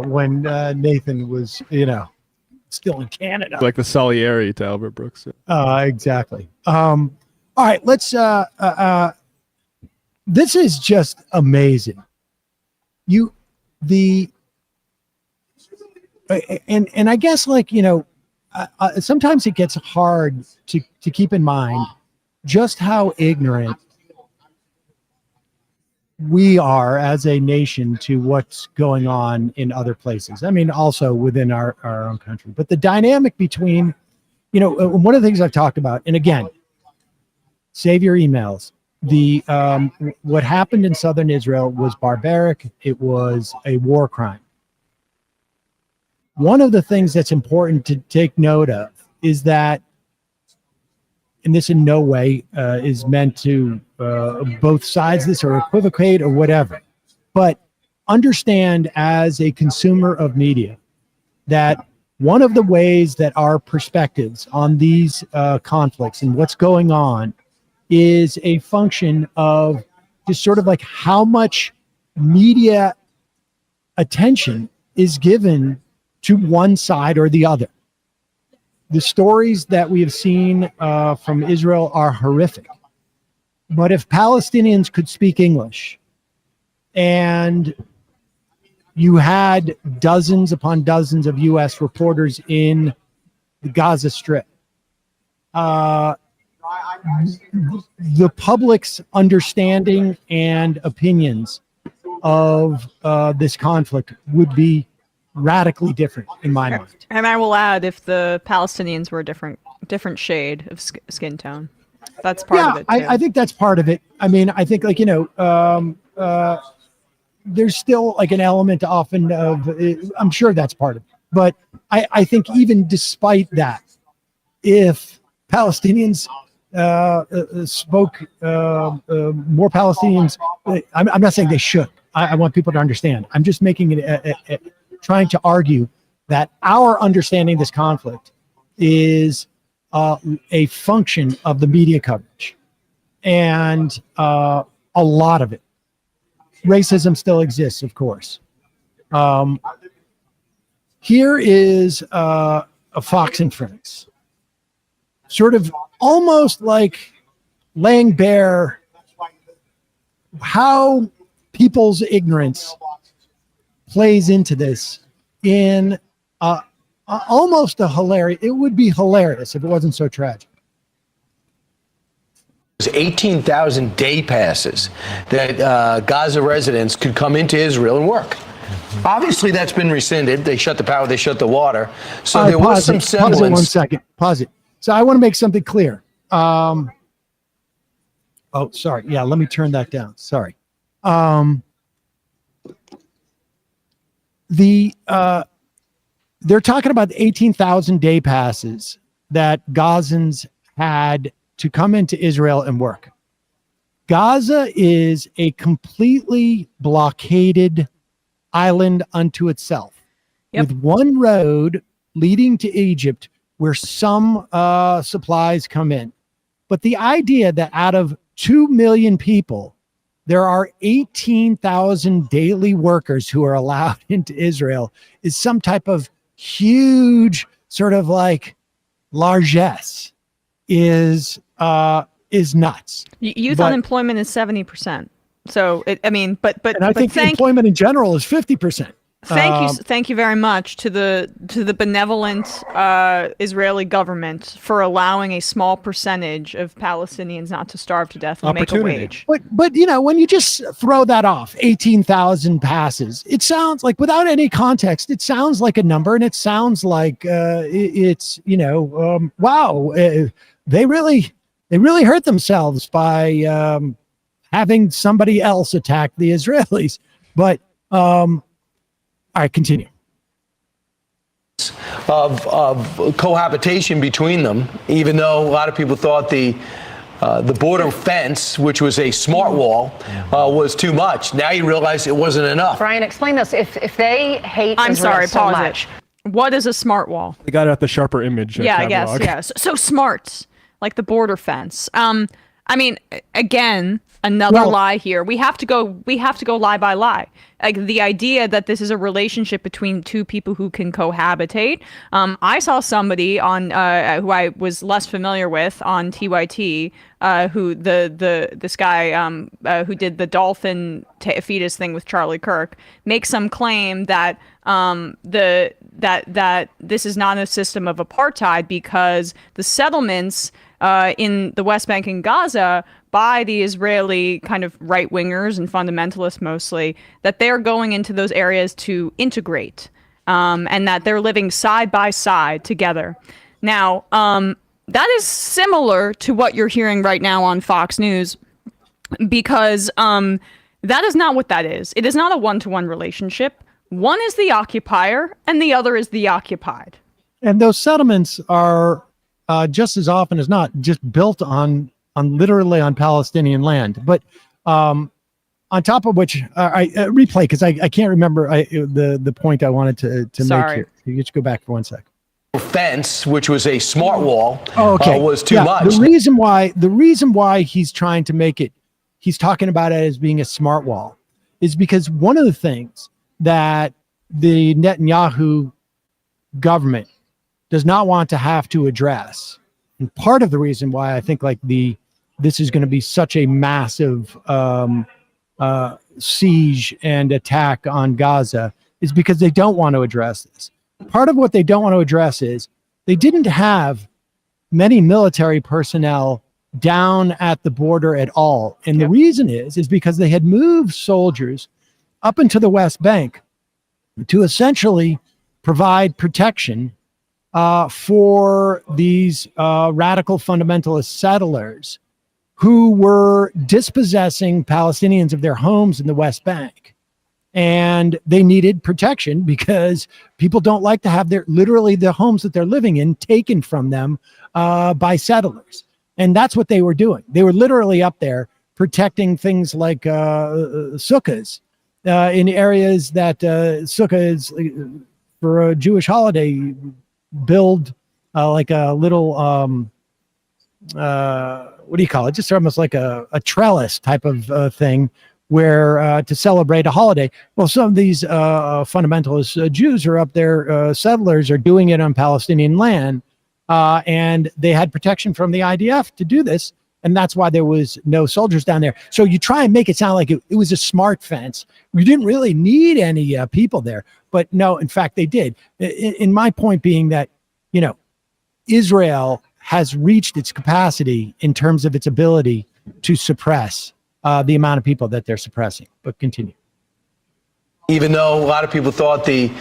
Speaker 6: when Nathan was, still in Canada.
Speaker 7: Like the Salieri to Albert Brooks.
Speaker 6: Exactly. All right, let's this is just amazing. And I guess sometimes it gets hard to keep in mind just how ignorant we are as a nation to what's going on in other places. I mean, also within our own country. But the dynamic between, one of the things I've talked about, and again, save your emails. What happened in southern Israel was barbaric. It was a war crime. One of the things that's important to take note of is that, and this in no way is meant to both sides this or equivocate or whatever, but understand as a consumer of media that one of the ways that our perspectives on these conflicts and what's going on is a function of just sort of like how much media attention is given to one side or the other. The stories that we have seen from Israel are horrific. But if Palestinians could speak English and you had dozens upon dozens of U.S. reporters in the Gaza Strip, the public's understanding and opinions of this conflict would be radically different in my mind.
Speaker 8: And I will add, if the Palestinians were a different shade of skin tone, that's part of it too.
Speaker 6: I think that's part of it. I mean, I think there's still like an element often of, I'm sure that's part of it. But I think even despite that, if Palestinians spoke more Palestinians, I'm not saying they should. I want people to understand. I'm just making it trying to argue that our understanding of this conflict is a function of the media coverage, and a lot of it. Racism still exists, of course. Here is a Fox and Friends, sort of almost like laying bare how people's ignorance plays into this in almost a hilarious. It would be hilarious if it wasn't so tragic.
Speaker 16: There's 18,000 day passes that Gaza residents could come into Israel and work. Obviously, that's been rescinded. They shut the power, they shut the water. So there was some semblance.
Speaker 6: Pause it 1 second. Pause it. So I want to make something clear. Oh, sorry. Yeah, let me turn that down. Sorry. They're talking about the 18,000 day passes that Gazans had to come into Israel and work. Gaza is a completely blockaded island unto itself, with one road leading to Egypt where some supplies come in. But the idea that out of 2 million people, there are 18,000 daily workers who are allowed into Israel is some type of huge sort of like largesse is nuts.
Speaker 8: Youth unemployment is 70%. So but
Speaker 6: and I think employment in general is 50%.
Speaker 8: Thank you very much to the benevolent Israeli government for allowing a small percentage of Palestinians not to starve to death and make a wage.
Speaker 6: But when you just throw that off, 18,000 passes, it sounds like, without any context, it sounds like a number, and it sounds like it's wow, they really hurt themselves by having somebody else attack the Israelis. But all right, continue.
Speaker 16: Of cohabitation between them, even though a lot of people thought the border fence, which was a smart wall, was too much. Now you realize it wasn't enough.
Speaker 17: Brian, explain this. If they hate Israel so much,
Speaker 8: what is a smart wall?
Speaker 7: They got out the sharper image.
Speaker 8: Yeah, I guess. Yeah, so smart, like the border fence. I mean, again, another lie here. We have to go lie by lie. Like the idea that this is a relationship between two people who can cohabitate. I saw somebody on who I was less familiar with on TYT, who this guy who did the dolphin fetus thing with Charlie Kirk, make some claim that that this is not a system of apartheid because the settlements in the West Bank and Gaza by the Israeli kind of right-wingers and fundamentalists mostly, that they're going into those areas to integrate, and that they're living side by side together. Now, that is similar to what you're hearing right now on Fox News, because that is not what that is. It is not a one-to-one relationship. One is the occupier, and the other is the occupied.
Speaker 6: And those settlements are just as often as not just built on literally on Palestinian land. But on top of which, I replay, because I can't remember the point I wanted to make here. You just go back for 1 sec.
Speaker 16: Fence, which was a smart wall,
Speaker 6: okay.
Speaker 16: Was too much.
Speaker 6: The reason why he's trying to make it, he's talking about it as being a smart wall, is because one of the things that the Netanyahu government does not want to have to address, and part of the reason why I think this is going to be such a massive siege and attack on Gaza, is because they don't want to address this. Part of what they don't want to address is they didn't have many military personnel down at the border at all. And the reason is because they had moved soldiers up into the West Bank to essentially provide protection for these radical fundamentalist settlers who were dispossessing Palestinians of their homes in the West Bank. And they needed protection because people don't like to have literally the homes that they're living in taken from them by settlers. And that's what they were doing. They were literally up there protecting things like sukkahs in areas that sukkahs for a Jewish holiday build like a little what do you call it? Just almost like a trellis type of thing where to celebrate a holiday. Well, some of these fundamentalist Jews are up there, settlers are doing it on Palestinian land, and they had protection from the IDF to do this, and that's why there was no soldiers down there. So you try and make it sound like it was a smart fence. We didn't really need any people there, but no, in fact, they did. In my point being that, Israel has reached its capacity in terms of its ability to suppress the amount of people that they're suppressing. But continue.
Speaker 16: Even though a lot of people thought the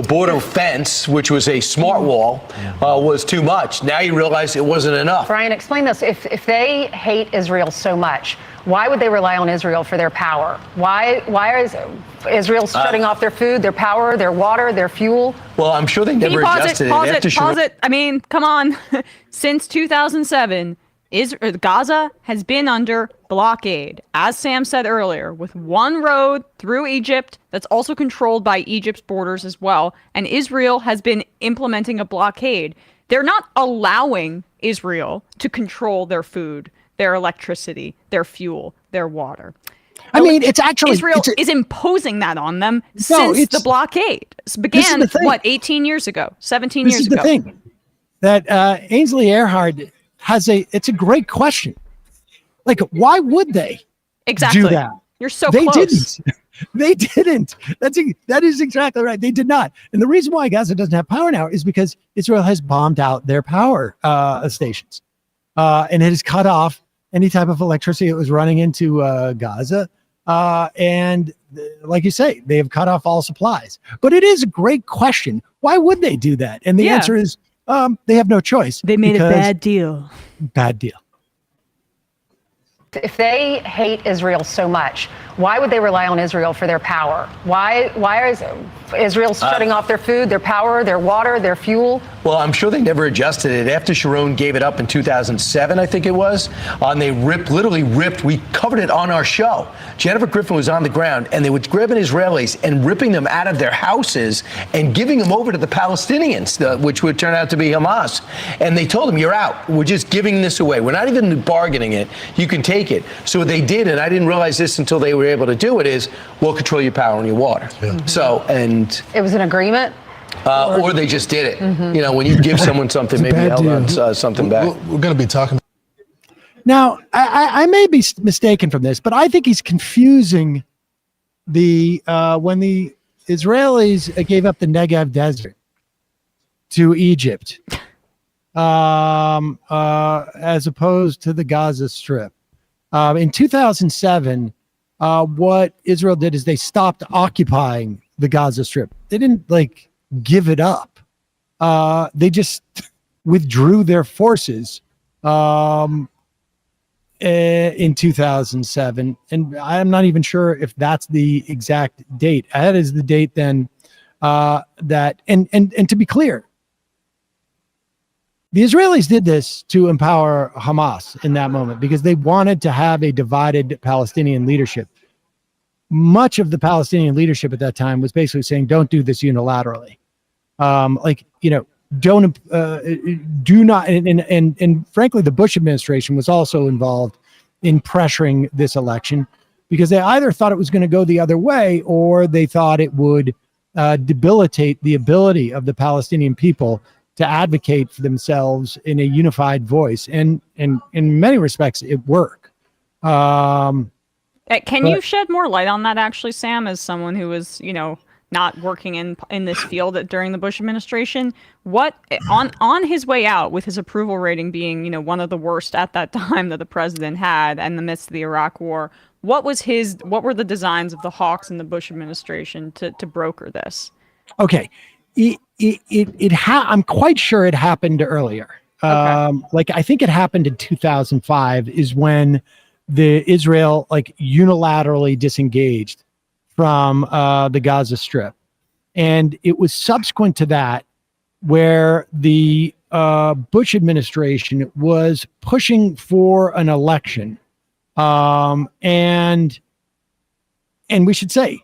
Speaker 16: border fence, which was a smart wall, was too much. Now you realize it wasn't enough.
Speaker 17: Brian, explain this. If they hate Israel so much, why would they rely on Israel for their power? Why is Israel shutting off their food, their power, their water, their fuel?
Speaker 16: Well, I'm sure they never adjusted it.
Speaker 8: Pause it. I mean, come on. Since 2007, Gaza has been under blockade, as Sam said earlier, with one road through Egypt that's also controlled by Egypt's borders as well. And Israel has been implementing a blockade. They're not allowing Israel to control their food, their electricity, their fuel, their water.
Speaker 6: I mean, it's actually
Speaker 8: Israel is imposing that on them since the blockade began. What, 18 years ago, 17 years ago?
Speaker 6: This is the thing that Ainsley Earhart has it's a great question. Like, why would they do that?
Speaker 8: You're so
Speaker 6: They
Speaker 8: close.
Speaker 6: didn't. They didn't. That is exactly right. They did not. And the reason why Gaza doesn't have power now is because Israel has bombed out their power stations, and it has cut off any type of electricity that was running into Gaza. And like you say, they have cut off all supplies. But it is a great question. Why would they do that? And the answer is they have no choice.
Speaker 11: They made a bad deal.
Speaker 6: Bad deal.
Speaker 17: If they hate Israel so much, why would they rely on Israel for their power? Why is Israel shutting off their food, their power, their water, their fuel?
Speaker 16: Well, I'm sure they never adjusted it. After Sharon gave it up in 2007, I think it was, and they literally ripped, we covered it on our show. Jennifer Griffin was on the ground, and they were grabbing Israelis and ripping them out of their houses and giving them over to the Palestinians, which would turn out to be Hamas. And they told them, you're out. We're just giving this away. We're not even bargaining it. You can take it. So what they did, and I didn't realize this until they were able to do it, is we'll control your power and your water. Yeah. So, and
Speaker 17: it was an agreement?
Speaker 16: Or they just did it. Mm-hmm. You know, when you give someone something, maybe held on something back.
Speaker 18: We're going to be talking.
Speaker 6: Now, I may be mistaken from this, but I think he's confusing the when the Israelis gave up the Negev desert to Egypt, as opposed to the Gaza Strip. In 2007, what Israel did is they stopped occupying the Gaza Strip. They didn't give it up. They just withdrew their forces in 2007, and I'm not even sure if that's the exact date. That is the date then that and to be clear, the Israelis did this to empower Hamas in that moment because they wanted to have a divided Palestinian leadership. Much of the Palestinian leadership at that time was basically saying, don't do this unilaterally. Do not. And frankly, the Bush administration was also involved in pressuring this election because they either thought it was going to go the other way or they thought it would debilitate the ability of the Palestinian people to advocate for themselves in a unified voice. And in many respects, it worked.
Speaker 8: Can you shed more light on that, actually, Sam, as someone who was, not working in this field during the Bush administration? What on his way out, with his approval rating being, one of the worst at that time that the president had in the midst of the Iraq War, what were the designs of the Hawks and the Bush administration to broker this?
Speaker 6: Okay. I'm quite sure it happened earlier. Okay. I think it happened in 2005 is when the Israel unilaterally disengaged from the Gaza Strip. And it was subsequent to that where the Bush administration was pushing for an election. And we should say,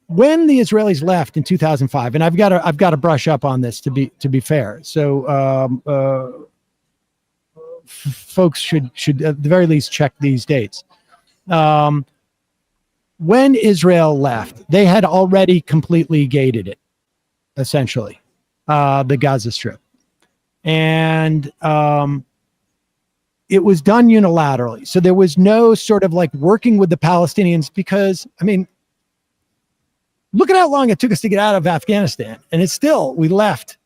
Speaker 6: when the Israelis left in 2005, and I've got to brush up on this to be fair. So folks should at the very least check these dates. When Israel left, they had already completely gated it, essentially, the Gaza Strip, and it was done unilaterally. So there was no sort of working with the Palestinians because, look at how long it took us to get out of Afghanistan. And it's still, we left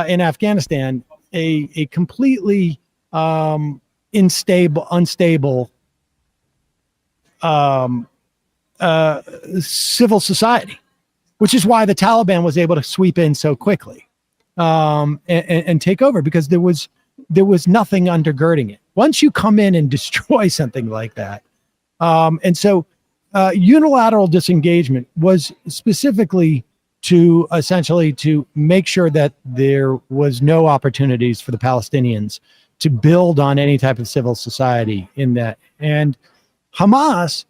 Speaker 6: in Afghanistan a completely unstable civil society, which is why the Taliban was able to sweep in so quickly and take over, because there was nothing undergirding it. Once you come in and destroy something like that. And so unilateral disengagement was specifically to essentially to make sure that there was no opportunities for the Palestinians to build on any type of civil society in that. And Hamas,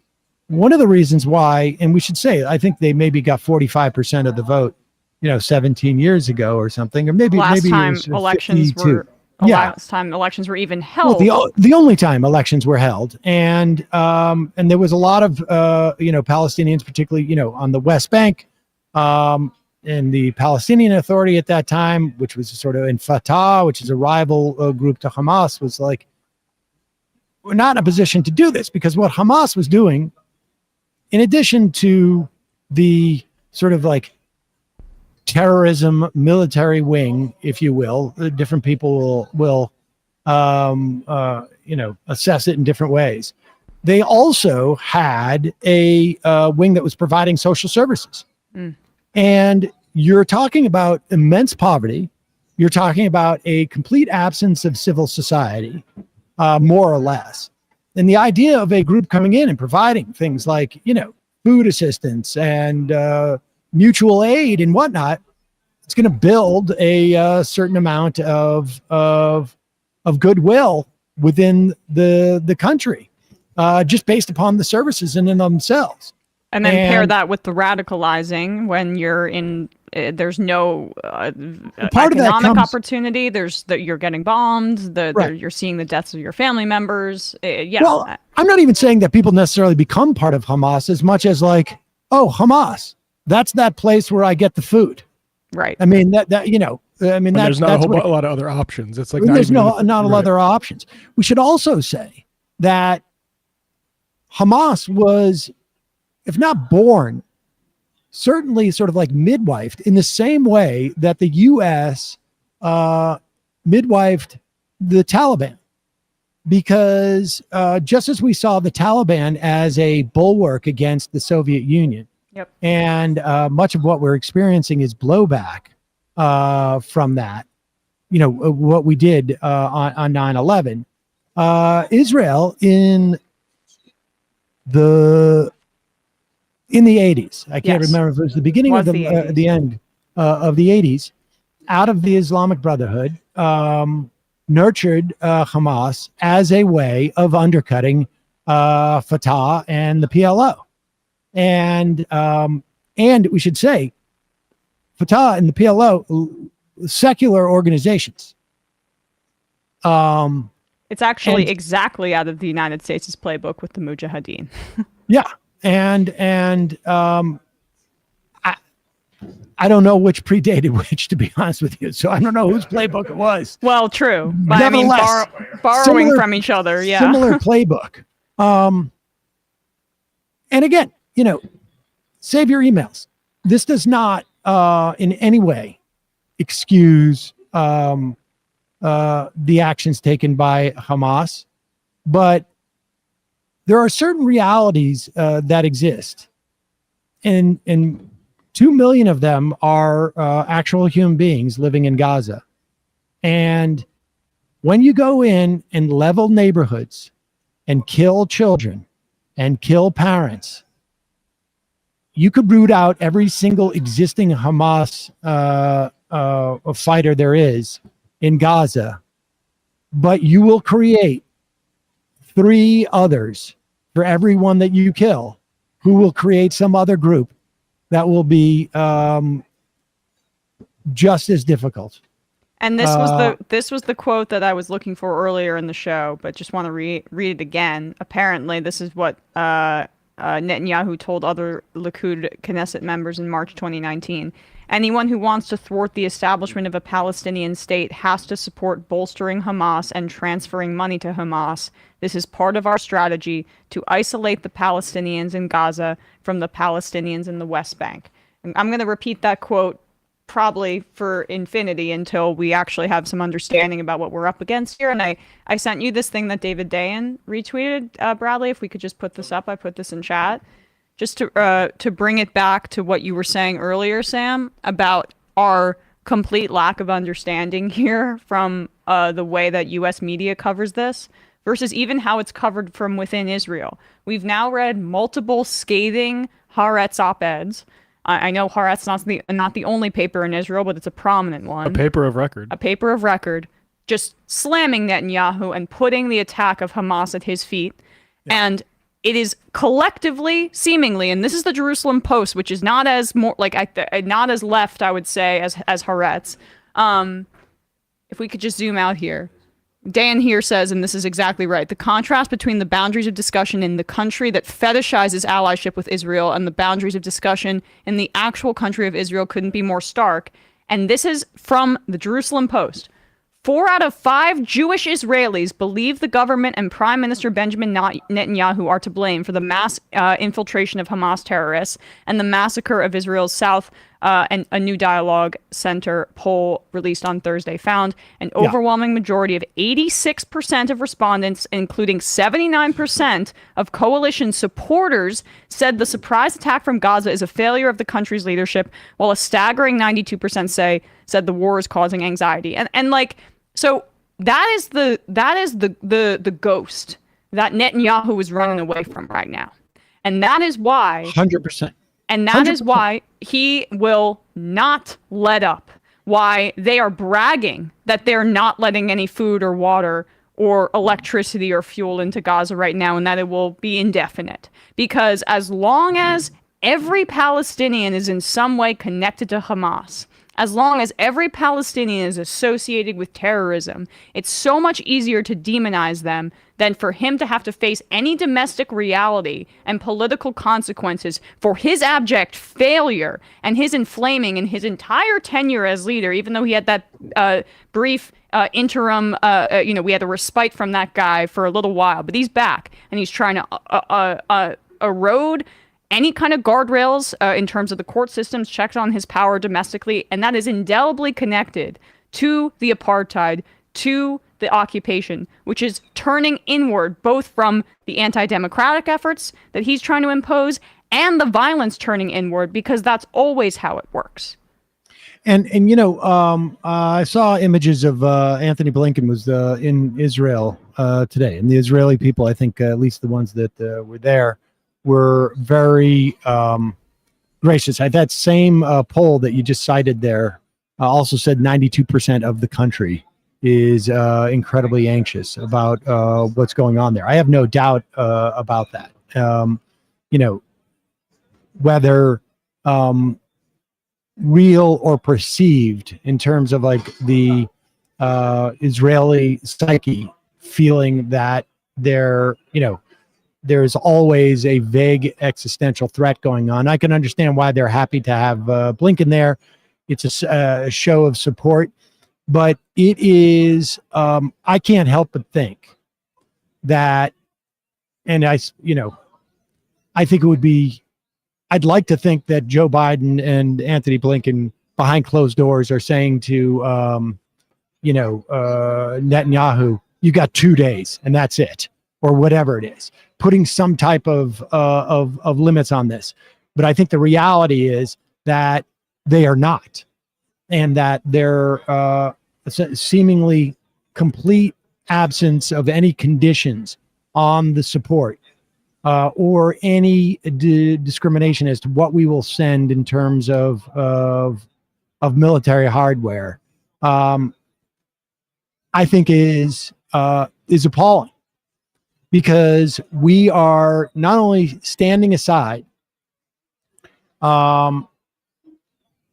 Speaker 6: one of the reasons why, and we should say, I think they maybe got 45% of the vote, 17 years ago or something, or maybe
Speaker 8: time elections
Speaker 6: 52.
Speaker 8: were. Last time elections were even held.
Speaker 6: Well, the only time elections were held, and there was a lot of Palestinians, particularly on the West Bank, and the Palestinian Authority at that time, which was sort of in Fatah, which is a rival group to Hamas, was we're not in a position to do this, because what Hamas was doing in addition to the sort of like terrorism military wing, if you will, different people will assess it in different ways. They also had a wing that was providing social services. And you're talking about immense poverty. You're talking about a complete absence of civil society, more or less. And the idea of a group coming in and providing things like, food assistance and mutual aid and whatnot, it's going to build a certain amount of goodwill within the country, just based upon the services in and of themselves.
Speaker 8: And then pair that with the radicalizing when you're in, there's no economic opportunity. You're getting bombed. You're seeing the deaths of your family members.
Speaker 6: Well, I'm not even saying that people necessarily become part of Hamas as much as like, oh, Hamas, that's that place where I get the food.
Speaker 8: Right.
Speaker 6: I mean, there's
Speaker 7: not a lot of other options. It's like
Speaker 6: there's not a lot of other options. We should also say that Hamas was, if not born, certainly sort of like midwifed in the same way that the U.S. Midwifed the Taliban. Because just as we saw the Taliban as a bulwark against the Soviet Union, and much of what we're experiencing is blowback from that, what we did on 9/11, Israel in the 80s. I can't remember if it was the beginning or the end of the 80s, out of the Islamic Brotherhood, nurtured Hamas as a way of undercutting Fatah and the PLO. And we should say, Fatah and the PLO, secular organizations.
Speaker 8: It's actually exactly out of the United States' playbook with the Mujahideen.
Speaker 6: Yeah. And I don't know which predated which, to be honest with you. So I don't know whose playbook it was.
Speaker 8: Well, true. But I mean, borrowing from each other. Yeah.
Speaker 6: Similar playbook. And again, save your emails. This does not in any way excuse the actions taken by Hamas, but there are certain realities that exist, and 2 million of them are actual human beings living in Gaza. And when you go in and level neighborhoods and kill children and kill parents, you could root out every single existing Hamas fighter there is in Gaza, but you will create 3 others for every one that you kill, who will create some other group that will be just as difficult.
Speaker 8: And this was the quote that I was looking for earlier in the show, but just want to read it again. Apparently, this is what Netanyahu told other Likud Knesset members in March 2019. Anyone who wants to thwart the establishment of a Palestinian state has to support bolstering Hamas and transferring money to Hamas. This is part of our strategy to isolate the Palestinians in Gaza from the Palestinians in the West Bank. And I'm going to repeat that quote probably for infinity until we actually have some understanding about what we're up against here. And I sent you this thing that David Dayan retweeted, Bradley. If we could just put this up, I put this in chat. Just to bring it back to what you were saying earlier, Sam, about our complete lack of understanding here from the way that U.S. media covers this versus even how it's covered from within Israel. We've now read multiple scathing Haaretz op-eds. I know Haaretz not the only paper in Israel, but it's a prominent one.
Speaker 7: A paper of record.
Speaker 8: A paper of record, just slamming Netanyahu and putting the attack of Hamas at his feet. Yeah. And it is collectively, seemingly, and this is the Jerusalem Post, which is not as not as left, I would say, as Haaretz. If we could just zoom out here. Dan here says, and this is exactly right, the contrast between the boundaries of discussion in the country that fetishizes allyship with Israel and the boundaries of discussion in the actual country of Israel couldn't be more stark. And this is from the Jerusalem Post. 4 out of 5 Jewish Israelis believe the government and Prime Minister Benjamin Netanyahu are to blame for the mass infiltration of Hamas terrorists and the massacre of Israel's South. And a New Dialogue Center poll released on Thursday found an overwhelming majority of 86% of respondents, including 79% of coalition supporters, said the surprise attack from Gaza is a failure of the country's leadership, while a staggering 92% said the war is causing anxiety. And like, so that is the ghost that Netanyahu is running away from right now. And that is why
Speaker 6: 100%.
Speaker 8: And that 100%. Is why he will not let up. Why they are bragging that they're not letting any food or water or electricity or fuel into Gaza right now, and that it will be indefinite. Because as long as every Palestinian is in some way connected to Hamas, as long as every Palestinian is associated with terrorism, it's so much easier to demonize them than for him to have to face any domestic reality and political consequences for his abject failure and his inflaming in his entire tenure as leader, even though he had that brief interim, we had a respite from that guy for a little while, but he's back and he's trying to erode any kind of guardrails in terms of the court systems, checks on his power domestically, and that is indelibly connected to the apartheid, to the occupation, which is turning inward both from the anti-democratic efforts that he's trying to impose and the violence turning inward, because that's always how it works.
Speaker 6: And I saw images of Anthony Blinken was in Israel today, and the Israeli people, I think at least the ones that were there, were very gracious. That same poll that you just cited there also said 92% of the country is incredibly anxious about what's going on there. I have no doubt about that. Whether real or perceived in terms of like the Israeli psyche feeling that there's always a vague existential threat going on. I can understand why they're happy to have Blinken there. It's a show of support, but it is, I can't help but think that, and I think it would be, I'd like to think that Joe Biden and Anthony Blinken behind closed doors are saying to, Netanyahu, you got 2 days and that's it, or whatever it is, putting some type of limits on this. But I think the reality is that they are not, and that their seemingly complete absence of any conditions on the support or any discrimination as to what we will send in terms of military hardware, I think is appalling, because we are not only standing aside,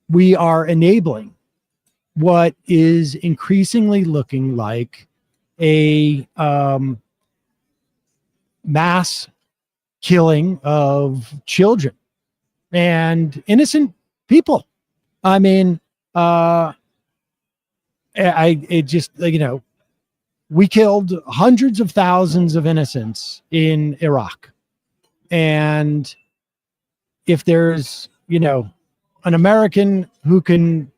Speaker 6: we are enabling what is increasingly looking like a mass killing of children and innocent people. I mean, we killed hundreds of thousands of innocents in Iraq. And if there's, an American who can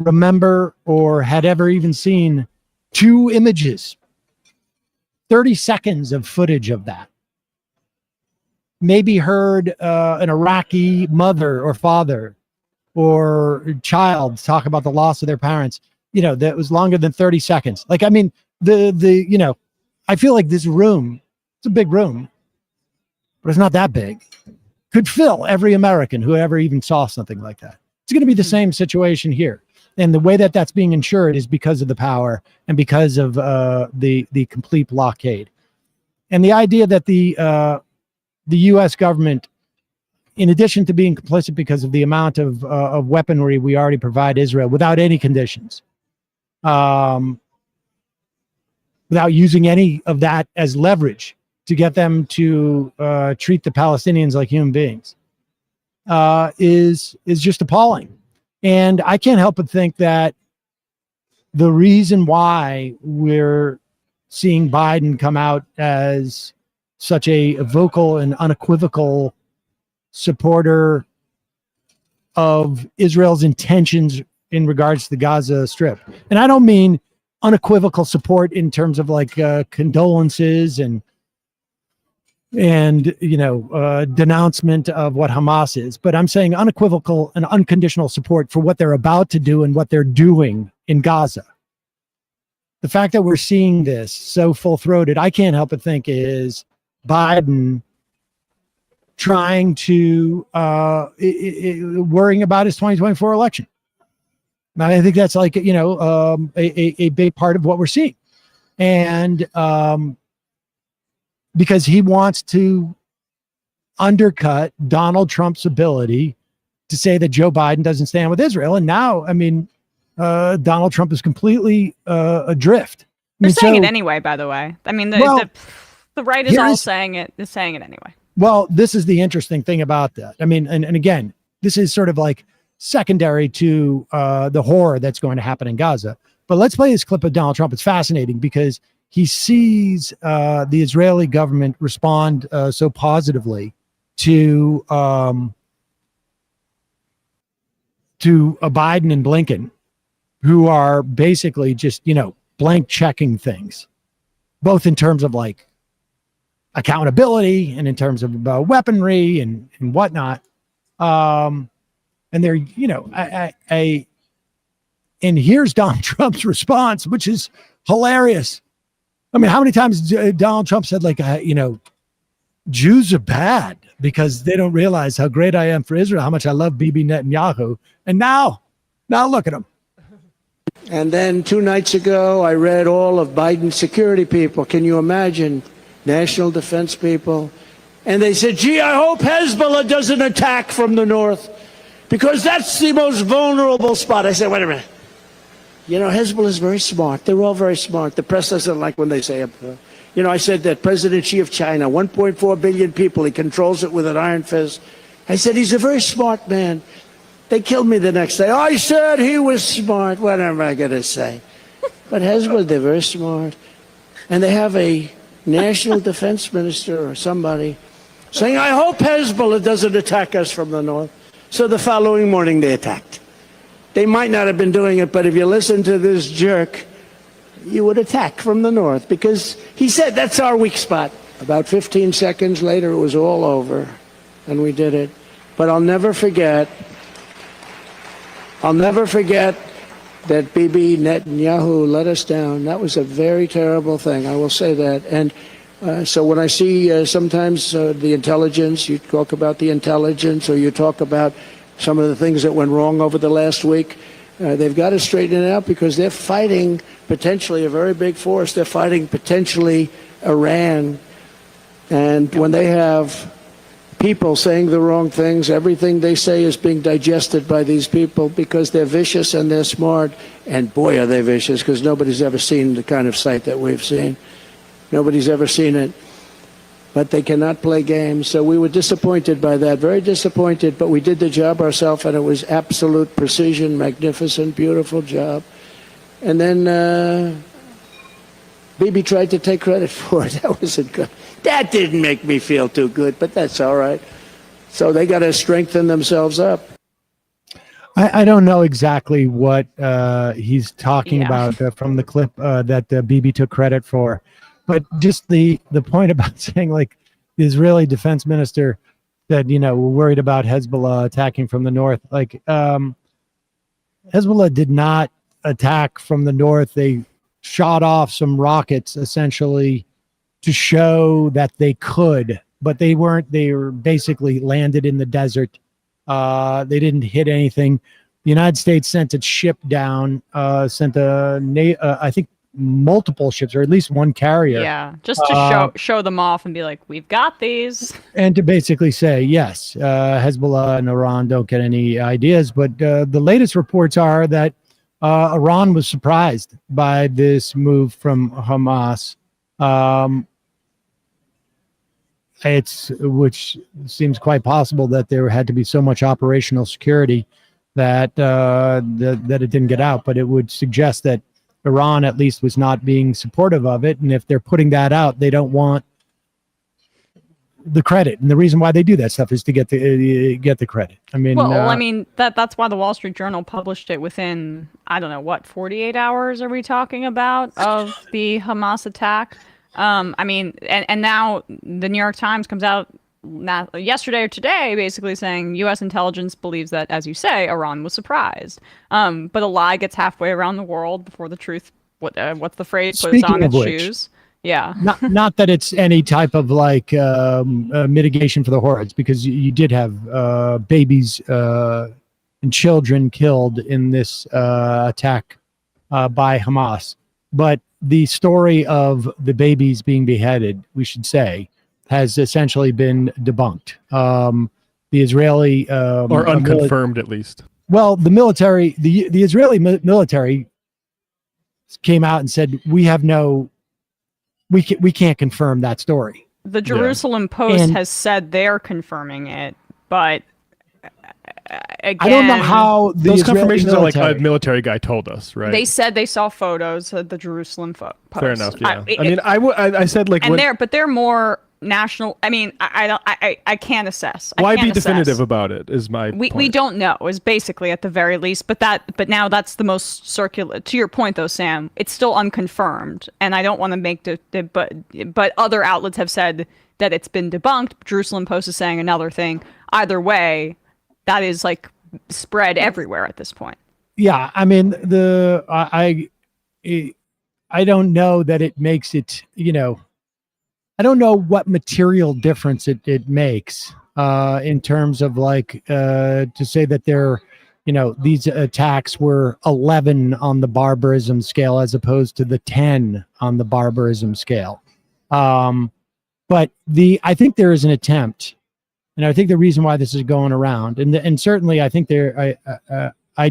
Speaker 6: remember or had ever even seen 2 images, 30 seconds of footage of that, maybe heard an Iraqi mother or father or child talk about the loss of their parents, that was longer than 30 seconds. Like, I mean, I feel like this room, it's a big room, but it's not that big, could fill every American who ever even saw something like that. It's going to be the same situation here. And the way that that's being ensured is because of the power and because of the complete blockade. And the idea that the U.S. government, in addition to being complicit because of the amount of weaponry we already provide Israel without any conditions, without using any of that as leverage to get them to treat the Palestinians like human beings, is just appalling. And I can't help but think that the reason why we're seeing Biden come out as such a vocal and unequivocal supporter of Israel's intentions in regards to the Gaza Strip. And I don't mean unequivocal support in terms of like condolences and denouncement of what Hamas is, but I'm saying unequivocal and unconditional support for what they're about to do and what they're doing in Gaza. The fact that we're seeing this so full-throated, I can't help but think is Biden trying to worrying about his 2024 election. Now, I think that's like, a big part of what we're seeing. And because he wants to undercut Donald Trump's ability to say that Joe Biden doesn't stand with Israel. And now, Donald Trump is completely adrift.
Speaker 8: They're saying it anyway, by the way. I mean, the right is all saying it anyway.
Speaker 6: Well, this is the interesting thing about that. I mean, and again, this is sort of like secondary to the horror that's going to happen in Gaza. But let's play this clip of Donald Trump. It's fascinating because he sees the Israeli government respond so positively to Biden and Blinken, who are basically just, blank checking things, both in terms of like accountability and in terms of weaponry and whatnot. And they're, and here's Donald Trump's response, which is hilarious. I mean, how many times Donald Trump said like, Jews are bad because they don't realize how great I am for Israel, how much I love Bibi Netanyahu. And now look at him.
Speaker 18: And then 2 nights ago, I read all of Biden's security people. Can you imagine? National defense people. And they said, gee, I hope Hezbollah doesn't attack from the north because that's the most vulnerable spot. I said, wait a minute. Hezbollah is very smart. They're all very smart. The press doesn't like when they say it. I said that President Xi of China, 1.4 billion people, he controls it with an iron fist. I said, he's a very smart man. They killed me the next day. I said he was smart. What am I going to say? But Hezbollah, they're very smart. And they have a national defense minister or somebody saying, I hope Hezbollah doesn't attack us from the north. So the following morning they attacked. They might not have been doing it, but if you listen to this jerk, you would attack from the north because he said that's our weak spot. About 15 seconds later, it was all over and we did it. But I'll never forget that Bibi Netanyahu let us down. That was a very terrible thing. I will say that. And so when I see sometimes the intelligence, you talk about the intelligence or you talk about some of the things that went wrong over the last week, they've got to straighten it out because they're fighting potentially a very big force. They're fighting potentially Iran. And when they have people saying the wrong things, everything they say is being digested by these people because they're vicious and they're smart. And boy, are they vicious because nobody's ever seen the kind of sight that we've seen. Nobody's ever seen it. But they cannot play games. So we were disappointed by that, very disappointed, but we did the job ourselves and it was absolute precision, magnificent, beautiful job. And then Bibi tried to take credit for it. That wasn't good. That didn't make me feel too good, but that's all right. So they got to strengthen themselves up.
Speaker 6: I don't know exactly what he's talking about from the clip that Bibi took credit for. But just the point about saying like the Israeli defense minister said, we're worried about Hezbollah attacking from the north. Like Hezbollah did not attack from the north. They shot off some rockets essentially to show that they could, but they weren't. They were basically landed in the desert. They didn't hit anything. The United States sent its ship down, I think multiple ships or at least one carrier.
Speaker 8: Yeah, just to show them off and be like, we've got these.
Speaker 6: And to basically say, yes, Hezbollah and Iran don't get any ideas. But the latest reports are that Iran was surprised by this move from Hamas. Which seems quite possible that there had to be so much operational security that it didn't get out. But it would suggest that Iran at least was not being supportive of it. And if they're putting that out, they don't want the credit. And the reason why they do that stuff is to get the credit. I mean,
Speaker 8: well, I mean, that's why the Wall Street Journal published it within, I don't know, what, 48 hours are we talking about of the Hamas attack? I mean, and now the New York Times comes out yesterday or today basically saying U.S. intelligence believes that, as you say, Iran was surprised. But a lie gets halfway around the world before the truth, what's the phrase, puts on its shoes. Yeah.
Speaker 6: Not that it's any type of like mitigation for the horrors, because you did have babies and children killed in this attack by Hamas. But the story of the babies being beheaded, we should say, has essentially been debunked. The Israeli
Speaker 7: or unconfirmed at least.
Speaker 6: Well, the military, the Israeli military came out and said we can't confirm that story.
Speaker 8: The Jerusalem Post has said they're confirming it, but again,
Speaker 6: I don't know how
Speaker 7: those confirmations are like a military guy told us, right?
Speaker 8: They said they saw photos of the Jerusalem Post.
Speaker 7: Fair enough. Yeah. I said like,
Speaker 8: but they're more national. I mean, I can't assess.
Speaker 7: Why be definitive about it? Is my point.
Speaker 8: We don't know. Is basically at the very least. But now that's the most circular. To your point though, Sam, it's still unconfirmed, and I don't want to make but other outlets have said that it's been debunked. Jerusalem Post is saying another thing. Either way, that is like spread everywhere at this point.
Speaker 6: Yeah, I mean I don't know that it makes it, I don't know what material difference it makes in terms of like to say that these attacks were 11 on the barbarism scale as opposed to the 10 on the barbarism scale. But I think there is an attempt, and I think the reason why this is going around, and certainly I think and I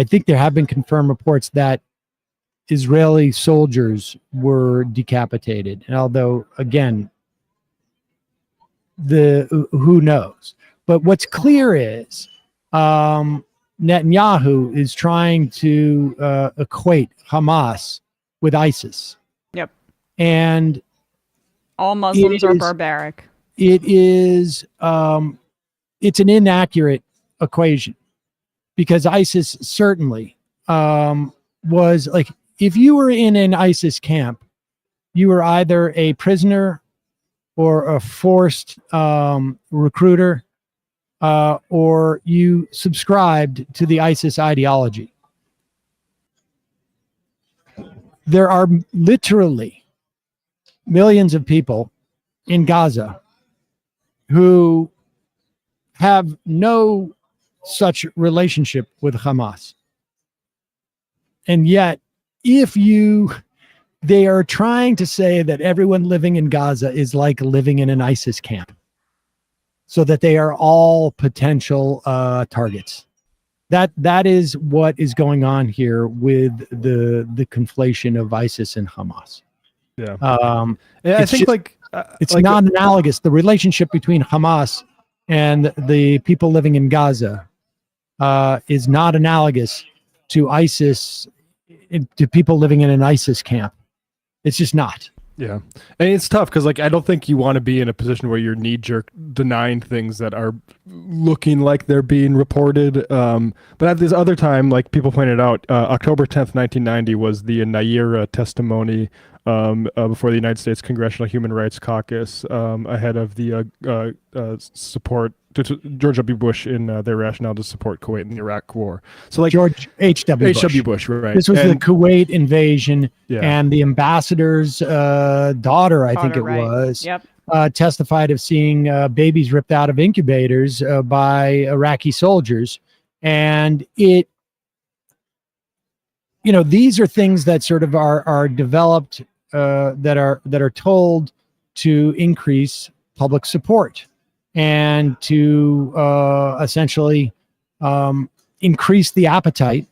Speaker 6: think there have been confirmed reports that Israeli soldiers were decapitated. And although, again, who knows? But what's clear is Netanyahu is trying to equate Hamas with ISIS.
Speaker 8: Yep.
Speaker 6: And
Speaker 8: all Muslims are barbaric.
Speaker 6: It is it's an inaccurate equation, because ISIS certainly was like, if you were in an ISIS camp, you were either a prisoner or a forced recruiter, or you subscribed to the ISIS ideology. There are literally millions of people in Gaza who have no such relationship with Hamas. And yet, they are trying to say that everyone living in Gaza is like living in an ISIS camp, so that they are all potential targets. That is what is going on here with the conflation of ISIS and Hamas.
Speaker 7: Yeah. I think
Speaker 6: it's non-analogous. The relationship between Hamas and the people living in Gaza is not analogous to ISIS, to people living in an ISIS camp. It's just not.
Speaker 7: Yeah. And it's tough because I don't think you want to be in a position where you're knee-jerk denying things that are looking like they're being reported. But at this other time, like people pointed out, October 10th, 1990 was the Naira testimony before the United States Congressional Human Rights Caucus ahead of the support to George W. Bush in their rationale to support Kuwait in the Iraq War. So
Speaker 6: George H.W.
Speaker 7: Bush, right?
Speaker 6: This was the Kuwait invasion, and the ambassador's daughter, I think it was, testified of seeing babies ripped out of incubators by Iraqi soldiers. And these are things that sort of are developed that are told to increase public support and to essentially increase the appetite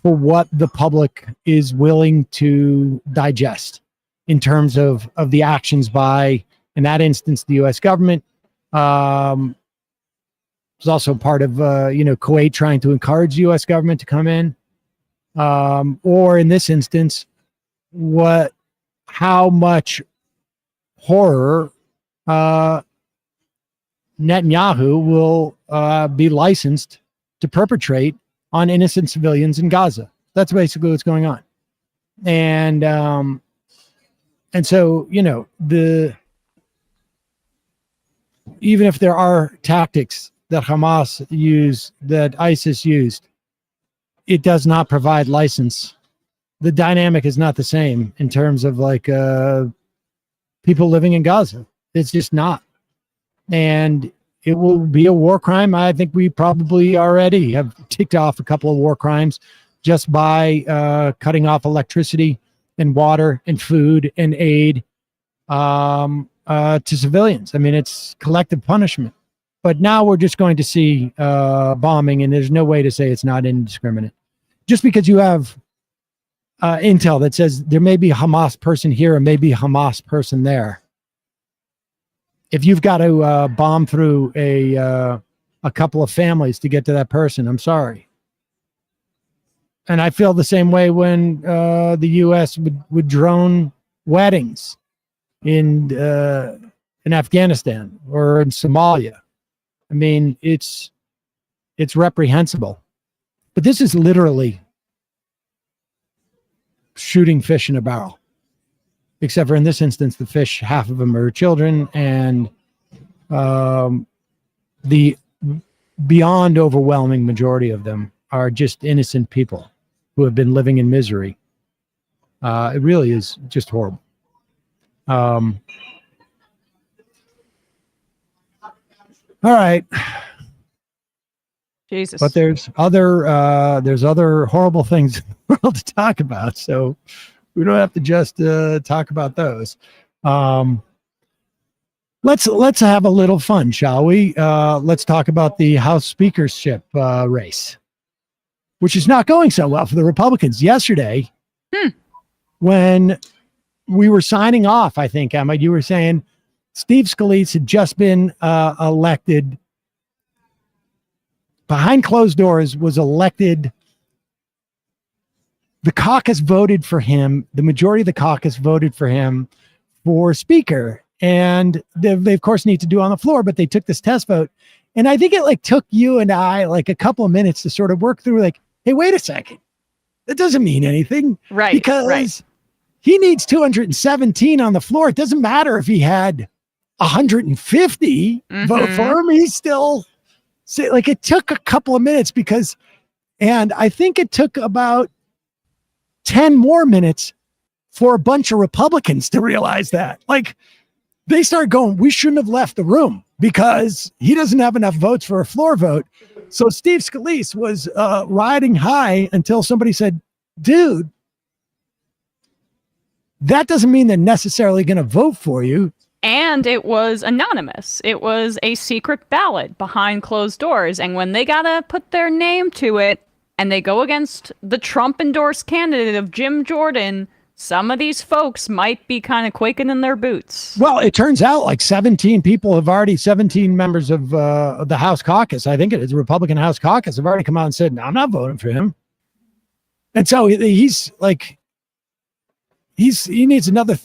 Speaker 6: for what the public is willing to digest in terms of the actions by, in that instance, the U.S. government. It's also part of Kuwait trying to encourage the U.S. government to come in. or in this instance, how much horror Netanyahu will be licensed to perpetrate on innocent civilians in Gaza. That's basically what's going on. And so, even if there are tactics that Hamas used, that ISIS used, it does not provide license. The dynamic is not the same in terms of people living in Gaza. It's just not. And it will be a war crime. I think we probably already have ticked off a couple of war crimes just by cutting off electricity and water and food and aid to civilians. I mean, it's collective punishment. But now we're just going to see bombing, and there's no way to say it's not indiscriminate. Just because you have intel that says there may be a Hamas person here and maybe a Hamas person there, if you've got to bomb through a couple of families to get to that person, I'm sorry. And I feel the same way when the U.S. would drone weddings in Afghanistan or in Somalia. I mean, it's reprehensible. But this is literally shooting fish in a barrel. Except for in this instance, the fish, half of them are children, and the beyond overwhelming majority of them are just innocent people who have been living in misery. It really is just horrible. All right.
Speaker 8: Jesus.
Speaker 6: But there's other horrible things in the world to talk about, so we don't have to just talk about those. Let's have a little fun, shall we? Let's talk about the House speakership race, which is not going so well for the Republicans. Yesterday, when we were signing off, I think, Emma, you were saying Steve Scalise had just been elected behind closed doors, was elected. The caucus voted for him. The majority of the caucus voted for him for speaker. And they of course need to do on the floor, but they took this test vote. And I think it took you and I a couple of minutes to sort of work through hey, wait a second. That doesn't mean anything.
Speaker 8: Right.
Speaker 6: Because he needs 217 on the floor. It doesn't matter if he had 150 vote for him. He's still it took a couple of minutes and I think it took about 10 more minutes for a bunch of Republicans to realize that. They started going, we shouldn't have left the room because he doesn't have enough votes for a floor vote. So Steve Scalise was riding high until somebody said, dude, that doesn't mean they're necessarily going to vote for you.
Speaker 8: And it was anonymous. It was a secret ballot behind closed doors. And when they got to put their name to it and they go against the Trump-endorsed candidate of Jim Jordan, some of these folks might be kind of quaking in their boots.
Speaker 6: Well, it turns out 17 members of the House caucus, I think it is the Republican House caucus, have already come out and said, no, I'm not voting for him. And so he needs another,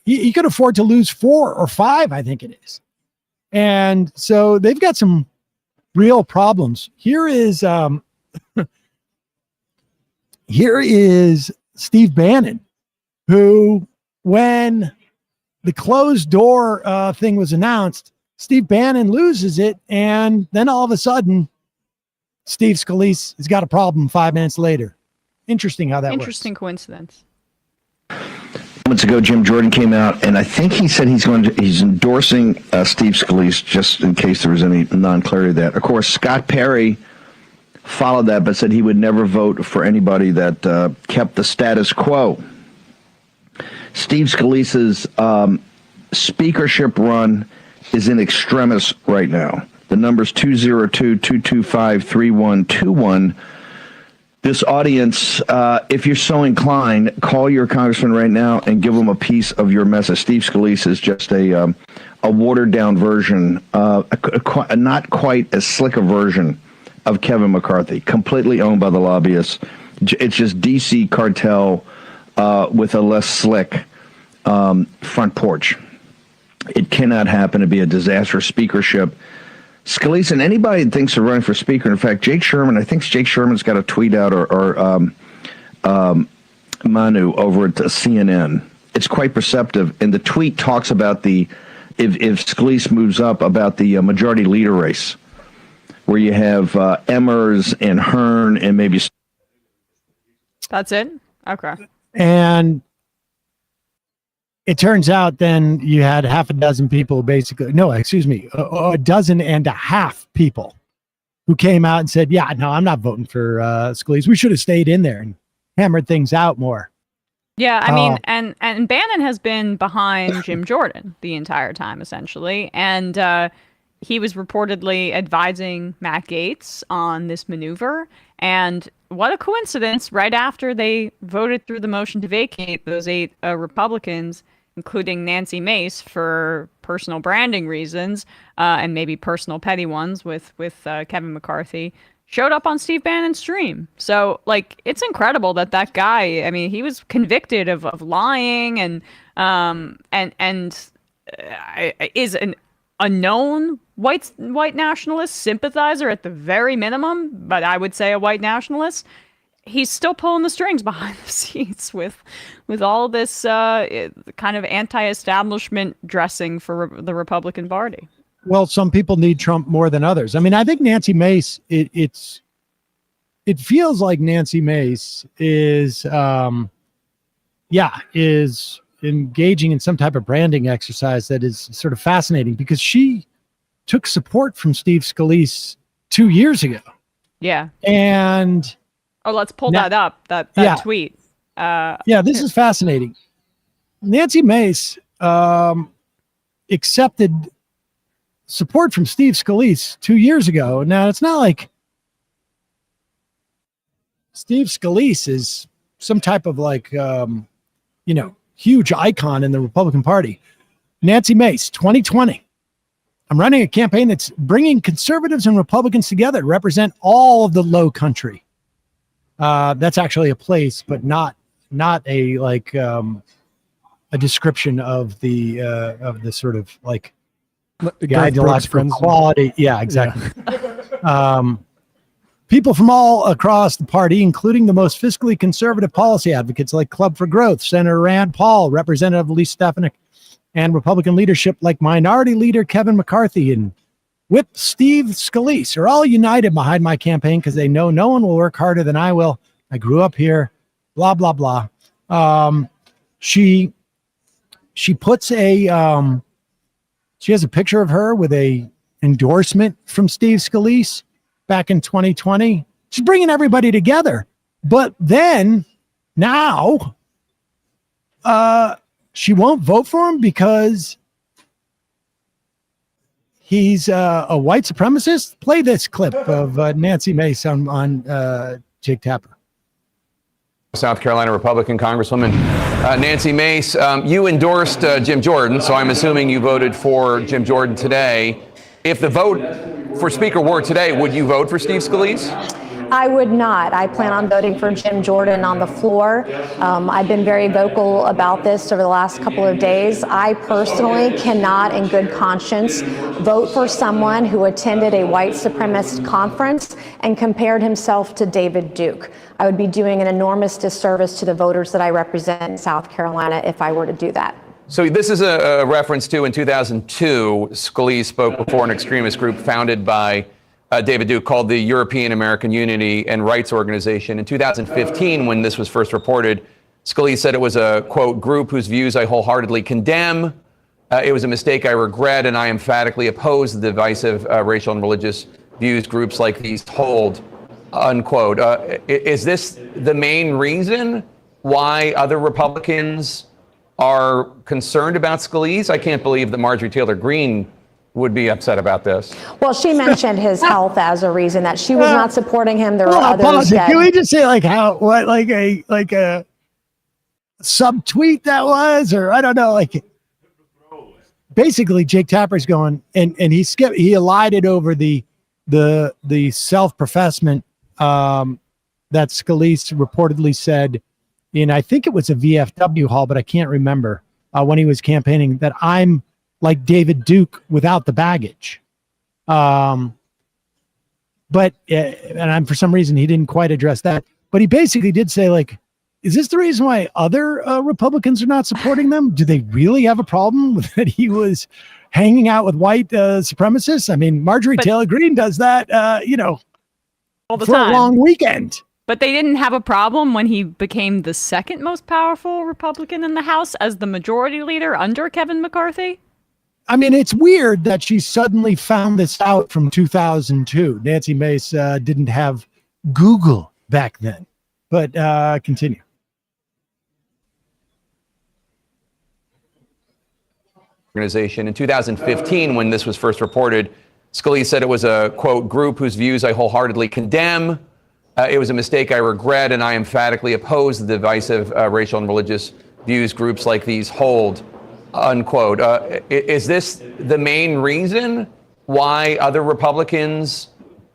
Speaker 6: he could afford to lose 4 or 5, I think it is. And so they've got some real problems. Here is Steve Bannon, who, when the closed door thing was announced, Steve Bannon loses it, and then all of a sudden, Steve Scalise has got a problem 5 minutes later. Interesting how that works.
Speaker 8: Interesting coincidence.
Speaker 19: Moments ago, Jim Jordan came out, and I think he said he's endorsing Steve Scalise, just in case there was any non-clarity of that. Of course, Scott Perry followed that, but said he would never vote for anybody that kept the status quo. Steve Scalise's speakership run is in extremis right now. The number's 202-225-3121. This audience, if you're so inclined, call your congressman right now and give him a piece of your message. Steve Scalise is just a watered-down version, not quite as slick a version of Kevin McCarthy, completely owned by the lobbyists. It's just DC cartel with a less slick front porch. It cannot happen to be a disastrous speakership. Scalise and anybody that thinks of running for speaker, in fact, Jake Sherman, I think Jake Sherman's got a tweet out, or Manu over at CNN. It's quite perceptive, and the tweet talks about if Scalise moves up, about the majority leader race, where you have Emmers and Hearn and maybe.
Speaker 8: That's it? Okay.
Speaker 6: And it turns out then you had half a dozen people basically, no, excuse me, a dozen and a half people who came out and said, yeah, no, I'm not voting for Scalise. We should have stayed in there and hammered things out more.
Speaker 8: Yeah, I mean, and Bannon has been behind Jim Jordan the entire time, essentially. And he was reportedly advising Matt Gaetz on this maneuver. And what a coincidence, right after they voted through the motion to vacate, those 8 Republicans, including Nancy Mace, for personal branding reasons, and maybe personal petty ones with Kevin McCarthy, showed up on Steve Bannon's stream. So, like, it's incredible that guy, I mean, he was convicted of lying and is a known white nationalist sympathizer at the very minimum, but I would say a white nationalist. He's still pulling the strings behind the scenes with all this kind of anti-establishment dressing for the Republican Party.
Speaker 6: Well, some people need Trump more than others. I mean, I think Nancy Mace, it feels like Nancy Mace is engaging in some type of branding exercise that is sort of fascinating, because she took support from Steve Scalise 2 years ago.
Speaker 8: Yeah.
Speaker 6: And
Speaker 8: let's pull that up, that tweet.
Speaker 6: This is fascinating. Nancy Mace accepted support from Steve Scalise 2 years ago. Now, it's not like Steve Scalise is some type of huge icon in the Republican Party. Nancy Mace, 2020. I'm running a campaign that's bringing conservatives and Republicans together to represent all of the low country. That's actually a place, but not a description of the sort of like the ideological quality. Yeah, exactly. Yeah. People from all across the party, including the most fiscally conservative policy advocates like Club for Growth, Senator Rand Paul, Representative Elise Stefanik, and Republican leadership like Minority Leader Kevin McCarthy and Whip Steve Scalise are all united behind my campaign because they know no one will work harder than I will. I grew up here, blah, blah, blah. She puts she has a picture of her with a endorsement from Steve Scalise back in 2020. She's bringing everybody together. But then now she won't vote for him because he's a white supremacist. Play this clip of Nancy Mace on Jake Tapper.
Speaker 20: South Carolina Republican Congresswoman Nancy Mace, you endorsed Jim Jordan, so I'm assuming you voted for Jim Jordan today. If the vote for Speaker were today, would you vote for Steve Scalise?
Speaker 21: I would not. I plan on voting for Jim Jordan on the floor. I've been very vocal about this over the last couple of days. I personally cannot, in good conscience, vote for someone who attended a white supremacist conference and compared himself to David Duke. I would be doing an enormous disservice to the voters that I represent in South Carolina if I were to do that.
Speaker 20: So this is a reference to, in 2002, Scalise spoke before an extremist group founded by David Duke called the European American Unity and Rights Organization. In 2015, when this was first reported, Scalise said it was a, quote, group whose views I wholeheartedly condemn. It was a mistake I regret, and I emphatically oppose the divisive racial and religious views groups like these hold, unquote. Is this the main reason why other Republicans are concerned about Scalise? I can't believe that Marjorie Taylor Greene would be upset about this.
Speaker 21: Well, she mentioned his health as a reason that she was not supporting him. There were others that...
Speaker 6: Can we just say like a subtweet that was, or I don't know, like basically Jake Tapper's going and he elided over the the self-professment that Scalise reportedly said in, I think it was a VFW hall, but I can't remember, when he was campaigning, that I'm like David Duke without the baggage. But for some reason he didn't quite address that. But he basically did say, like, is this the reason why other Republicans are not supporting them? Do they really have a problem with that he was hanging out with white supremacists? I mean, Marjorie Taylor Greene does that,
Speaker 8: all the
Speaker 6: for
Speaker 8: time.
Speaker 6: a long weekend.
Speaker 8: But they didn't have a problem when he became the second most powerful Republican in the House as the majority leader under Kevin McCarthy.
Speaker 6: I mean, it's weird that she suddenly found this out from 2002. Nancy Mace didn't have Google back then. But continue.
Speaker 20: Organization. In 2015, when this was first reported, Scalise said it was a, quote, group whose views I wholeheartedly condemn. It was a mistake I regret, and I emphatically oppose the divisive racial and religious views groups like these hold, unquote. Is this the main reason why other Republicans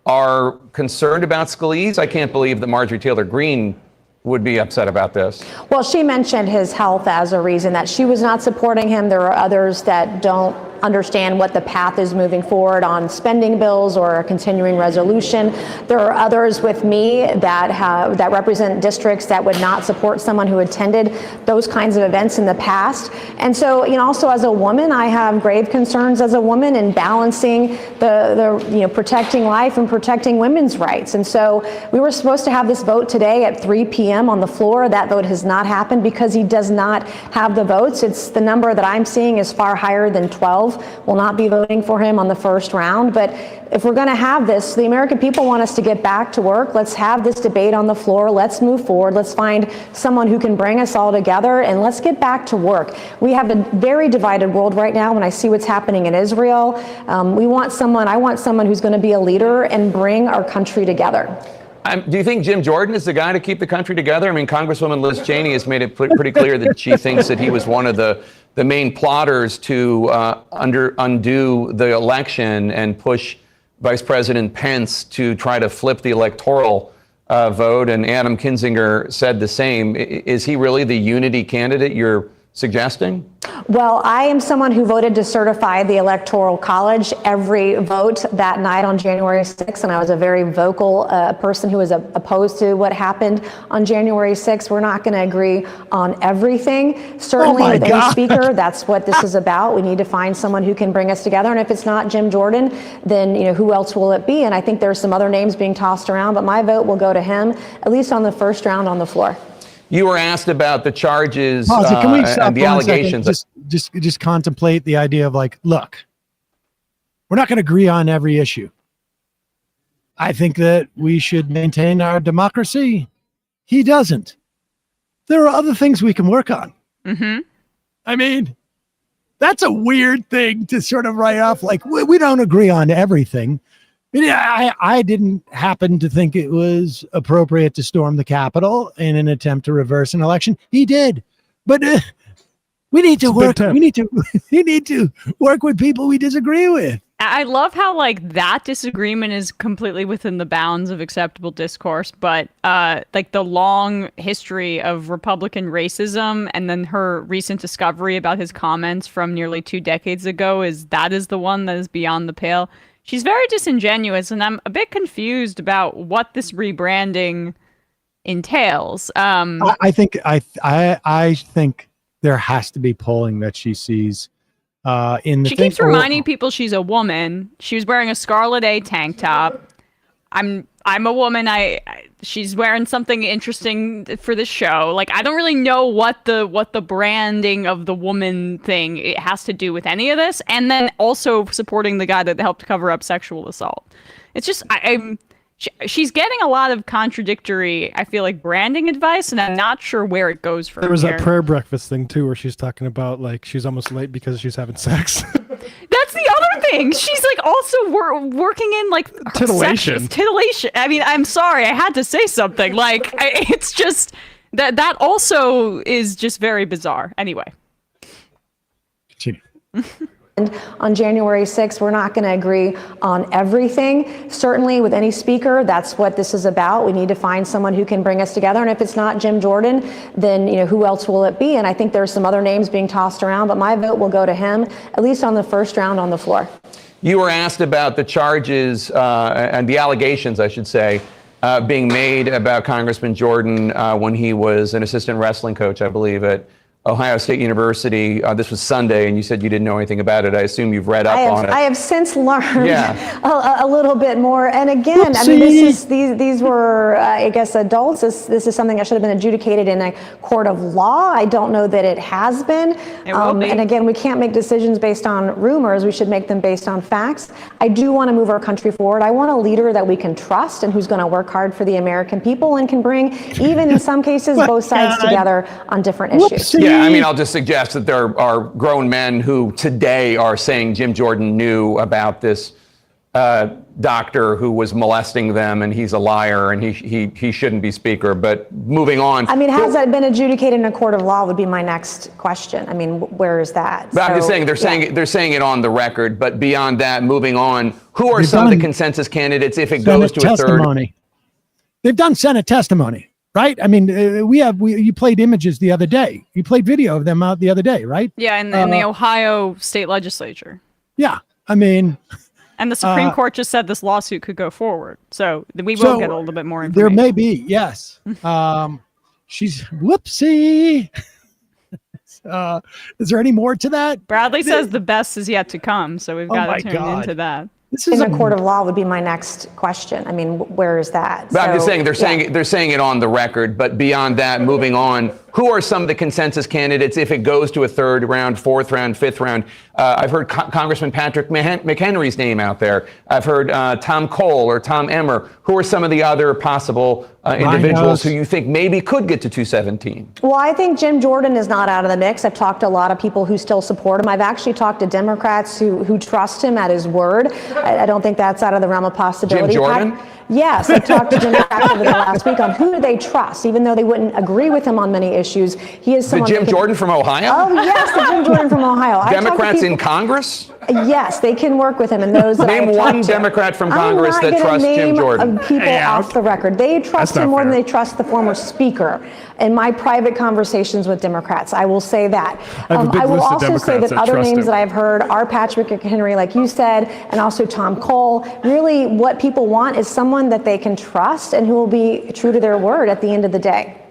Speaker 20: are concerned about Scalise? I can't believe that Marjorie Taylor Greene would be upset about this.
Speaker 21: Well, she mentioned his health as a reason that she was not supporting him. There are others that don't understand what the path is moving forward on spending bills or a continuing resolution. There are others with me that represent districts that would not support someone who attended those kinds of events in the past. And so, also as a woman, I have grave concerns as a woman in balancing the protecting life and protecting women's rights. And so we were supposed to have this vote today at 3 p.m. on the floor. That vote has not happened because he does not have the votes. It's the number that I'm seeing is far higher than 12. Will not be voting for him on the first round. But if we're going to have this, the American people want us to get back to work. Let's have this debate on the floor. Let's move forward. Let's find someone who can bring us all together, and let's get back to work. We have a very divided world right now. When I see what's happening in Israel, I want someone who's going to be a leader and bring our country together.
Speaker 20: Do you think Jim Jordan is the guy to keep the country together? I mean, Congresswoman Liz Cheney has made it pretty clear that she thinks that he was one of the main plotters to undo the election and push Vice President Pence to try to flip the electoral vote. And Adam Kinzinger said the same. Is he really the unity candidate you're suggesting?
Speaker 21: Well, I am someone who voted to certify the Electoral College every vote that night on January 6th, and I was a very vocal person who was opposed to what happened on January 6th. We're not going to agree on everything. Certainly with any speaker, that's what this is about. We need to find someone who can bring us together, and if it's not Jim Jordan, then who else will it be? And I think there's some other names being tossed around, but my vote will go to him, at least on the first round on the floor.
Speaker 20: You were asked about the charges
Speaker 6: Can we stop
Speaker 20: and the
Speaker 6: for 1
Speaker 20: allegations.
Speaker 6: second? Just contemplate the idea of, like, look, we're not going to agree on every issue. I think that we should maintain our democracy. He doesn't. There are other things we can work on.
Speaker 8: Mm-hmm.
Speaker 6: I mean, that's a weird thing to sort of write off. Like, we don't agree on everything. I didn't happen to think it was appropriate to storm the Capitol in an attempt to reverse an election. He did, but we need to work. We need to work with people we disagree with.
Speaker 8: I love how that disagreement is completely within the bounds of acceptable discourse, but the long history of Republican racism and then her recent discovery about his comments from nearly 2 decades ago is the one that is beyond the pale. She's very disingenuous, and I'm a bit confused about what this rebranding entails.
Speaker 6: I think there has to be polling that she sees in the.
Speaker 8: She keeps reminding people she's a woman. She was wearing a Scarlet A tank top. I'm a woman. She's wearing something interesting for the show. I don't really know what the branding of the woman thing it has to do with any of this. And then also supporting the guy that helped cover up sexual assault. It's just she's getting a lot of contradictory, I feel like, branding advice, and I'm not sure where it goes from
Speaker 7: There was
Speaker 8: here.
Speaker 7: that prayer breakfast thing too, where she's talking about she's almost late because she's having sex.
Speaker 8: That's the other thing. She's also working in
Speaker 7: titillation.
Speaker 8: Titillation. I mean, I'm sorry, I had to say something. It's just that also is just very bizarre. Anyway.
Speaker 21: On January 6th, we're not going to agree on everything. Certainly with any speaker, that's what this is about. We need to find someone who can bring us together. And if it's not Jim Jordan, then who else will it be? And I think there's some other names being tossed around, but my vote will go to him, at least on the first round on the floor.
Speaker 20: You were asked about the charges and the allegations, I should say, being made about Congressman Jordan when he was an assistant wrestling coach, I believe, at Ohio State University. This was Sunday, and you said you didn't know anything about it. I assume you've read up on it.
Speaker 21: I have since learned a little bit more. And again, I mean, these were, I guess, adults. This is something that should have been adjudicated in a court of law. I don't know that it has been.
Speaker 8: It will be.
Speaker 21: And again, we can't make decisions based on rumors. We should make them based on facts. I do want to move our country forward. I want a leader that we can trust and who's going to work hard for the American people and can bring, even in some cases, both sides together on different issues.
Speaker 20: Yeah, I mean, I'll just suggest that there are grown men who today are saying Jim Jordan knew about this doctor who was molesting them, and he's a liar, and he shouldn't be speaker. But moving on.
Speaker 21: I mean, has that been adjudicated in a court of law would be my next question. I mean, where is that?
Speaker 20: But I'm just saying they're saying it on the record. But beyond that, moving on, who are some of the consensus candidates if it goes to a third?
Speaker 6: They've done Senate testimony. Right? I mean, you played images the other day. You played video of them out the other day, right?
Speaker 8: Yeah, in the Ohio state legislature.
Speaker 6: Yeah, I mean.
Speaker 8: And the Supreme Court just said this lawsuit could go forward. So we will get a little bit more information.
Speaker 6: There may be, yes. She's, whoopsie. Is there any more to that?
Speaker 8: Bradley says the best is yet to come. So we've got to tune into that.
Speaker 21: This is in a court of law would be my next question. I mean, where is that?
Speaker 20: But I'm just saying they're saying it on the record. But beyond that, moving on, who are some of the consensus candidates if it goes to a third round, fourth round, fifth round? I've heard Congressman Patrick McHenry's name out there. I've heard Tom Cole or Tom Emmer. Who are some of the other possible individuals who you think maybe could get to 217?
Speaker 21: Well, I think Jim Jordan is not out of the mix. I've talked to a lot of people who still support him. I've actually talked to Democrats who trust him at his word. I don't think that's out of the realm of possibility.
Speaker 20: Jim Jordan?
Speaker 21: Yes, I talked to Democrats over the last week on who do they trust, even though they wouldn't agree with him on many issues. He is someone.
Speaker 20: The Jim Jordan from Ohio?
Speaker 21: Oh yes, the Jim Jordan from Ohio.
Speaker 20: Democrats in Congress?
Speaker 21: Yes, they can work with him. And those that
Speaker 20: name one Democrat from Congress that trusts Jim Jordan.
Speaker 21: People off the record. They trust him more than they trust the former speaker. In my private conversations with Democrats, I will say that. I will also say that other names that I've heard are Patrick McHenry, like you said, and also Tom Cole. Really, what people want is someone that they can trust and who will be true to their word at the end of the day.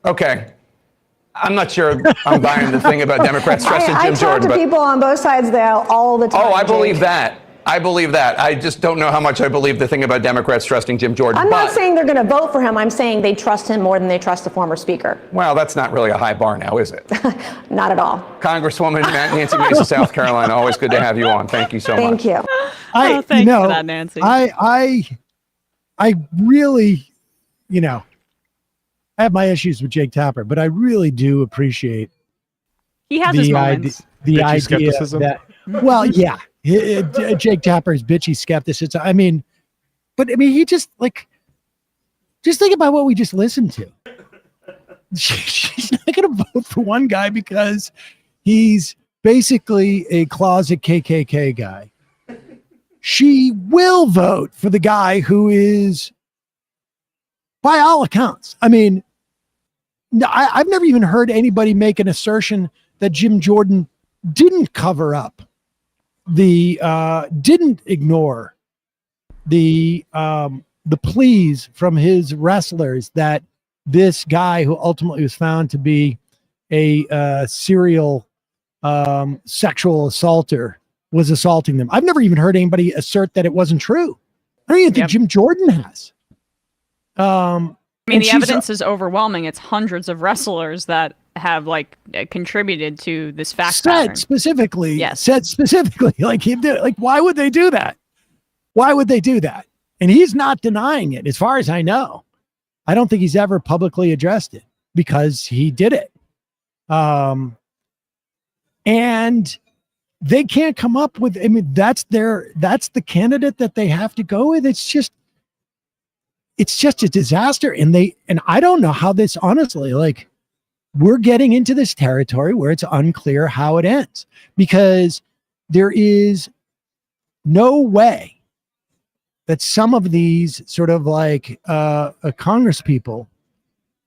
Speaker 20: Okay. I'm not sure I'm buying the thing about Democrats trusting Jim Jordan.
Speaker 21: I talk to people on both sides there all the time.
Speaker 20: Oh, I believe that. I believe that. I just don't know how much I believe the thing about Democrats trusting Jim Jordan.
Speaker 21: I'm not saying they're going to vote for him. I'm saying they trust him more than they trust the former speaker.
Speaker 20: Well, that's not really a high bar now, is it?
Speaker 21: Not at all.
Speaker 20: Congresswoman Nancy Mace of South Carolina, always good to have you on. Thank you so much.
Speaker 21: Thank you.
Speaker 8: Thanks for that, Nancy.
Speaker 6: I really, I have my issues with Jake Tapper, but I really do appreciate
Speaker 8: he has his moments.
Speaker 6: The idea that, well, yeah, Jake Tapper's bitchy skepticism. I mean, he just think about what we just listened to. She's not going to vote for one guy because he's basically a closet KKK guy. She will vote for the guy who is, by all accounts, I mean, I've never even heard anybody make an assertion that Jim Jordan didn't cover up didn't ignore the pleas from his wrestlers that this guy who ultimately was found to be a serial sexual assaulter was assaulting them. I've never even heard anybody assert that it wasn't true. I don't even think Jim Jordan has.
Speaker 8: I mean, the evidence is overwhelming. It's hundreds of wrestlers that have contributed to this fact pattern.
Speaker 6: Said specifically, why would they do that? Why would they do that? And he's not denying it, as far as I know. I don't think he's ever publicly addressed it because he did it. And they can't come up with, I mean, that's the candidate that they have to go with. It's just a disaster. And I don't know how this, honestly, we're getting into this territory where it's unclear how it ends, because there is no way that some of these sort of like Congress people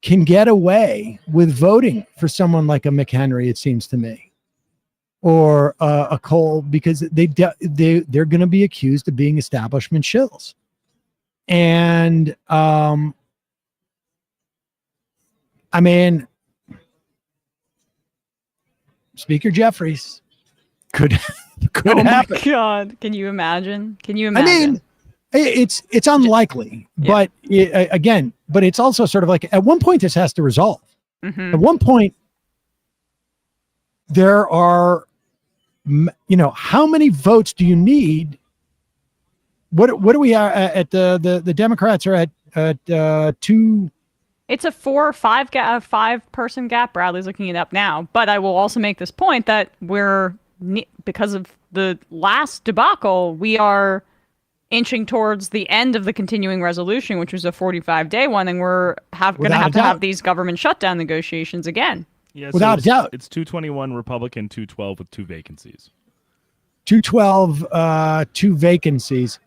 Speaker 6: can get away with voting for someone like a McHenry, it seems to me, or a Cole, because they're going to be accused of being establishment shills. And I mean, Speaker Jeffries could
Speaker 8: oh
Speaker 6: happen.
Speaker 8: my God. Can you imagine?
Speaker 6: I mean, it's unlikely, but again, but it's also sort of like at one point this has to resolve.
Speaker 8: Mm-hmm.
Speaker 6: At one point, there are, how many votes do you need? What do we at the Democrats are at 2?
Speaker 8: It's a 4 or 5 5-person gap. Bradley's looking it up now. But I will also make this point that because of the last debacle, we are inching towards the end of the continuing resolution, which was a 45-day one, and we're going to have to have these government shutdown negotiations again.
Speaker 2: Yeah,
Speaker 6: without doubt.
Speaker 2: It's 221 Republican, 212 with 2 vacancies.
Speaker 6: 212, 2 vacancies.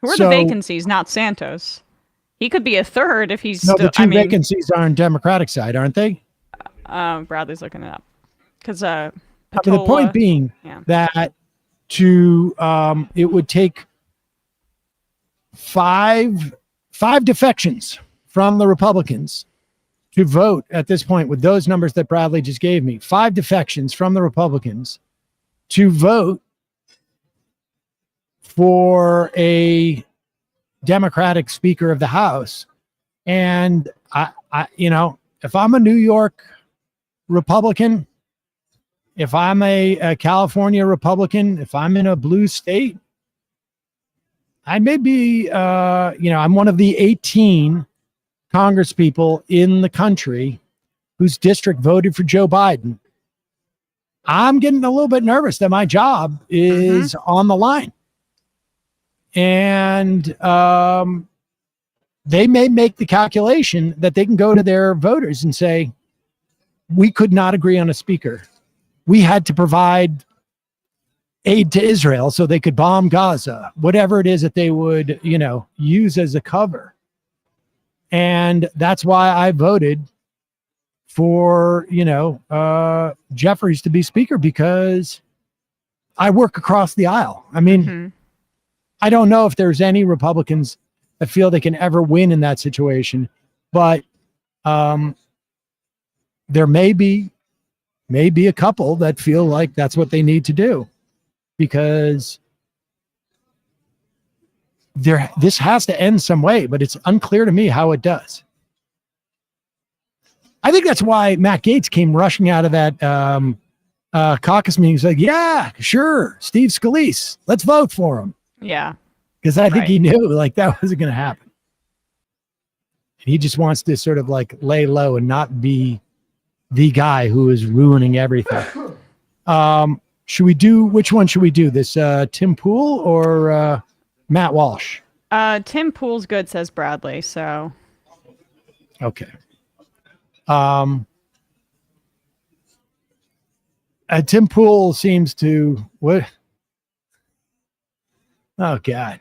Speaker 8: Who are the vacancies? Not Santos. He could be a third if he's
Speaker 6: the 2 vacancies are on Democratic side, aren't they?
Speaker 8: Bradley's looking it up. Because
Speaker 6: the point being that it would take 5 defections from the Republicans to vote at this point with those numbers that Bradley just gave me. 5 defections from the Republicans to vote for a Democratic Speaker of the House. And I if I'm a New York Republican, if I'm a California Republican, if I'm in a blue state, I may be, I'm one of the 18 Congress people in the country whose district voted for Joe Biden. I'm getting a little bit nervous that my job is on the line. And they may make the calculation that they can go to their voters and say, we could not agree on a speaker. We had to provide aid to Israel so they could bomb Gaza, whatever it is that they would, use as a cover. And that's why I voted for, Jeffries to be speaker, because I work across the aisle. I mean, I don't know if there's any Republicans that feel they can ever win in that situation, but there may be a couple that feel like that's what they need to do, because this has to end some way, but it's unclear to me how it does. I think that's why Matt Gaetz came rushing out of that caucus meeting. He's like, yeah, sure, Steve Scalise, let's vote for him.
Speaker 8: Yeah.
Speaker 6: Because I think he knew like that wasn't going to happen. And he just wants to sort of like lay low and not be the guy who is ruining everything. Which one should we do? This Tim Pool or Matt Walsh?
Speaker 8: Tim Pool's good, says Bradley. So.
Speaker 6: Okay. Tim Pool seems to what? Oh God.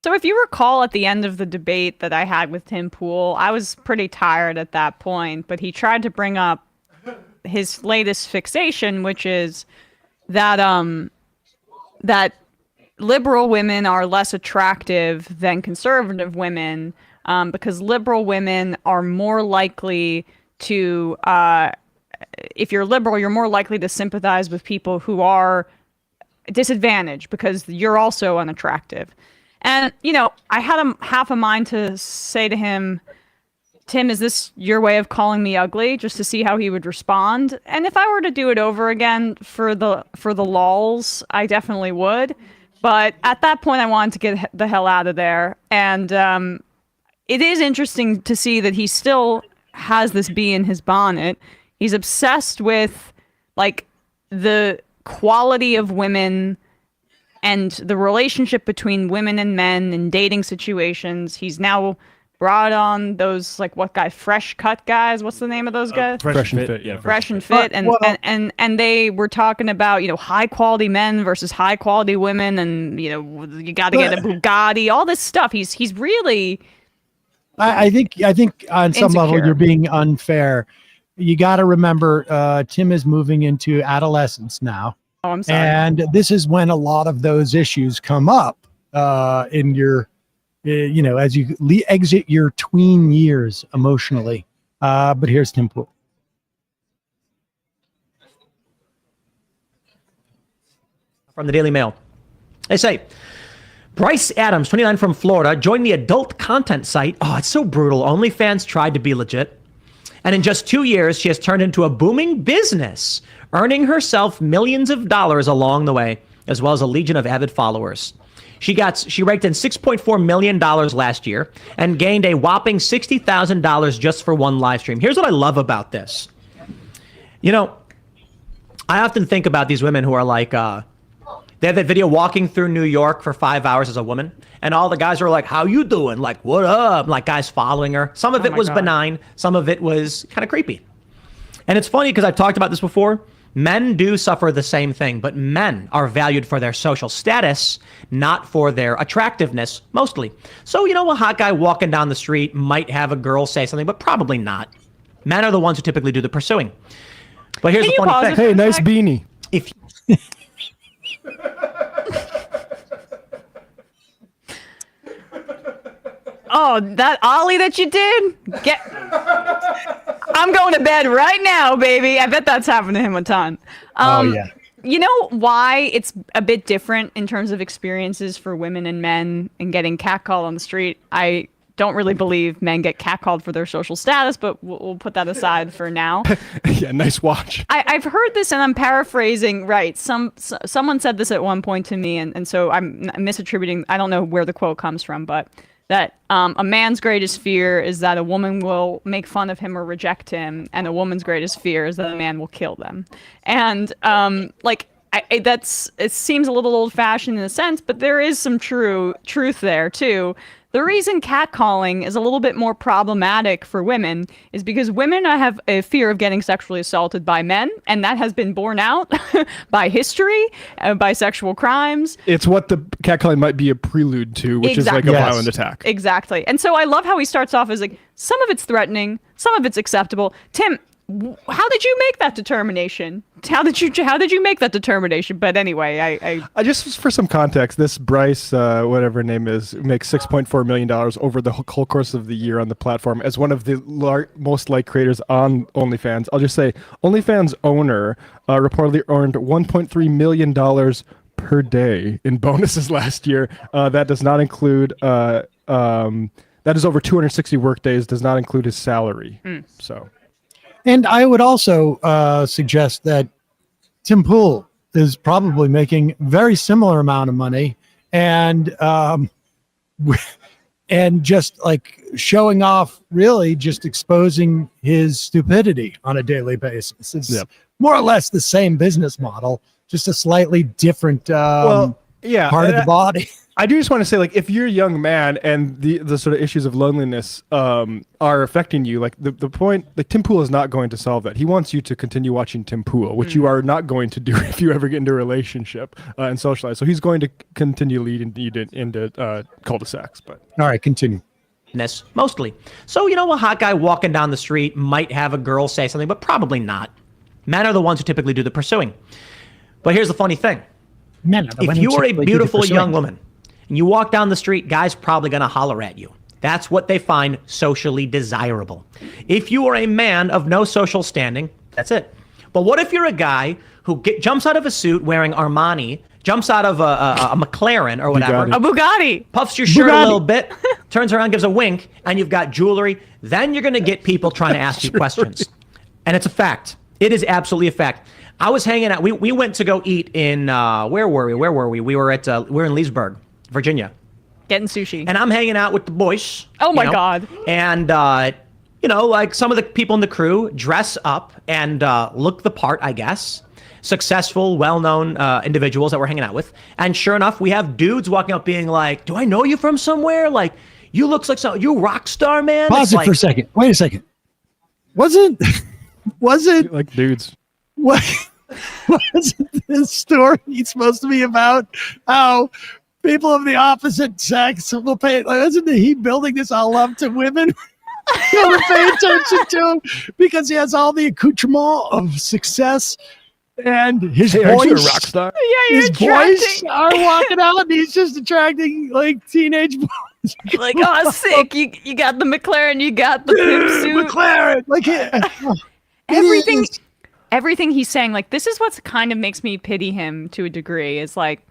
Speaker 8: So if you recall at the end of the debate that I had with Tim Pool, I was pretty tired at that point, but he tried to bring up his latest fixation, which is that that liberal women are less attractive than conservative women, because liberal women are more likely to, if you're liberal, you're more likely to sympathize with people who are disadvantaged because you're also unattractive. And, I had half a mind to say to him, Tim, is this your way of calling me ugly, just to see how he would respond? And if I were to do it over again for the lulz, I definitely would. But at that point, I wanted to get the hell out of there. And it is interesting to see that he still has this bee in his bonnet. He's obsessed with, like, the quality of women and the relationship between women and men in dating situations. He's now brought on those like what guy, fresh cut guys? What's the name of those guys?
Speaker 7: Fresh and Fit, yeah.
Speaker 8: Fresh and Fit, and they were talking about high quality men versus high quality women, and you got to get a Bugatti, all this stuff. He's really.
Speaker 6: I think on some level
Speaker 8: insecure.
Speaker 6: you're being unfair. You got to remember, Tim is moving into adolescence now.
Speaker 8: Oh, I'm sorry.
Speaker 6: And this is when a lot of those issues come up in your, as you exit your tween years emotionally. But here's Tim Pool.
Speaker 3: From the Daily Mail. They say, Bryce Adams, 29 from Florida, joined the adult content site. Oh, it's so brutal. OnlyFans tried to be legit. And in just 2 years, she has turned into a booming business, earning herself millions of dollars along the way, as well as a legion of avid followers. She raked in $6.4 million last year and gained a whopping $60,000 just for one live stream. Here's what I love about this. I often think about these women who are like, they have that video walking through New York for 5 hours as a woman, and all the guys are like, how you doing? Like, what up? Like, guys following her. Some of it was benign. Some of it was kind of creepy. And it's funny because I've talked about this before. Men do suffer the same thing, but men are valued for their social status, not for their attractiveness, mostly. So, a hot guy walking down the street might have a girl say something, but probably not. Men are the ones who typically do the pursuing. But here's the funny thing.
Speaker 7: Hey, nice beanie.
Speaker 3: If
Speaker 8: Oh, that ollie that you did? I'm going to bed right now, baby. I bet that's happened to him a ton.
Speaker 6: Oh, yeah.
Speaker 8: You know why it's a bit different in terms of experiences for women and men and getting catcalled on the street? I don't really believe men get catcalled for their social status, but we'll put that aside for now.
Speaker 7: Yeah, nice watch.
Speaker 8: I've heard this, and I'm paraphrasing. Right, someone said this at one point to me, and so I'm misattributing. I don't know where the quote comes from, but that a man's greatest fear is that a woman will make fun of him or reject him, and a woman's greatest fear is that a man will kill them. And it seems a little old-fashioned in a sense, but there is some truth there too. The reason catcalling is a little bit more problematic for women is because women have a fear of getting sexually assaulted by men, and that has been borne out by history, by sexual crimes.
Speaker 7: It's what the catcalling might be a prelude to, which is like a violent attack.
Speaker 8: Exactly. And so I love how he starts off as like, some of it's threatening, some of it's acceptable. Tim, how did you make that determination? How did you make that determination? But anyway,
Speaker 7: I just for some context, this Bryce, whatever her name is, makes $6.4 million over the whole course of the year on the platform as one of the most liked creators on OnlyFans. I'll just say OnlyFans owner reportedly earned $1.3 million per day in bonuses last year. That does not include that is over 260 work days. Does not include his salary. So.
Speaker 6: And I would also suggest that Tim Pool is probably making very similar amount of money, and just like showing off, really just exposing his stupidity on a daily basis. It's more or less the same business model, just a slightly different part of the body.
Speaker 7: I do just want to say, like, if you're a young man and the sort of issues of loneliness are affecting you, like the point, like Tim Pool is not going to solve that. He wants you to continue watching Tim Pool, which you are not going to do if you ever get into a relationship and socialize. So he's going to continue leading you into cul-de-sacs. But
Speaker 6: all right, continue.
Speaker 3: Mostly. So, a hot guy walking down the street might have a girl say something, but probably not. Men are the ones who typically do the pursuing. But here's the funny thing. If you are a beautiful young woman, and you walk down the street, guys probably going to holler at you. That's what they find socially desirable. If you are a man of no social standing, that's it. But what if you're a guy who jumps out of a suit wearing Armani, jumps out of a McLaren or whatever.
Speaker 8: A Bugatti.
Speaker 3: Puffs your shirt a little bit, turns around, gives a wink, and you've got jewelry. Then you're going to get people trying to ask you questions. And it's a fact. It is absolutely a fact. I was hanging out. We went to go eat in, where were we? We were in Leesburg, Virginia.
Speaker 8: Getting sushi.
Speaker 3: And I'm hanging out with the boys.
Speaker 8: Oh my God.
Speaker 3: And, like some of the people in the crew dress up and look the part, I guess. Successful, well-known individuals that we're hanging out with. And sure enough, we have dudes walking up being like, do I know you from somewhere? Like, you look like you rock star, man.
Speaker 6: Pause it for a second. Wait a second. Wasn't
Speaker 7: like dudes?
Speaker 6: What wasn't this story supposed to be about how people of the opposite sex will pay? Like, isn't he building this all up to women? You'll pay attention to him because he has all the accoutrement of success, and his
Speaker 7: Hey, aren't you a
Speaker 6: boys,
Speaker 7: rock star?
Speaker 8: Yeah,
Speaker 6: his boys are walking out, and he's just attracting like teenage boys.
Speaker 8: Like, oh, sick! You got the McLaren, you got the pimp suit,
Speaker 6: McLaren. Like
Speaker 8: everything he's saying. Like, this is what's kind of makes me pity him to a degree. Is like,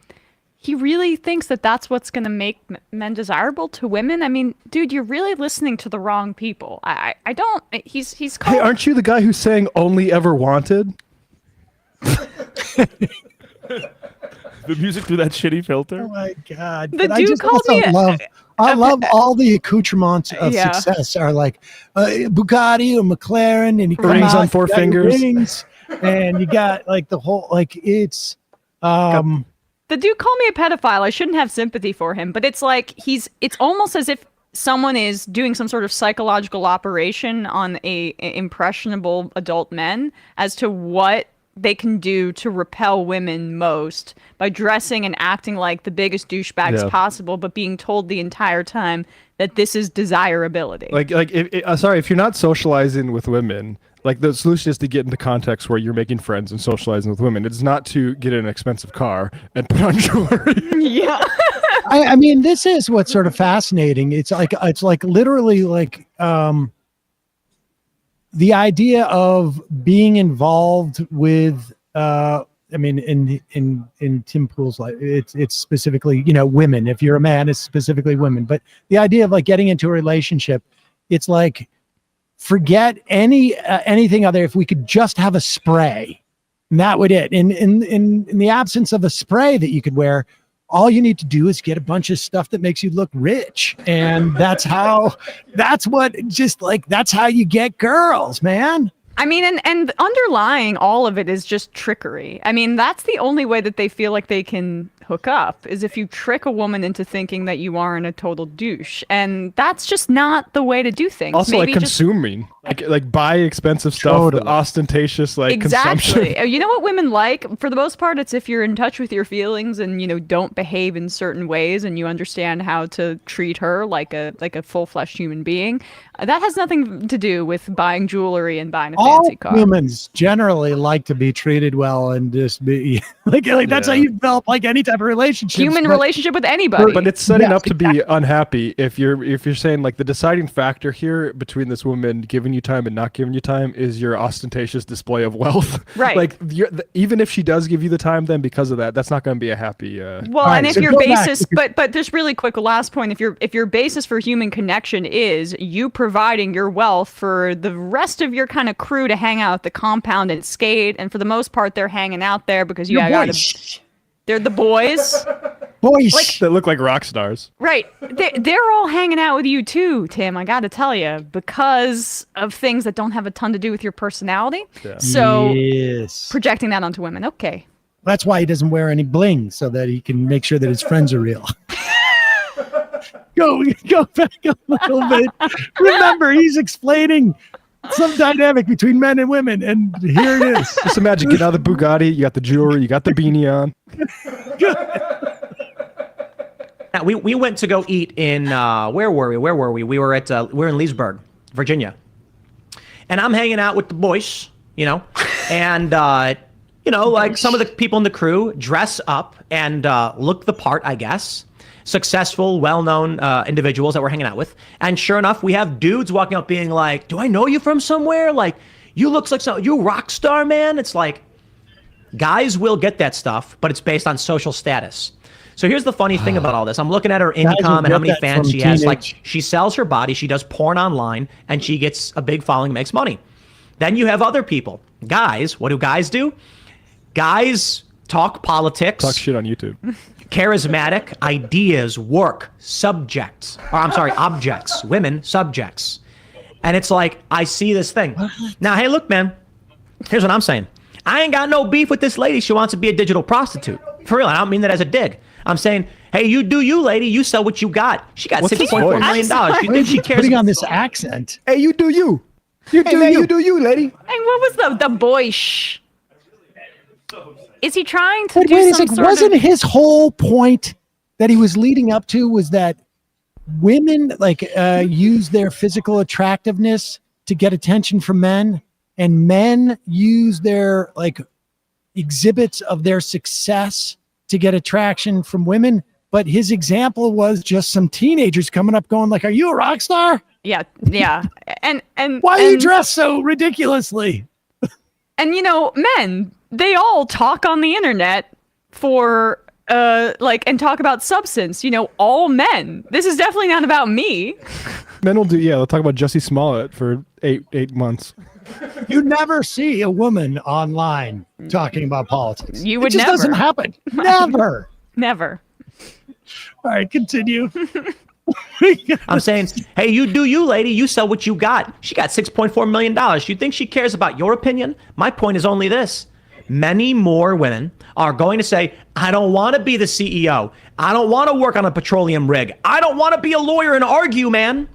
Speaker 8: he really thinks that that's what's going to make men desirable to women. I mean, dude, you're really listening to the wrong people. I don't. He's called.
Speaker 7: Hey, aren't you the guy who's saying "Only Ever Wanted"?
Speaker 2: The music through that shitty filter.
Speaker 6: Oh my god!
Speaker 8: The dude called me.
Speaker 6: I love all the accoutrements of
Speaker 8: Yeah.
Speaker 6: success are like Bugatti or McLaren, and you come
Speaker 7: Rings
Speaker 6: out,
Speaker 7: on 4
Speaker 6: you got your
Speaker 7: fingers.
Speaker 6: rings, and you got like the whole like it's.
Speaker 8: The dude called me a pedophile. I shouldn't have sympathy for him, but it's like it's almost as if someone is doing some sort of psychological operation on a impressionable adult men as to what they can do to repel women most by dressing and acting like the biggest douchebags possible, but being told the entire time that this is desirability.
Speaker 7: If you're not socializing with women, like the solution is to get into context where you're making friends and socializing with women. It's not to get in an expensive car and put on jewelry.
Speaker 8: Yeah.
Speaker 6: I mean, this is what's sort of fascinating. It's like literally like the idea of being involved with I mean in Tim Pool's life, it's specifically, you know, women. If you're a man, it's specifically women. But the idea of like getting into a relationship, it's like forget anything other. If we could just have a spray, and that would it. In the absence of a spray that you could wear, all you need to do is get a bunch of stuff that makes you look rich. And that's how you get girls, man.
Speaker 8: I mean, and underlying all of it is just trickery. I mean, that's the only way that they feel like they can hook up, is if you trick a woman into thinking that you aren't a total douche. And that's just not the way to do things.
Speaker 7: Also,
Speaker 8: Maybe
Speaker 7: like consuming, like buy expensive stuff,
Speaker 6: Totally.
Speaker 7: ostentatious like
Speaker 8: Exactly.
Speaker 7: consumption.
Speaker 8: You know what women like? For the most part, it's if you're in touch with your feelings and, you know, don't behave in certain ways and you understand how to treat her like a full-fleshed human being. That has nothing to do with buying jewelry and buying a fancy car.
Speaker 6: All humans generally like to be treated well and just be like that's how you develop like any type of relationship.
Speaker 8: Human relationship with anybody.
Speaker 7: But it's setting
Speaker 6: Yes,
Speaker 7: up to be unhappy if you're saying like the deciding factor here between this woman giving you time and not giving you time is your ostentatious display of wealth.
Speaker 8: Right.
Speaker 7: Like even if she does give you the time, then because of that, that's not going to be a happy.
Speaker 8: Well, and if your basis, but just really quick, last point, if your basis for human connection is you providing your wealth for the rest of your kind of crew to hang out at the compound and skate, and for the most part they're hanging out there because they're the boys.
Speaker 6: Boys
Speaker 7: that look like rock stars.
Speaker 8: Right. They're all hanging out with you too, Tim, I got to tell you, because of things that don't have a ton to do with your personality. Yeah. So
Speaker 6: yes.
Speaker 8: Projecting that onto women. Okay.
Speaker 6: That's why he doesn't wear any bling, so that he can make sure that his friends are real. Go back a little bit. Remember, he's explaining some dynamic between men and women, and here it is.
Speaker 7: Just imagine, get out of the Bugatti, you got the jewelry, you got the beanie on.
Speaker 3: Now, we went to go eat in where were we? We were in Leesburg, Virginia, and I'm hanging out with the boys, you know, and like some of the people in the crew dress up and look the part, I guess. Successful, well-known individuals that we're hanging out with, and sure enough, we have dudes walking up being like, "Do I know you from somewhere? Like, you look like you rock star, man." It's like, guys will get that stuff, but it's based on social status. So here's the funny thing about all this. I'm looking at her income and how many fans she has. Like, she sells her body, she does porn online, and she gets a big following, makes money. Then you have other people. Guys, what do guys do? Guys talk politics.
Speaker 7: Talk shit on YouTube.
Speaker 3: Charismatic, ideas, work, objects. Women, subjects. And it's like, I see this thing. Now, hey, look, man, here's what I'm saying. I ain't got no beef with this lady. She wants to be a digital prostitute. For real, I don't mean that as a dig. I'm saying, hey, you do you, lady. You sell what you got. She got
Speaker 7: What's his
Speaker 3: $6.4 million.
Speaker 7: voice?
Speaker 3: You think she cares?
Speaker 6: Putting on this accent.
Speaker 7: Hey, you do you. You do
Speaker 8: man,
Speaker 7: you do you, lady.
Speaker 8: Hey, what was the boy shh? Is he trying to
Speaker 6: But
Speaker 8: do
Speaker 6: wait a
Speaker 8: some
Speaker 6: second.
Speaker 8: sort
Speaker 6: Wasn't
Speaker 8: of...
Speaker 6: his whole point that he was leading up to was that women use their physical attractiveness to get attention from men, and men use their exhibits of their success to get attraction from women? But his example was just some teenagers coming up going are you a rock star?
Speaker 8: Yeah. And
Speaker 6: why are you dressed so ridiculously?
Speaker 8: And men, they all talk on the internet for and talk about substance. All men. This is definitely not about me.
Speaker 7: Men will do. Yeah, they'll talk about Jussie Smollett for eight months.
Speaker 6: You never see a woman online talking about politics.
Speaker 8: You would
Speaker 6: it just
Speaker 8: never.
Speaker 6: doesn't happen. Never.
Speaker 8: Never.
Speaker 6: All right, continue.
Speaker 3: I'm saying, hey, you do you, lady. You sell what you got. She got $6.4 million. You think she cares about your opinion? My point is only this. Many more women are going to say, I don't want to be the CEO. I don't want to work on a petroleum rig. I don't want to be a lawyer and argue, man.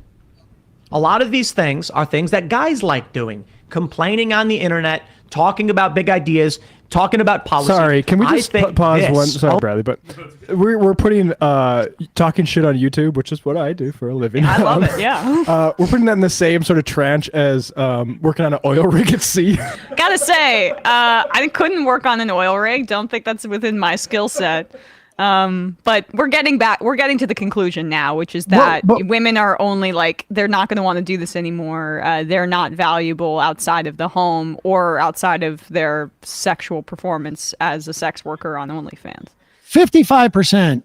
Speaker 3: A lot of these things are things that guys like doing. Complaining on the internet, talking about big ideas, talking about policy.
Speaker 7: Sorry, can we just pause one? Sorry, Bradley, but we're putting talking shit on YouTube, which is what I do for a living.
Speaker 8: I love it. Yeah.
Speaker 7: We're putting that in the same sort of tranche as working on an oil rig at sea.
Speaker 8: Gotta say, I couldn't work on an oil rig. Don't think that's within my skill set. But we're getting to the conclusion now, which is that women are only they're not going to want to do this anymore. They're not valuable outside of the home or outside of their sexual performance as a sex worker on OnlyFans.
Speaker 6: 55%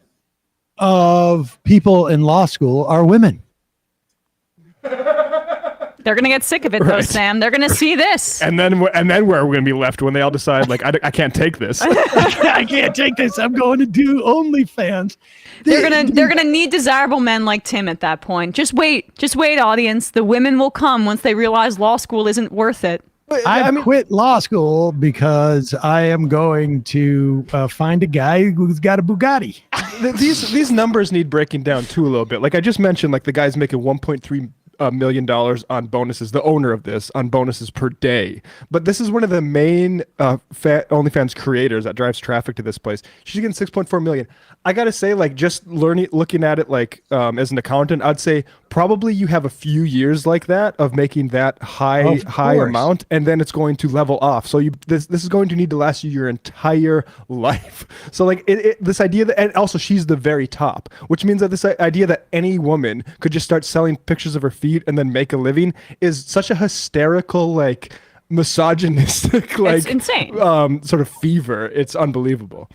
Speaker 6: of people in law school are women.
Speaker 8: They're going to get sick of it, though, Sam. They're going to see this.
Speaker 7: And then where are we going to be left when they all decide, I can't take this?
Speaker 6: I can't take this. I'm going to do OnlyFans.
Speaker 8: They're gonna need desirable men like Tim at that point. Just wait, audience. The women will come once they realize law school isn't worth it.
Speaker 6: I quit law school because I am going to find a guy who's got a Bugatti.
Speaker 7: These numbers need breaking down too a little bit. I just mentioned, the guy's making $1.3 million on bonuses, the owner of this, on bonuses per day. But this is one of the main OnlyFans creators that drives traffic to this place. She's getting $6.4 million. I gotta say, just looking at it as an accountant, I'd say probably you have a few years like that of making that high amount, and then it's going to level off. So this is going to need to last you your entire life. So this idea that, and also she's the very top, which means that this idea that any woman could just start selling pictures of her feet and then make a living is such a hysterical, misogynistic,
Speaker 8: it's insane.
Speaker 3: Sort of fever. It's unbelievable.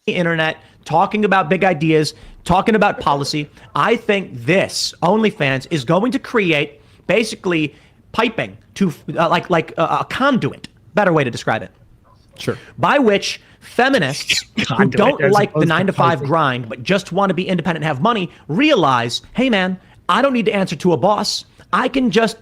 Speaker 3: The internet, talking about big ideas, talking about policy. I think this OnlyFans is going to create basically piping to a conduit. Better way to describe it.
Speaker 7: Sure.
Speaker 3: By which feminists who don't like the 9-to-5 grind but just want to be independent and have money realize, hey man, I don't need to answer to a boss. I can just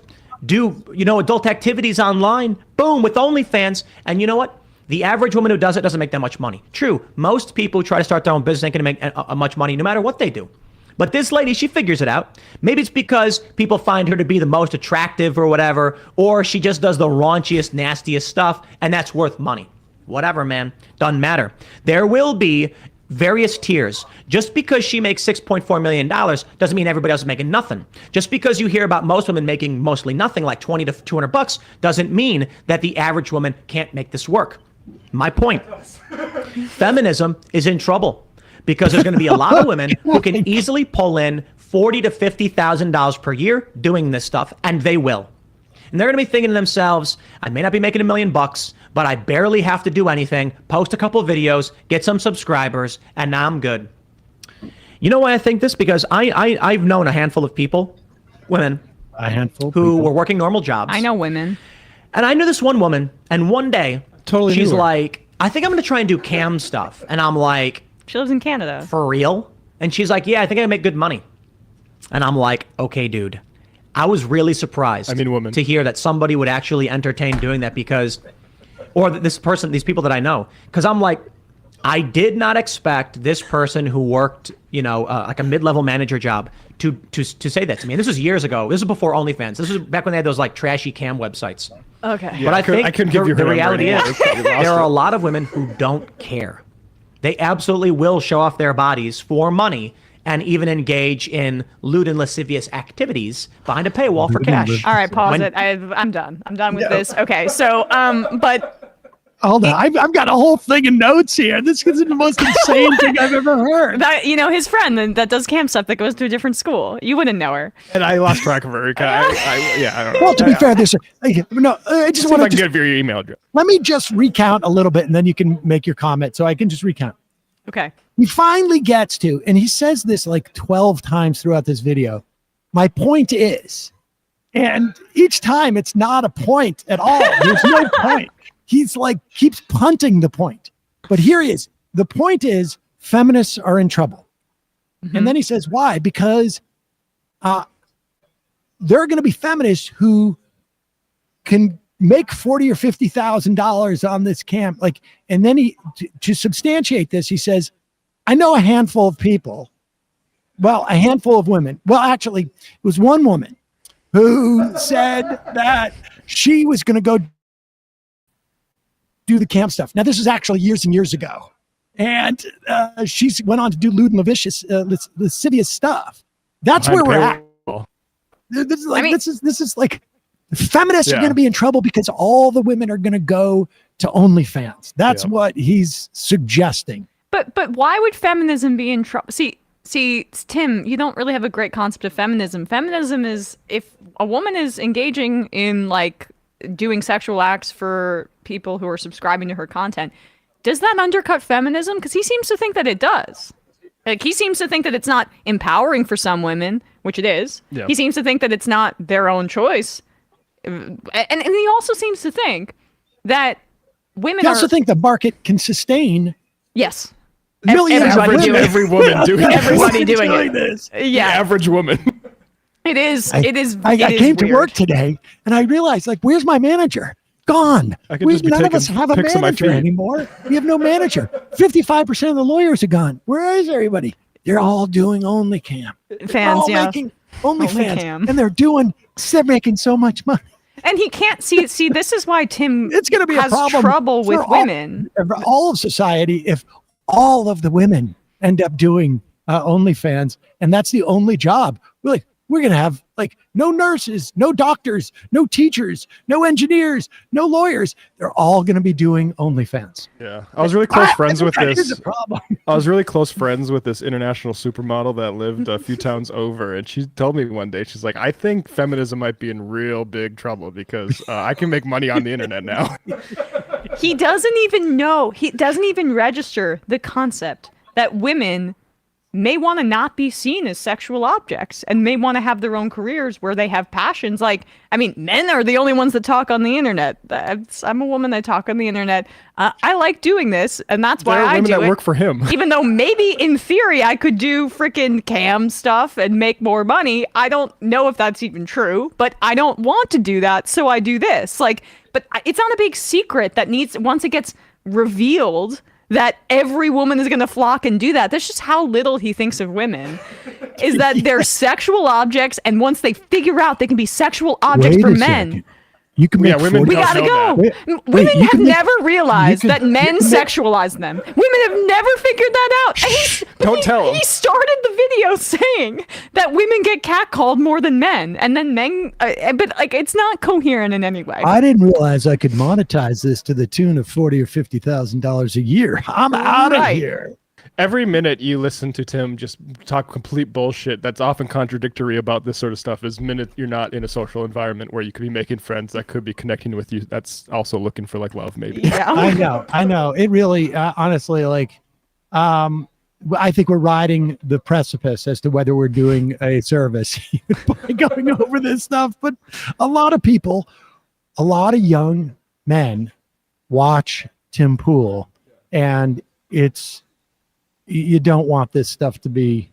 Speaker 3: do, adult activities online. Boom, with OnlyFans. And you know what? The average woman who does it doesn't make that much money. True, most people who try to start their own business ain't going to make much money no matter what they do. But this lady, she figures it out. Maybe it's because people find her to be the most attractive or whatever, or she just does the raunchiest, nastiest stuff, and that's worth money. Whatever, man. Doesn't matter. There will be various tiers. Just because she makes $6.4 million doesn't mean everybody else is making nothing. Just because you hear about most women making mostly nothing, like $20 to $200, doesn't mean that the average woman can't make this work. My point. Feminism is in trouble because there's going to be a lot of women who can easily pull in $40,000 to $50,000 per year doing this stuff, and they will. And they're going to be thinking to themselves, I may not be making $1 million, but I barely have to do anything, post a couple videos, get some subscribers, and now I'm good. You know why I think this? Because I've known a handful of people, women, who were working normal jobs.
Speaker 8: I know women.
Speaker 3: And I knew this one woman, and one day, she's like, I think I'm going to try and do cam stuff. And I'm like,
Speaker 8: she lives in Canada.
Speaker 3: For real? And she's like, yeah, I think I make good money. And I'm like, okay, dude. I was really surprised to hear that somebody would actually entertain doing that because, or these people that I know, because I'm like, I did not expect this person who worked, like a mid-level manager job to say that to me. And this was years ago. This was before OnlyFans. This was back when they had those like trashy cam websites.
Speaker 8: Okay.
Speaker 3: Yeah, but I think the reality is there are a lot of women who don't care. They absolutely will show off their bodies for money and even engage in lewd and lascivious activities behind a paywall for cash.
Speaker 8: All right, pause it. I'm done. I'm done with this. Okay, so but.
Speaker 6: Hold on, I've got a whole thing of notes here. This is the most insane thing I've ever heard.
Speaker 8: That his friend that does camp stuff that goes to a different school. You wouldn't know her.
Speaker 7: And I lost track of her. I don't know.
Speaker 6: Well, to be fair, I just want to
Speaker 7: give you your email address.
Speaker 6: Let me just recount a little bit, and then you can make your comment. So I can just recount.
Speaker 8: Okay.
Speaker 6: He finally gets to, and he says this like 12 times throughout this video. My point is, and each time it's not a point at all. There's no point. He's like, keeps punting the point. But here he is. The point is, feminists are in trouble. Mm-hmm. And then he says, why? Because there are going to be feminists who can make $40,000 or $50,000 on this camp. Like, and then to substantiate this, he says, I know a handful of people. Well, a handful of women. Well, actually, it was one woman who said that she was going to go do the camp stuff. Now, this is actually years and years ago. And she went on to do lewd and lascivious stuff. That's where we're at. This is like, this is like feminists are going to be in trouble because all the women are going to go to OnlyFans. That's what he's suggesting.
Speaker 8: But why would feminism be in trouble? See, Tim, you don't really have a great concept of feminism. Feminism is if a woman is engaging in like doing sexual acts for people who are subscribing to her content, does that undercut feminism? Because he seems to think that it does. Like, he seems to think that it's not empowering for some women, which it is. Yeah. He seems to think that it's not their own choice. And he also seems to think that women
Speaker 6: also think the market can sustain.
Speaker 8: Yes.
Speaker 7: Every woman doing
Speaker 8: everybody doing
Speaker 6: this.
Speaker 8: Yeah.
Speaker 7: The average woman.
Speaker 8: It is.
Speaker 6: I came to work today and I realized, like, where's my manager? Gone. None of us have a manager anymore. We have no manager. 55% of the lawyers are gone. Where is everybody? They're all doing OnlyCam.
Speaker 8: Fans, yeah.
Speaker 6: Making OnlyFans. And they're making so much money.
Speaker 8: And he can't see. This is why Tim
Speaker 6: it's going to be
Speaker 8: has
Speaker 6: a problem
Speaker 8: trouble with women.
Speaker 6: All of society, if all of the women end up doing OnlyFans, and that's the only job. We're going to have like no nurses, no doctors, no teachers, no engineers, no lawyers. They're all going to be doing OnlyFans.
Speaker 7: Yeah. I was really close friends with
Speaker 6: That
Speaker 7: this.
Speaker 6: is a problem.
Speaker 7: I was really close friends with this international supermodel that lived a few towns over. And she told me one day, she's like, I think feminism might be in real big trouble because I can make money on the internet now.
Speaker 8: He doesn't even know. He doesn't even register the concept that women may want to not be seen as sexual objects and may want to have their own careers where they have passions. Like, I mean, men are the only ones that talk on the internet. I'm a woman that talk on the internet. I like doing this, and that's why I do it.
Speaker 7: There are women that work for him.
Speaker 8: Even though maybe in theory I could do freaking cam stuff and make more money. I don't know if that's even true, but I don't want to do that, so I do this. Like, but it's not a big secret that once it gets revealed that every woman is going to flock and do that. That's just how little he thinks of women, is that they're sexual objects, and once they figure out they can be sexual objects for men.
Speaker 6: Second. You can make
Speaker 7: women.
Speaker 8: We gotta go. Women have never realized that men sexualize them. Women have never figured that out. And
Speaker 7: Don't tell him.
Speaker 8: He started the video saying that women get catcalled more than men, and then men. But like, it's not coherent in any way.
Speaker 6: I didn't realize I could monetize this to the tune of $40,000 or $50,000 a year. I'm out of here.
Speaker 7: Every minute you listen to Tim just talk complete bullshit that's often contradictory about this sort of stuff is minute you're not in a social environment where you could be making friends that could be connecting with you. That's also looking for like love, maybe.
Speaker 8: Yeah.
Speaker 6: I know. It really, honestly, like, I think we're riding the precipice as to whether we're doing a service by going over this stuff. But a lot of people, a lot of young men watch Tim Pool, and you don't want this stuff to be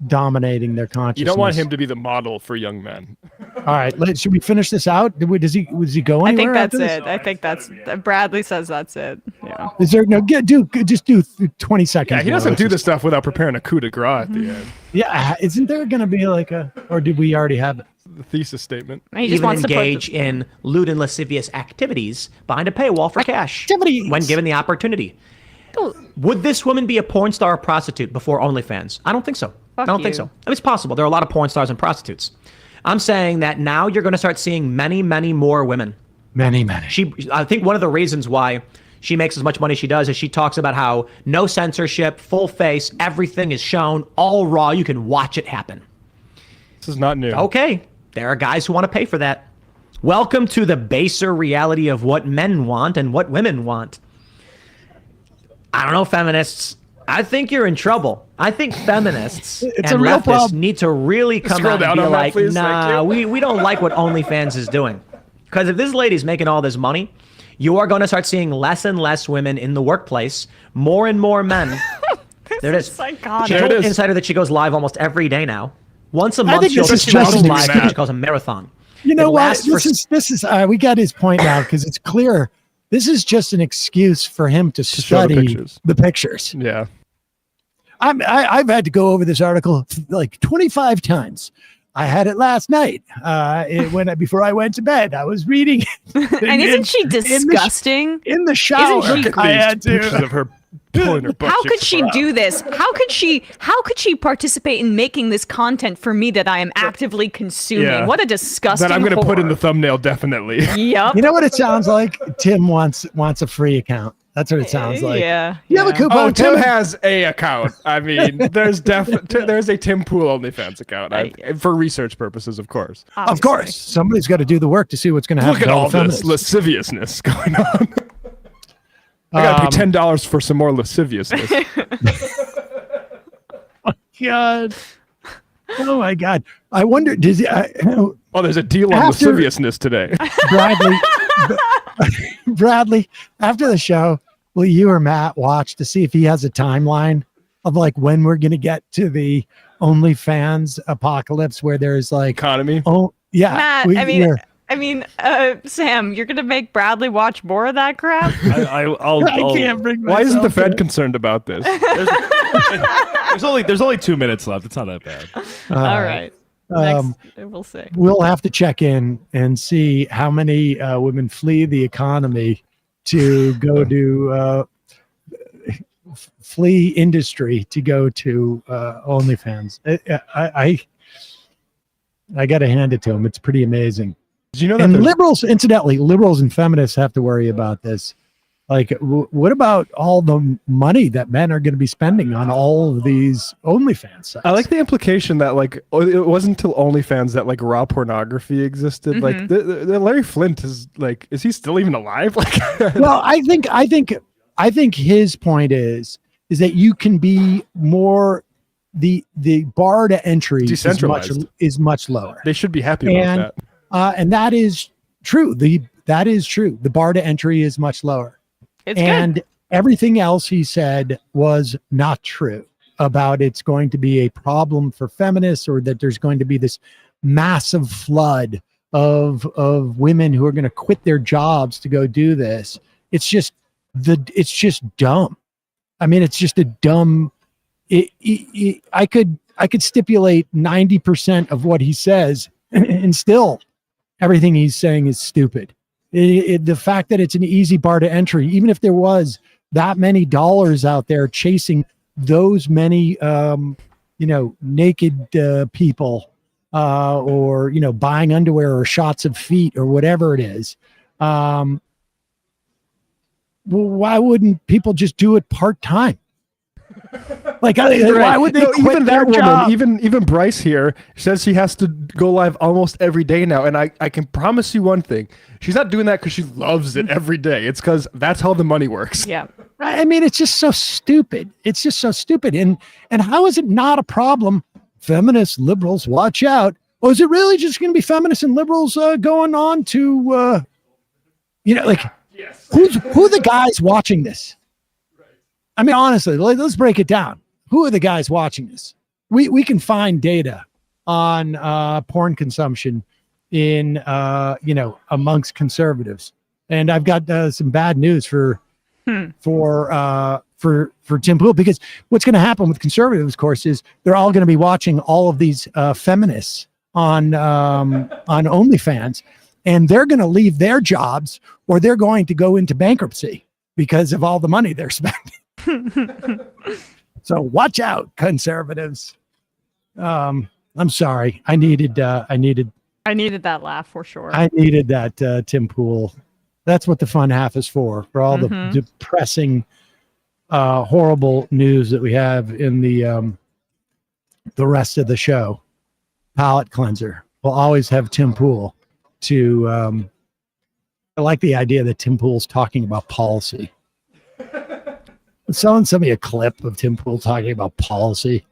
Speaker 6: dominating their consciousness.
Speaker 7: You don't want him to be the model for young men.
Speaker 6: All right, should we finish this out? Does he go anywhere?
Speaker 8: I think that's
Speaker 6: after
Speaker 8: it. I think that's Bradley says that's it. Yeah.
Speaker 6: Is there just do 20 seconds?
Speaker 7: Yeah, he doesn't do this stuff without preparing a coup de grace at the end.
Speaker 6: Yeah, isn't there going to be or did we already have it?
Speaker 7: The thesis statement.
Speaker 8: He just
Speaker 3: Even
Speaker 8: wants
Speaker 3: engage
Speaker 8: to
Speaker 3: in lewd and lascivious activities behind a paywall for cash when given the opportunity. Would this woman be a porn star or prostitute before OnlyFans? I don't think so. I don't think so. I mean, it's possible. There are a lot of porn stars and prostitutes. I'm saying that now you're going to start seeing many, many more women.
Speaker 6: Many.
Speaker 3: I think one of the reasons why she makes as much money as she does is she talks about how no censorship, full face, everything is shown, all raw. You can watch it happen.
Speaker 7: This is not new.
Speaker 3: Okay. There are guys who want to pay for that. Welcome to the baser reality of what men want and what women want. I don't know, feminists. I think you're in trouble. I think feminists and
Speaker 6: a real
Speaker 3: leftists
Speaker 6: problem.
Speaker 3: need to really come out and be like, nah, we don't like what OnlyFans is doing. Because if this lady's making all this money, you are going to start seeing less and less women in the workplace, more and more men. There it is.
Speaker 8: Psychotic.
Speaker 3: She told Insider that she goes live almost every day now. Once a month,
Speaker 6: think
Speaker 3: she'll
Speaker 6: this is
Speaker 3: go
Speaker 6: just
Speaker 3: live,
Speaker 6: an
Speaker 3: she calls a marathon.
Speaker 6: You know
Speaker 3: It
Speaker 6: what?
Speaker 3: lasts for
Speaker 6: This is we got his point now because it's clear. This is just an excuse for him to
Speaker 7: show the
Speaker 6: study
Speaker 7: pictures.
Speaker 6: the pictures.
Speaker 7: Yeah.
Speaker 6: I've had to go over this article like 25 times. I had it last night. Before I went to bed, I was reading it.
Speaker 8: And isn't she disgusting?
Speaker 6: In the shower,
Speaker 8: Isn't she-
Speaker 6: I had
Speaker 7: Pictures
Speaker 6: to.
Speaker 7: of her pulling her butt
Speaker 8: How
Speaker 7: cheeks
Speaker 8: could she
Speaker 7: out.
Speaker 8: do this? How could she participate in making this content for me that I am actively consuming?
Speaker 7: Yeah.
Speaker 8: What a disgusting
Speaker 7: That I'm going to put in the
Speaker 8: whore.
Speaker 7: thumbnail, definitely.
Speaker 8: Yep.
Speaker 6: You know what it sounds like? Tim wants a free account. That's what it sounds like.
Speaker 8: Yeah.
Speaker 6: You have a coupon?
Speaker 7: Oh, Tim has a account. I mean, there's a Tim Pool OnlyFans account for research purposes, of course.
Speaker 6: Of course, somebody's got to do the work to see what's going to happen.
Speaker 7: Look at
Speaker 6: to
Speaker 7: all
Speaker 6: the
Speaker 7: this
Speaker 6: feminists.
Speaker 7: lasciviousness going on. I got to pay $10 for some more lasciviousness.
Speaker 6: God. Oh my God. I wonder. Does he?
Speaker 7: Oh, there's a deal on
Speaker 6: After-
Speaker 7: lasciviousness today.
Speaker 6: Bradley, after the show, will you or Matt watch to see if he has a timeline of like when we're going to get to the OnlyFans apocalypse where there's like
Speaker 7: economy?
Speaker 6: Oh yeah.
Speaker 8: Matt, Sam, you're gonna make Bradley watch more of that crap?
Speaker 2: I'll
Speaker 6: I can't bring
Speaker 7: Why isn't the
Speaker 6: myself to
Speaker 7: Fed
Speaker 6: it.
Speaker 7: concerned about this?
Speaker 2: There's only 2 minutes left. It's not that bad.
Speaker 8: All right. Next, we'll see.
Speaker 6: We'll have to check in and see how many women flee the economy to go to flee industry to go to OnlyFans. I got to hand it to him. It's pretty amazing.
Speaker 7: Did you know that
Speaker 6: And
Speaker 7: there's-
Speaker 6: liberals, incidentally, liberals and feminists have to worry about this. Like, what about all the money that men are going to be spending on all of these OnlyFans sites?
Speaker 7: I like the implication that like it wasn't until OnlyFans that like raw pornography existed. Like
Speaker 8: Mm-hmm.
Speaker 7: the Larry Flint is like, is he still even alive? Like,
Speaker 6: Well, I think his point is that you can be more the bar to entry
Speaker 7: Decentralized.
Speaker 6: is much lower.
Speaker 7: they should be happy about that.
Speaker 6: And that is true. That is true. The bar to entry is much lower.
Speaker 8: It's
Speaker 6: and
Speaker 8: good.
Speaker 6: everything else he said was not true about it's going to be a problem for feminists or that there's going to be this massive flood of women who are going to quit their jobs to go do this. It's just dumb. I mean, it's just a dumb. I could stipulate 90% of what he says, and still everything he's saying is stupid. The fact that it's an easy bar to entry, even if there was that many dollars out there chasing those many, naked people, or buying underwear or shots of feet or whatever it is. Well, why wouldn't people just do it part-time? Like, why would they quit
Speaker 7: even
Speaker 6: their
Speaker 7: that
Speaker 6: job?
Speaker 7: woman, even Bryce here says she has to go live almost every day now. And I can promise you one thing. She's not doing that because she loves it every day. It's because that's how the money works.
Speaker 8: Yeah.
Speaker 6: I mean, it's just so stupid. It's just so stupid. And how is it not a problem? Feminists, liberals, watch out. Oh, is it really just going to be feminists and liberals going on to, who are the guys watching this? I mean, honestly, let's break it down. Who are the guys watching this? we can find data on porn consumption in amongst conservatives, and I've got some bad news for Tim Pool, because what's going to happen with conservatives, of course, is they're all going to be watching all of these feminists on OnlyFans, and they're going to leave their jobs, or they're going to go into bankruptcy because of all the money they're spending. So watch out, conservatives. I'm sorry. I needed that
Speaker 8: laugh for sure.
Speaker 6: I needed that, Tim Pool. That's what the fun half is for all the depressing, horrible news that we have in the rest of the show. Palate cleanser. We'll always have Tim Pool to, I like the idea that Tim Pool's talking about policy. Someone sent me a clip of Tim Pool talking about policy.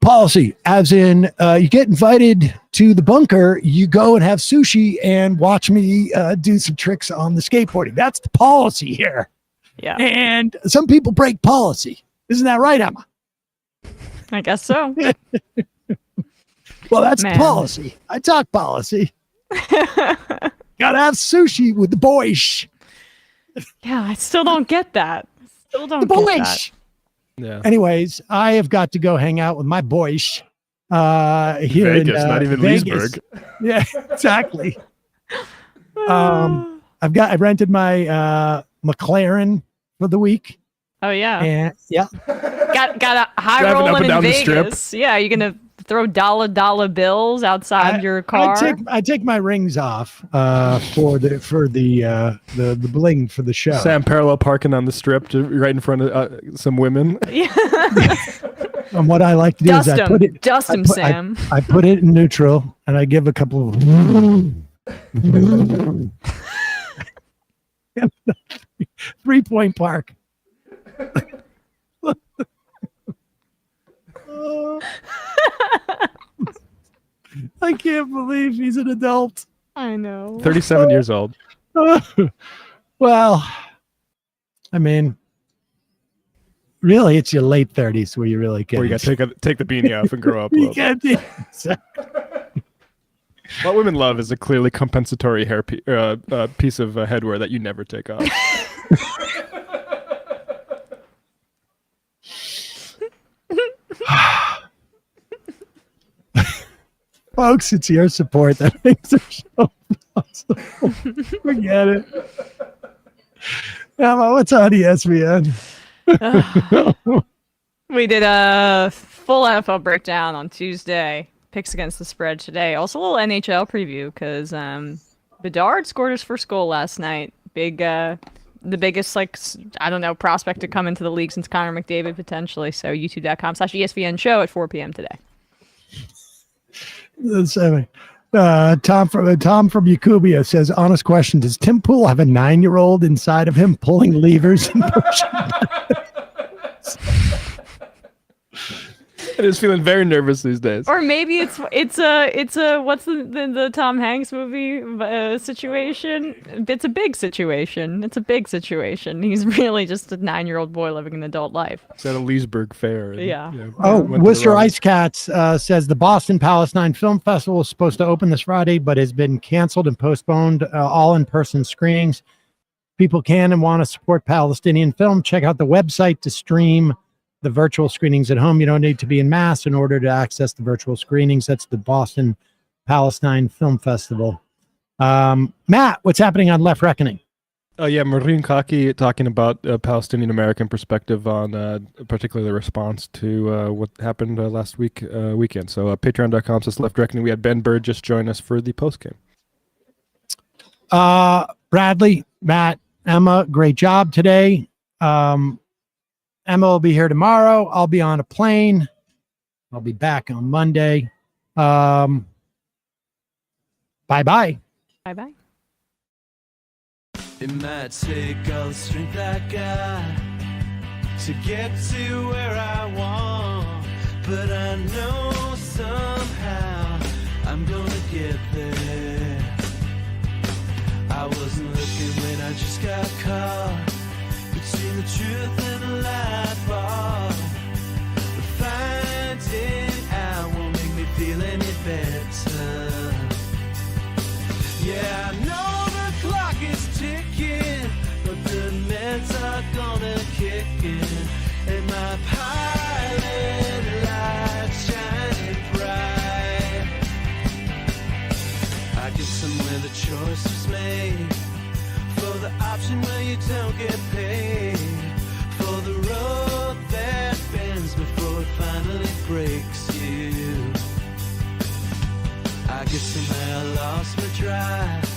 Speaker 6: Policy, as in you get invited to the bunker, you go and have sushi and watch me do some tricks on the skateboarding. That's the policy here.
Speaker 8: Yeah.
Speaker 6: And some people break policy. Isn't that right, Emma?
Speaker 8: I guess so.
Speaker 6: Well, that's the policy. I talk policy. Gotta have sushi with the boys.
Speaker 8: Yeah, I still don't get that. Still don't
Speaker 6: The
Speaker 8: get
Speaker 6: boys.
Speaker 8: that.
Speaker 7: Yeah.
Speaker 6: Anyways, I have got to go hang out with my boys here
Speaker 7: Vegas,
Speaker 6: in
Speaker 7: not even
Speaker 6: Vegas.
Speaker 7: Leesburg.
Speaker 6: Yeah, exactly. I rented my McLaren for the week.
Speaker 8: Oh yeah.
Speaker 6: And yeah.
Speaker 8: Got a high
Speaker 7: Driving up
Speaker 8: rolling
Speaker 7: and
Speaker 8: in
Speaker 7: down the strip.
Speaker 8: Vegas. Yeah, you're gonna throw dollar bills outside your car.
Speaker 6: I take my rings off for the bling for the show.
Speaker 7: Sam parallel parking on the strip right in front of some women.
Speaker 8: Yeah.
Speaker 6: And what I like to do
Speaker 8: Dust
Speaker 6: is I
Speaker 8: him.
Speaker 6: put it
Speaker 8: Dust him, Sam.
Speaker 6: I put it in neutral and I give a couple of 3-point park. I can't believe he's an adult.
Speaker 8: I know.
Speaker 7: 37 years old.
Speaker 6: Well, I mean, really, it's your late 30s where you really get.
Speaker 7: Where you got to take the beanie off and grow up a
Speaker 6: You
Speaker 7: little.
Speaker 6: can't do-
Speaker 7: What women love is a clearly compensatory hair piece of headwear that you never take off.
Speaker 6: Folks, it's your support that makes the show possible. Forget it. Emma, what's on ESPN?
Speaker 8: We did a full NFL breakdown on Tuesday. Picks against the spread today. Also a little NHL preview because Bedard scored his first goal last night. The biggest prospect to come into the league since Connor McDavid potentially. So youtube.com/ESPN show at 4 p.m. today.
Speaker 6: Tom from Yacubia says, honest question, does Tim Pool have a 9-year-old inside of him pulling levers and pushing buttons?
Speaker 7: I just feeling very nervous these days.
Speaker 8: Or maybe it's a what's the Tom Hanks movie situation? It's a big situation. It's a big situation. He's really just a 9-year-old boy living an adult life.
Speaker 7: It's at a Leesburg fair.
Speaker 8: Yeah.
Speaker 6: Worcester Ice Cats says the Boston Palestine Film Festival is supposed to open this Friday, but has been canceled and postponed. All in-person screenings. People can and want to support Palestinian film. Check out the website to stream the virtual screenings at home. You don't need to be in mass in order to access the virtual screenings. That's the Boston Palestine Film Festival. Matt, what's happening on Left Reckoning?
Speaker 7: Yeah, Maureen Kaki talking about a Palestinian American perspective on particularly the response to what happened last weekend. So patreon.com/Left Reckoning. We had Ben Bird just join us for the postgame.
Speaker 6: Bradley, Matt, Emma, great job today. Emma will be here tomorrow. I'll be on a plane. I'll be back on Monday. Bye-bye.
Speaker 8: Bye-bye.
Speaker 5: It might take all the strength I got to get to where I want, but I know somehow I'm gonna get there. I wasn't looking when I just got caught between the truth and the light bar. choice was made for the option where you don't get paid, for the road that bends before it finally breaks you. I guess somehow I lost my drive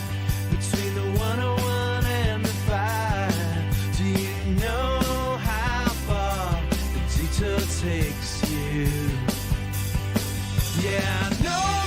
Speaker 5: between the 101 and the 5. Do you know how far the detour takes you? Yeah, I know.